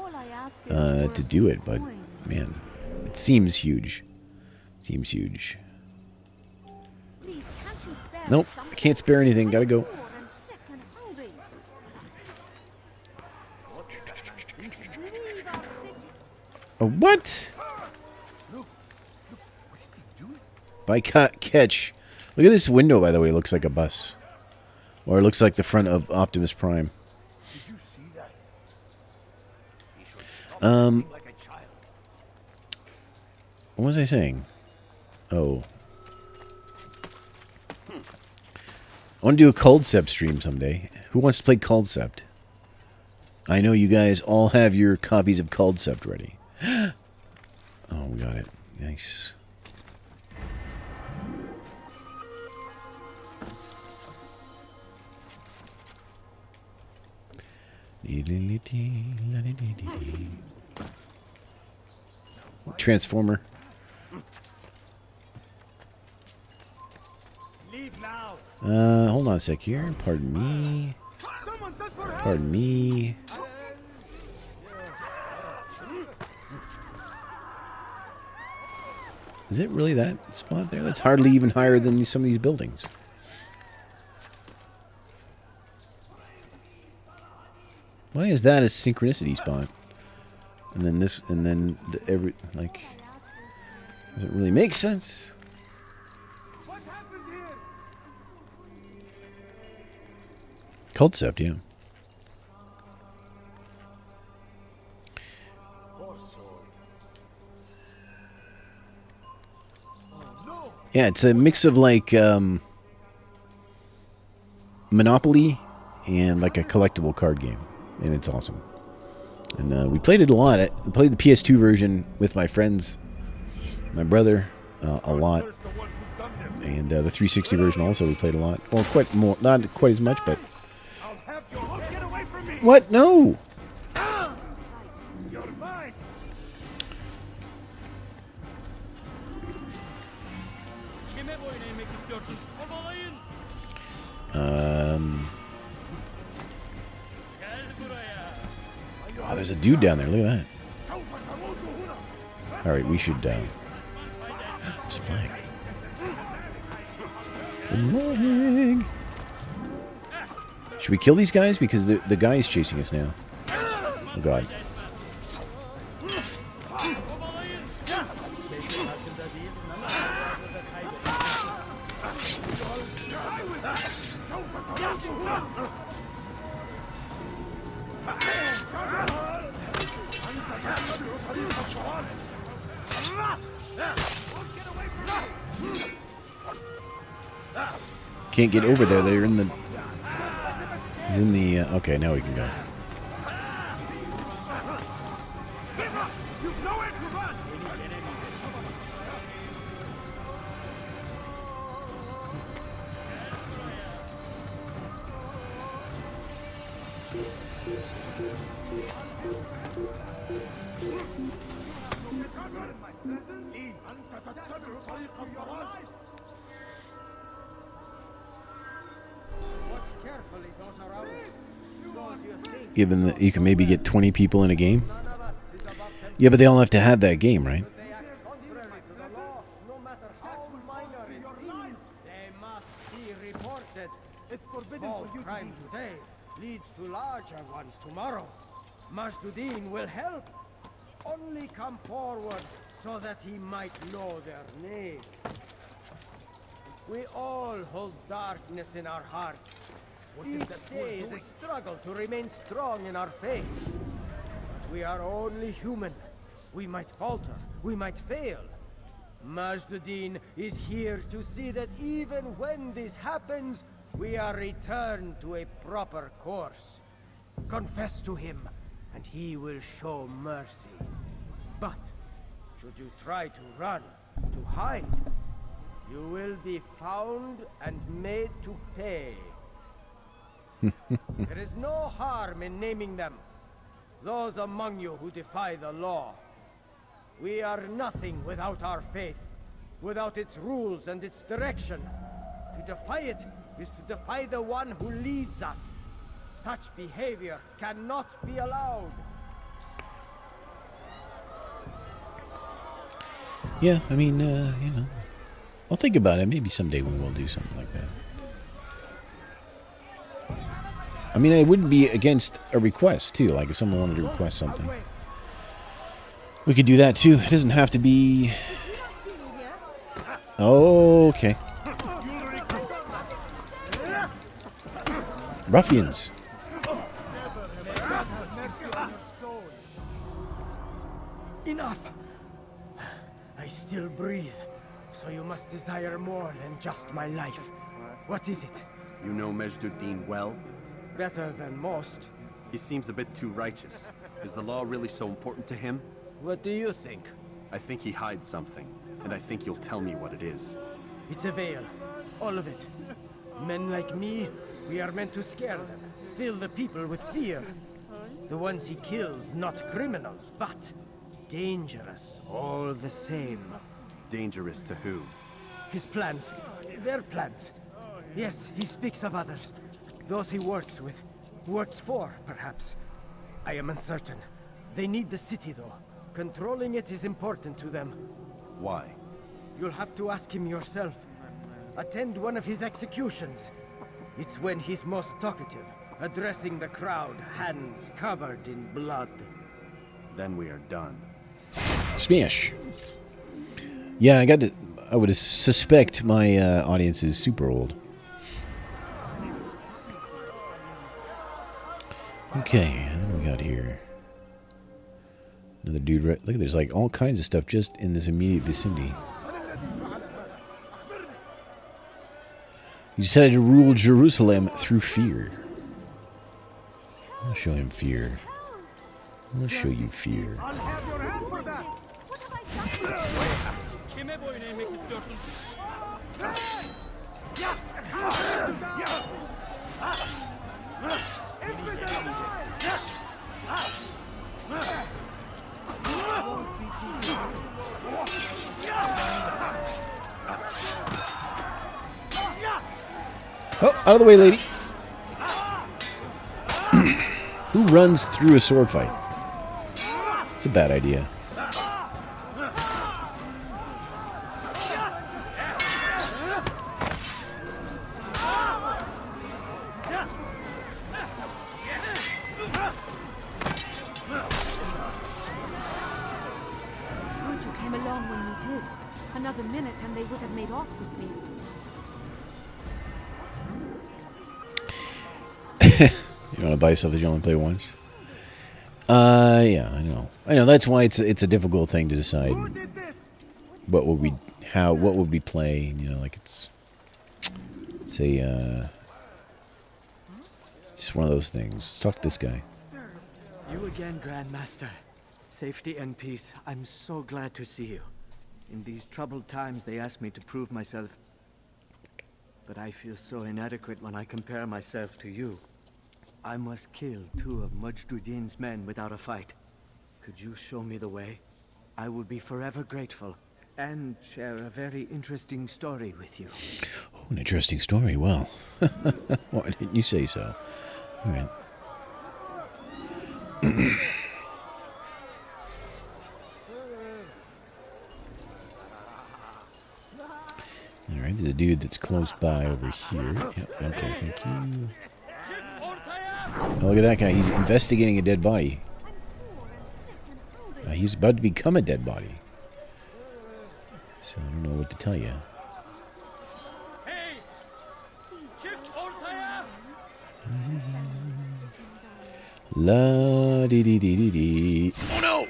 to do it. But, man, it seems huge. Seems huge. Nope, I can't spare anything. Gotta go. Oh, what? By catch. Look at this window, by the way. It looks like a bus. Or it looks like the front of Optimus Prime. What was I saying? Oh. I want to do a Coldcept stream someday. Who wants to play Coldcept? I know you guys all have your copies of Coldcept ready. Oh, we got it. Nice. Transformer. Hold on a sec here. Pardon me. Pardon me. Is it really that spot there? That's hardly even higher than some of these buildings. Why is that a synchronicity spot? And then this, and then like, doesn't really make sense. Coldcept, yeah. Yeah, it's a mix of like Monopoly and like a collectible card game. And it's awesome. And we played it a lot. I played the PS2 version with my friends, my brother, a lot. And the 360 version also we played a lot. Well, not quite as much, but... What? No! Oh, there's a dude down there. Look at that. Alright, we should... There's a flag. Flag. Should we kill these guys? Because the guy is chasing us now. Oh, God. Can't get over there. They're in the... He's in the... okay, now we can go. Given that you can maybe get 20 people in a game. Yeah, but they all have to have that game, right? leads to larger ones tomorrow. Majduddin will help. Only come forward so that he might know their names. We all hold darkness in our hearts. Each day is a struggle to remain strong in our faith. We are only human. We might falter, we might fail. Majduddin is here to see that even when this happens, we are returned to a proper course. Confess to him, and he will show mercy. But, should you try to run, to hide, you will be found and made to pay. There is no harm in naming them. Those among you who defy the law. We are nothing without our faith, without its rules and its direction. To defy it is to defy the one who leads us. Such behavior cannot be allowed. Yeah, I mean, you know, I'll think about it. Maybe someday we will do something like that. I mean, I wouldn't be against a request, too. Like, if someone wanted to request something, we could do that, too. It doesn't have to be... Oh, okay. Ruffians. Enough! I still breathe, so you must desire more than just my life. What is it? You know Majduddin well? Better than most. He seems a bit too righteous. Is the law really so important to him? What do you think? I think he hides something, and I think you'll tell me what it is. It's a veil. All of it. Men like me, we are meant to scare them, fill the people with fear. The ones he kills, not criminals, but dangerous all the same. Dangerous to who? His plans. Their plans. Yes, he speaks of others. Those he works with. Works for, perhaps. I am uncertain. They need the city, though. Controlling it is important to them. Why? You'll have to ask him yourself. Attend one of his executions. It's when he's most talkative, addressing the crowd, hands covered in blood. Then we are done. Smash. Yeah, I would suspect my audience is super old. Okay, what do we got here? Another dude, right? Look, there's like all kinds of stuff just in this immediate vicinity. He decided to rule Jerusalem through fear. I'll show him fear. I'll show you fear. I'll have your hand for that. Kime boyun eğmek istiyorsun? Oh, out of the way, lady. Who runs through a sword fight? It's a bad idea. Good you came along when you did. Another minute and they would have made off with me. You want to buy stuff that you only play once? Yeah, I know. That's why it's a difficult thing to decide what would we play. Like it's a just one of those things. Let's talk to this guy. You again, Grandmaster. Safety and peace. I'm so glad to see you. In these troubled times, they asked me to prove myself. But I feel so inadequate when I compare myself to you. I must kill 2 of Majduddin's men without a fight. Could you show me the way? I will be forever grateful, and share a very interesting story with you. Oh, an interesting story. Well, why didn't you say so? All right. All right, there's a dude that's close by over here. Yep, okay, thank you. Oh, look at that guy. He's investigating a dead body. He's about to become a dead body. So I don't know what to tell you. Hey! Shift old player! La dee dee dee dee dee. Oh no!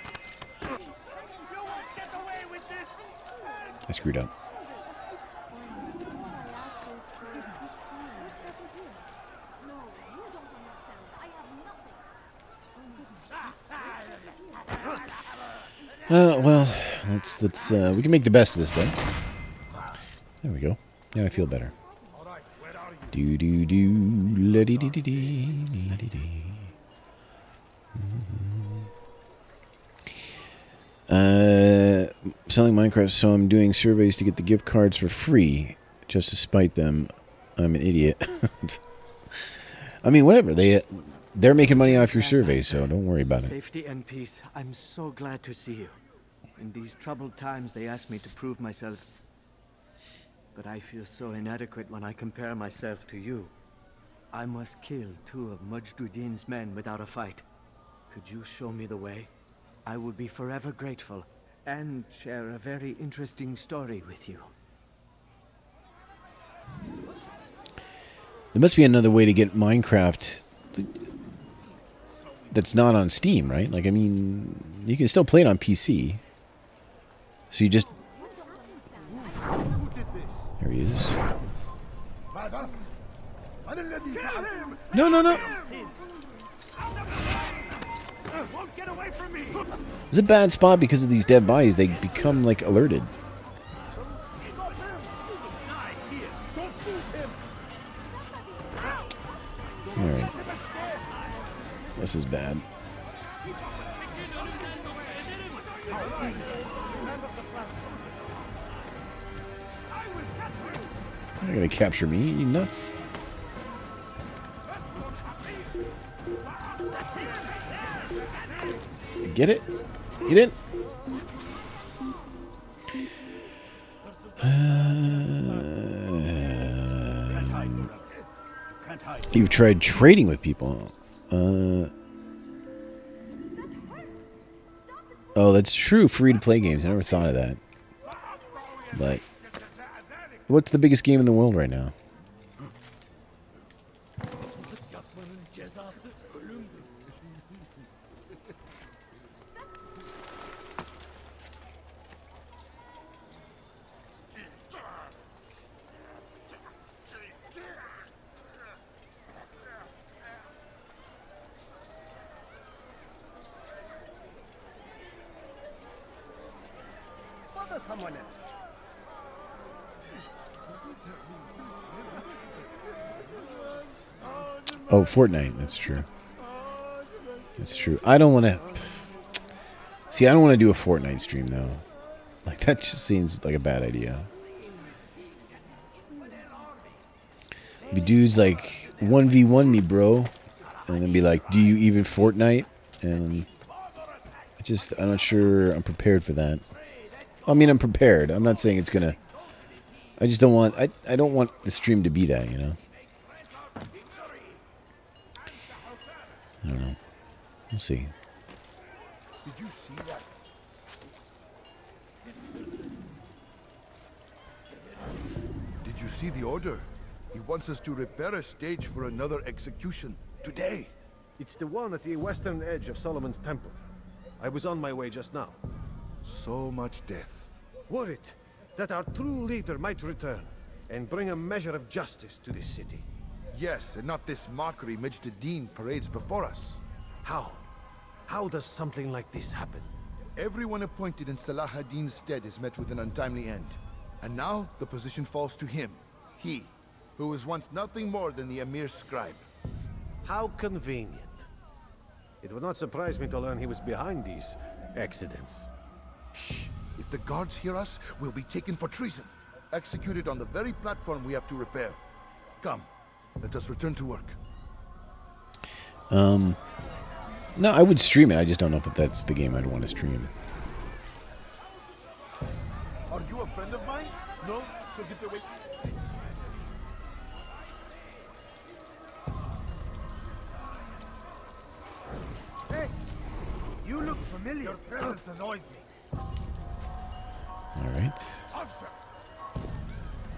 I screwed up. Well, let's we can make the best of this though. There we go. Now I feel better. Do do do la dee dee dee dee la dee dee. Selling Minecraft, so I'm doing surveys to get the gift cards for free, just to spite them. I'm an idiot. I mean, whatever. They're making money off your surveys, so don't worry about it. Safety and peace. I'm so glad to see you. In these troubled times, they asked me to prove myself. But I feel so inadequate when I compare myself to you. I must kill 2 of Majduddin's men without a fight. Could you show me the way? I will be forever grateful, and share a very interesting story with you. There must be another way to get Minecraft that's not on Steam, right? Like, I mean, you can still play it on PC. So you just... There he is. No, no, no. It's a bad spot because of these dead bodies. They become, like, alerted. Alright. This is bad. You're gonna capture me, you nuts. Get it? Get it? You've tried trading with people. Oh, that's true. Free to play games. I never thought of that. But what's the biggest game in the world right now? Someone else. Oh, Fortnite. That's true. That's true. I don't want to... See, I don't want to do a Fortnite stream, though. Like, that just seems like a bad idea. Be dudes like 1v1 me, bro. And then be like, do you even Fortnite? And I'm not sure I'm prepared for that. I mean, I'm prepared. I'm not saying it's gonna... I just don't want... I don't want the stream to be that, you know? I don't know. We'll see. Did you see that? Did you see the order? He wants us to repair a stage for another execution. Today. It's the one at the western edge of Solomon's Temple. I was on my way just now. So much death. Worried that our true leader might return and bring a measure of justice to this city. Yes, and not this mockery Majduddin parades before us. How? How does something like this happen? Everyone appointed in Salah ad-Din's stead is met with an untimely end. And now the position falls to him. He, who was once nothing more than the Emir's scribe. How convenient. It would not surprise me to learn he was behind these accidents. Shh! If the guards hear us, we'll be taken for treason. Executed on the very platform we have to repair. Come, let us return to work. No, I would stream it. I just don't know if that's the game I'd want to stream. Are you a friend of mine? No? Because if they wait... familiar. Your presence annoys me. All right.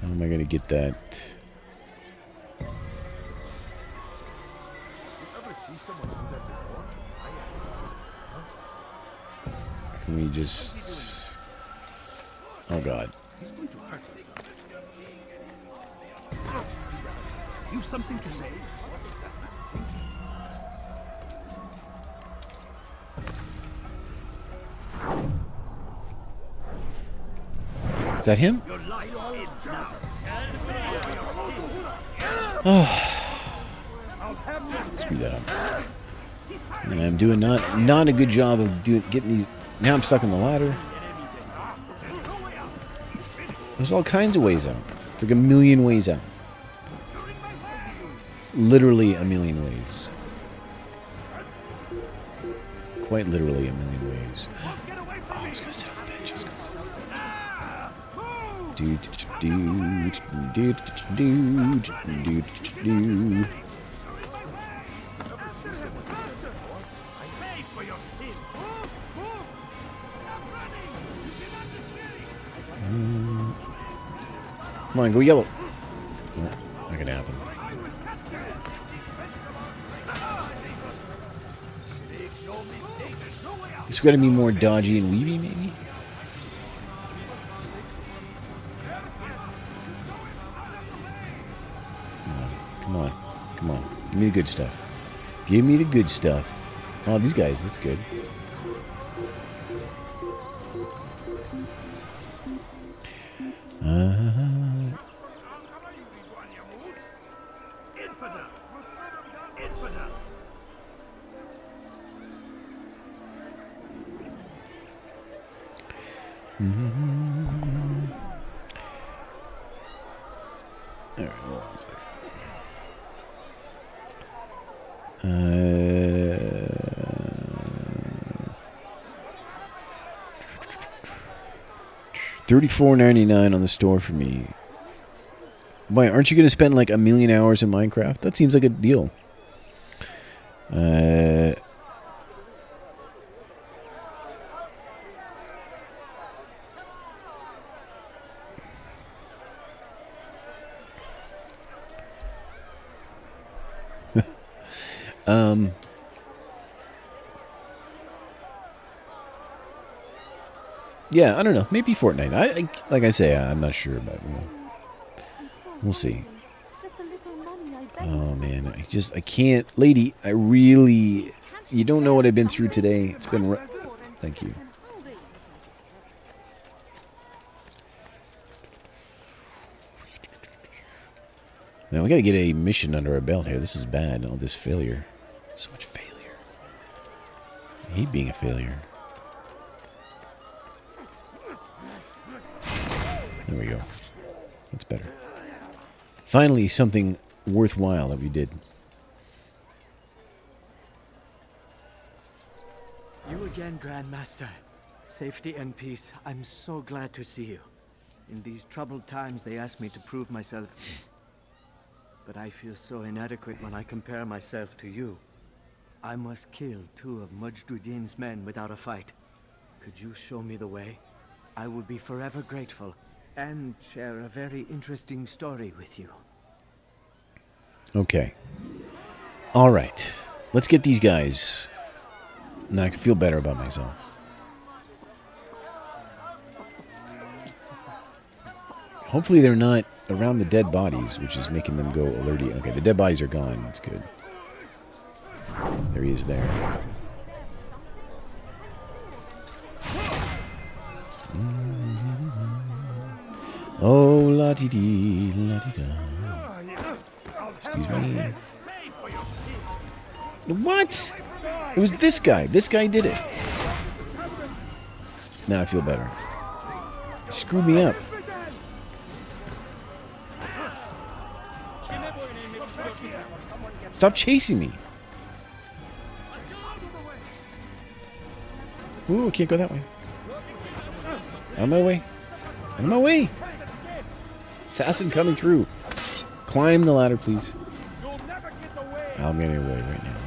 How am I going to get that? Can we just... Oh, God. You something to say? Is that him? Oh. Screw that up. And I'm doing not a good job of getting these. Now I'm stuck in the ladder. There's all kinds of ways out. It's like a million ways out. Literally a million ways. Quite literally a million ways. Oh, I was gonna sit on the bench. I was gonna sit on the bench. Come on, go yellow. No, not gonna happen. It's got to be more dodgy and weavy, maybe. Come on, come on. Give me the good stuff. Give me the good stuff. Oh, these guys, that's good. All right, hold on a second. 34.99 on the store for me. Why, aren't you going to spend like 1 million hours in Minecraft? That seems like a deal. Yeah, I don't know. Maybe Fortnite. I like I say, I'm not sure, but we'll see. Oh man, I can't, lady. I really, you don't know what I've been through today. It's been. Thank you. Now we got to get a mission under our belt here. This is bad. All this failure. So much failure. I hate being a failure. There we go. That's better. Finally, something worthwhile that we did. You again, Grandmaster. Safety and peace. I'm so glad to see you. In these troubled times, they asked me to prove myself. But I feel so inadequate when I compare myself to you. I must kill 2 of Mujduddin's men without a fight. Could you show me the way? I will be forever grateful. And share a very interesting story with you. Okay. All right. Let's get these guys. Now I can feel better about myself. Hopefully they're not around the dead bodies, which is making them go alerty. Okay, the dead bodies are gone. That's good. There he is there. Oh, la-dee-dee, la-dee-da. Excuse me. What? It was this guy. This guy did it. Now I feel better. He screwed me up. Stop chasing me. Ooh, I can't go that way. Out of my way. Out of my way. Assassin coming through. Climb the ladder, please. I'm getting away right now.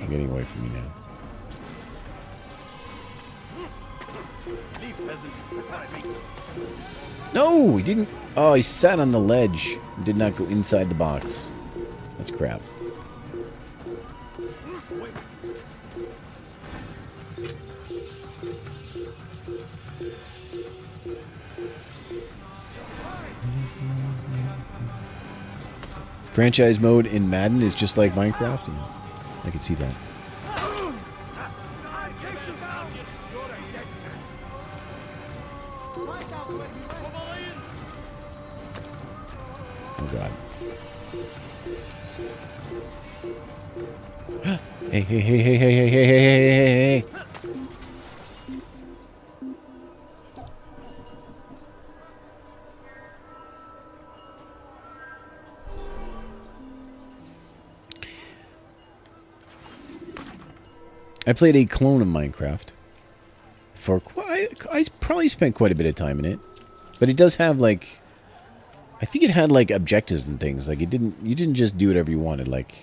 You're getting away from me now. No, he didn't. Oh, he sat on the ledge and did not go inside the box. That's crap. Franchise mode in Madden is just like Minecraft, and I can see that. Oh God. Hey, hey, hey, hey, hey, hey, hey, hey, hey, hey, hey. I played a clone of Minecraft for I probably spent quite a bit of time in it, but it does have like, I think it had like objectives and things. Like you didn't just do whatever you wanted. Like,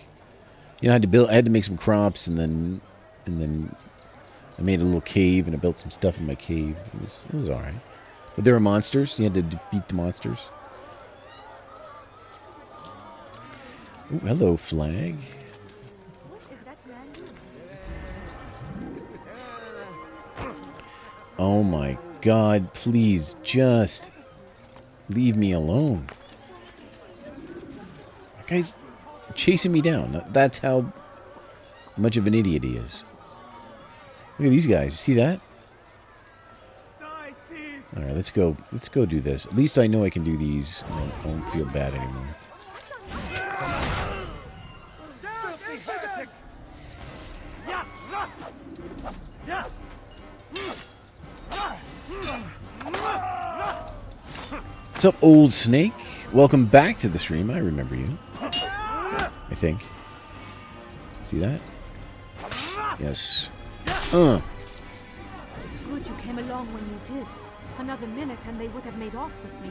you know, I had to make some crops, and then I made a little cave, and I built some stuff in my cave. It was all right, but there were monsters. You had to defeat the monsters. Oh, hello, flag. Oh my God, please just leave me alone. That guy's chasing me down. That's how much of an idiot he is. Look at these guys. See that? Alright, let's go do this. At least I know I can do these. I don't feel bad anymore. What's up, old snake? Welcome back to the stream. I remember you. I think. See that? Yes. It's good you came along when you did. Another minute and they would have made off with me.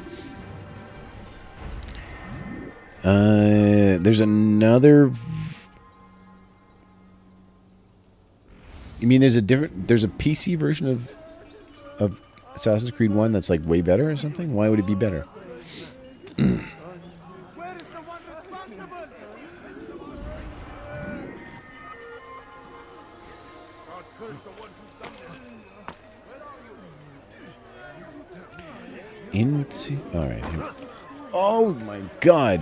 There's another... You mean there's a PC version of Assassin's Creed 1 that's like way better or something? Why would it be better? All right. Oh my God!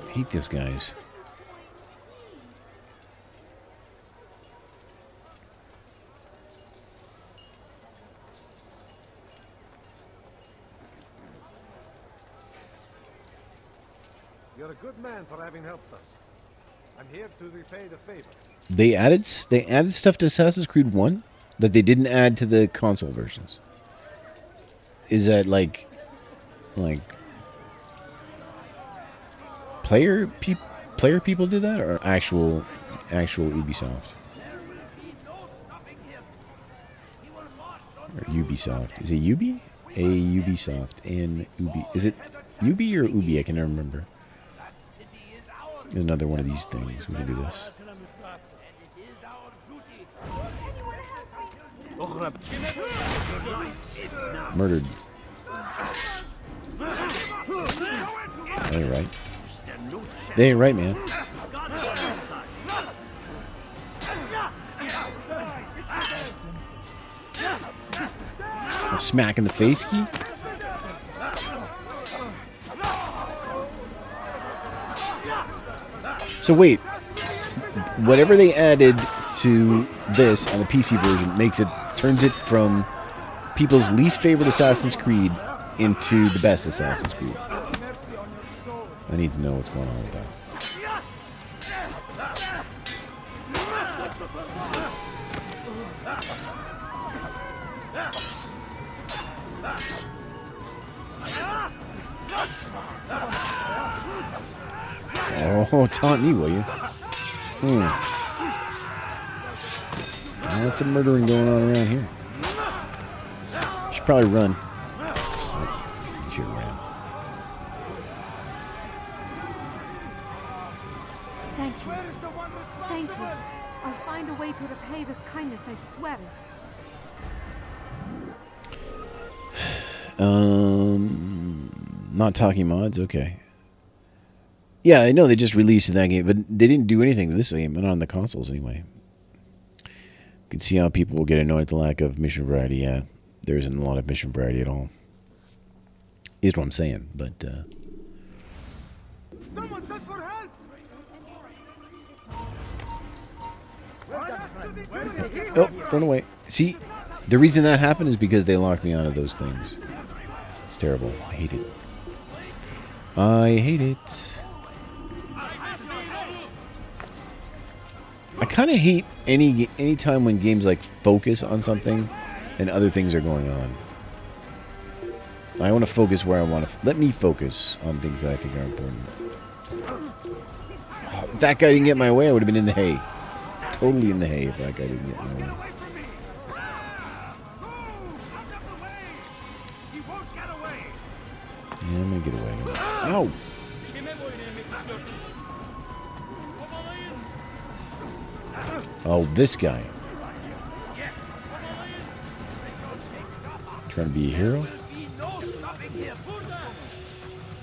I hate those guys. You're a good man for having helped us. I'm here to repay the favor. They added stuff to Assassin's Creed 1 that they didn't add to the console versions. Is that like player people did that, or actual Ubisoft? Or Ubisoft. Is it Ubi? A Ubisoft and Ubi. Is it Ubi or Ubi? I can never remember. Another one of these things. We can do this. Murdered. They ain't right. They ain't right, man. A smack in the face key? So wait, whatever they added to this on the PC version turns it from people's least favorite Assassin's Creed into the best Assassin's Creed. I need to know what's going on with that. Oh, taunt me, will you? Lots of murdering going on around here. Should probably run. Oh, should ran. Thank find a way to repay this kindness, I swear it. Not talking mods, okay. Yeah, I know they just released that game, but they didn't do anything to this game, not on the consoles anyway. You can see how people will get annoyed at the lack of mission variety. Yeah, there isn't a lot of mission variety at all. Is what I'm saying, but Someone send for help! oh, run away. See, the reason that happened is because they locked me out of those things. It's terrible. I hate it. I hate it. I kind of hate any time when games like focus on something and other things are going on. I want to focus where I want to. Let me focus on things that I think are important. Oh, if that guy didn't get in my way, I would have been in the hay. Totally in the hay if that guy didn't get in my way. Yeah, I'm gonna get away. Ow! Oh, this guy. Trying to be a hero?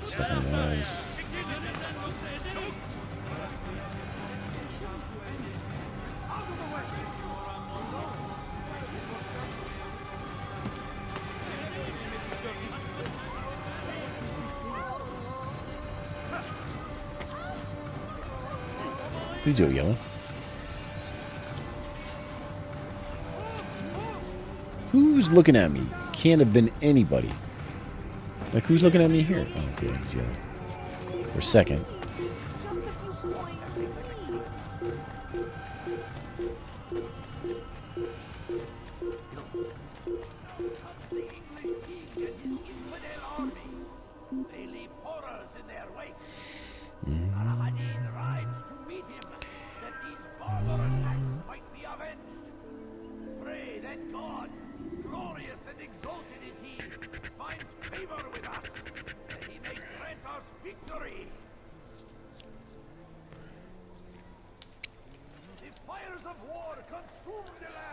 Stuff on the eyes. Please go yellow. Who's looking at me? Can't have been anybody. Like, who's looking at me here? Oh, okay, he's yellow. For a second.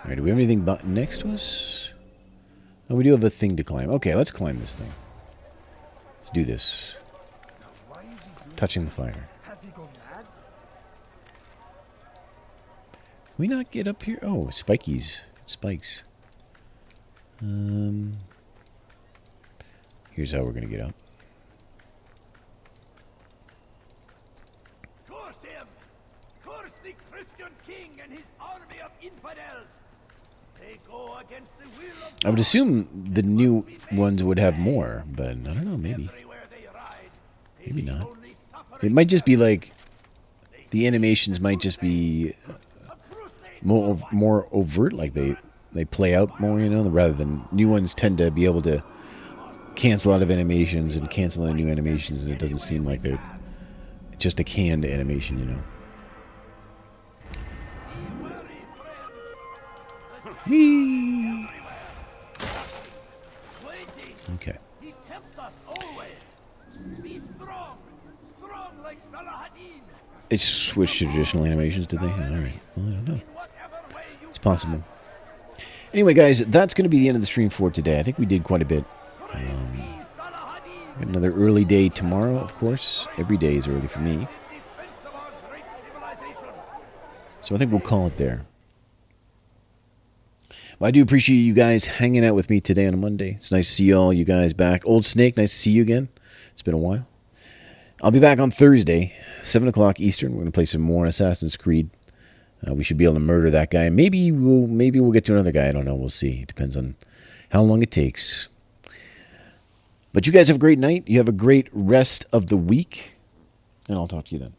Alright, do we have anything next to us? Oh, we do have a thing to climb. Okay, let's climb this thing. Let's do this. Touching the fire. Can we not get up here? Oh, spikies. Spikes. Here's how we're going to get up. Curse him! Curse the Christian king and his army of infidels! They go against the will of I would assume the new ones would have more, but I don't know, maybe. Maybe not. It might just be like the animations might just be more overt, like they play out more, you know, rather than new ones tend to be able to cancel out of animations and cancel out new animations, and it doesn't seem like they're just a canned animation, you know. Whee! Okay. They switched to traditional animations, did they? All right. Well, I don't know. It's possible. Anyway, guys, that's going to be the end of the stream for today. I think we did quite a bit. Got another early day tomorrow, of course. Every day is early for me. So I think we'll call it there. Well, I do appreciate you guys hanging out with me today on a Monday. It's nice to see all you guys back. Old Snake, nice to see you again. It's been a while. I'll be back on Thursday, 7 o'clock Eastern. We're going to play some more Assassin's Creed. We should be able to murder that guy. Maybe we'll get to another guy. I don't know. We'll see. It depends on how long it takes. But you guys have a great night. You have a great rest of the week. And I'll talk to you then.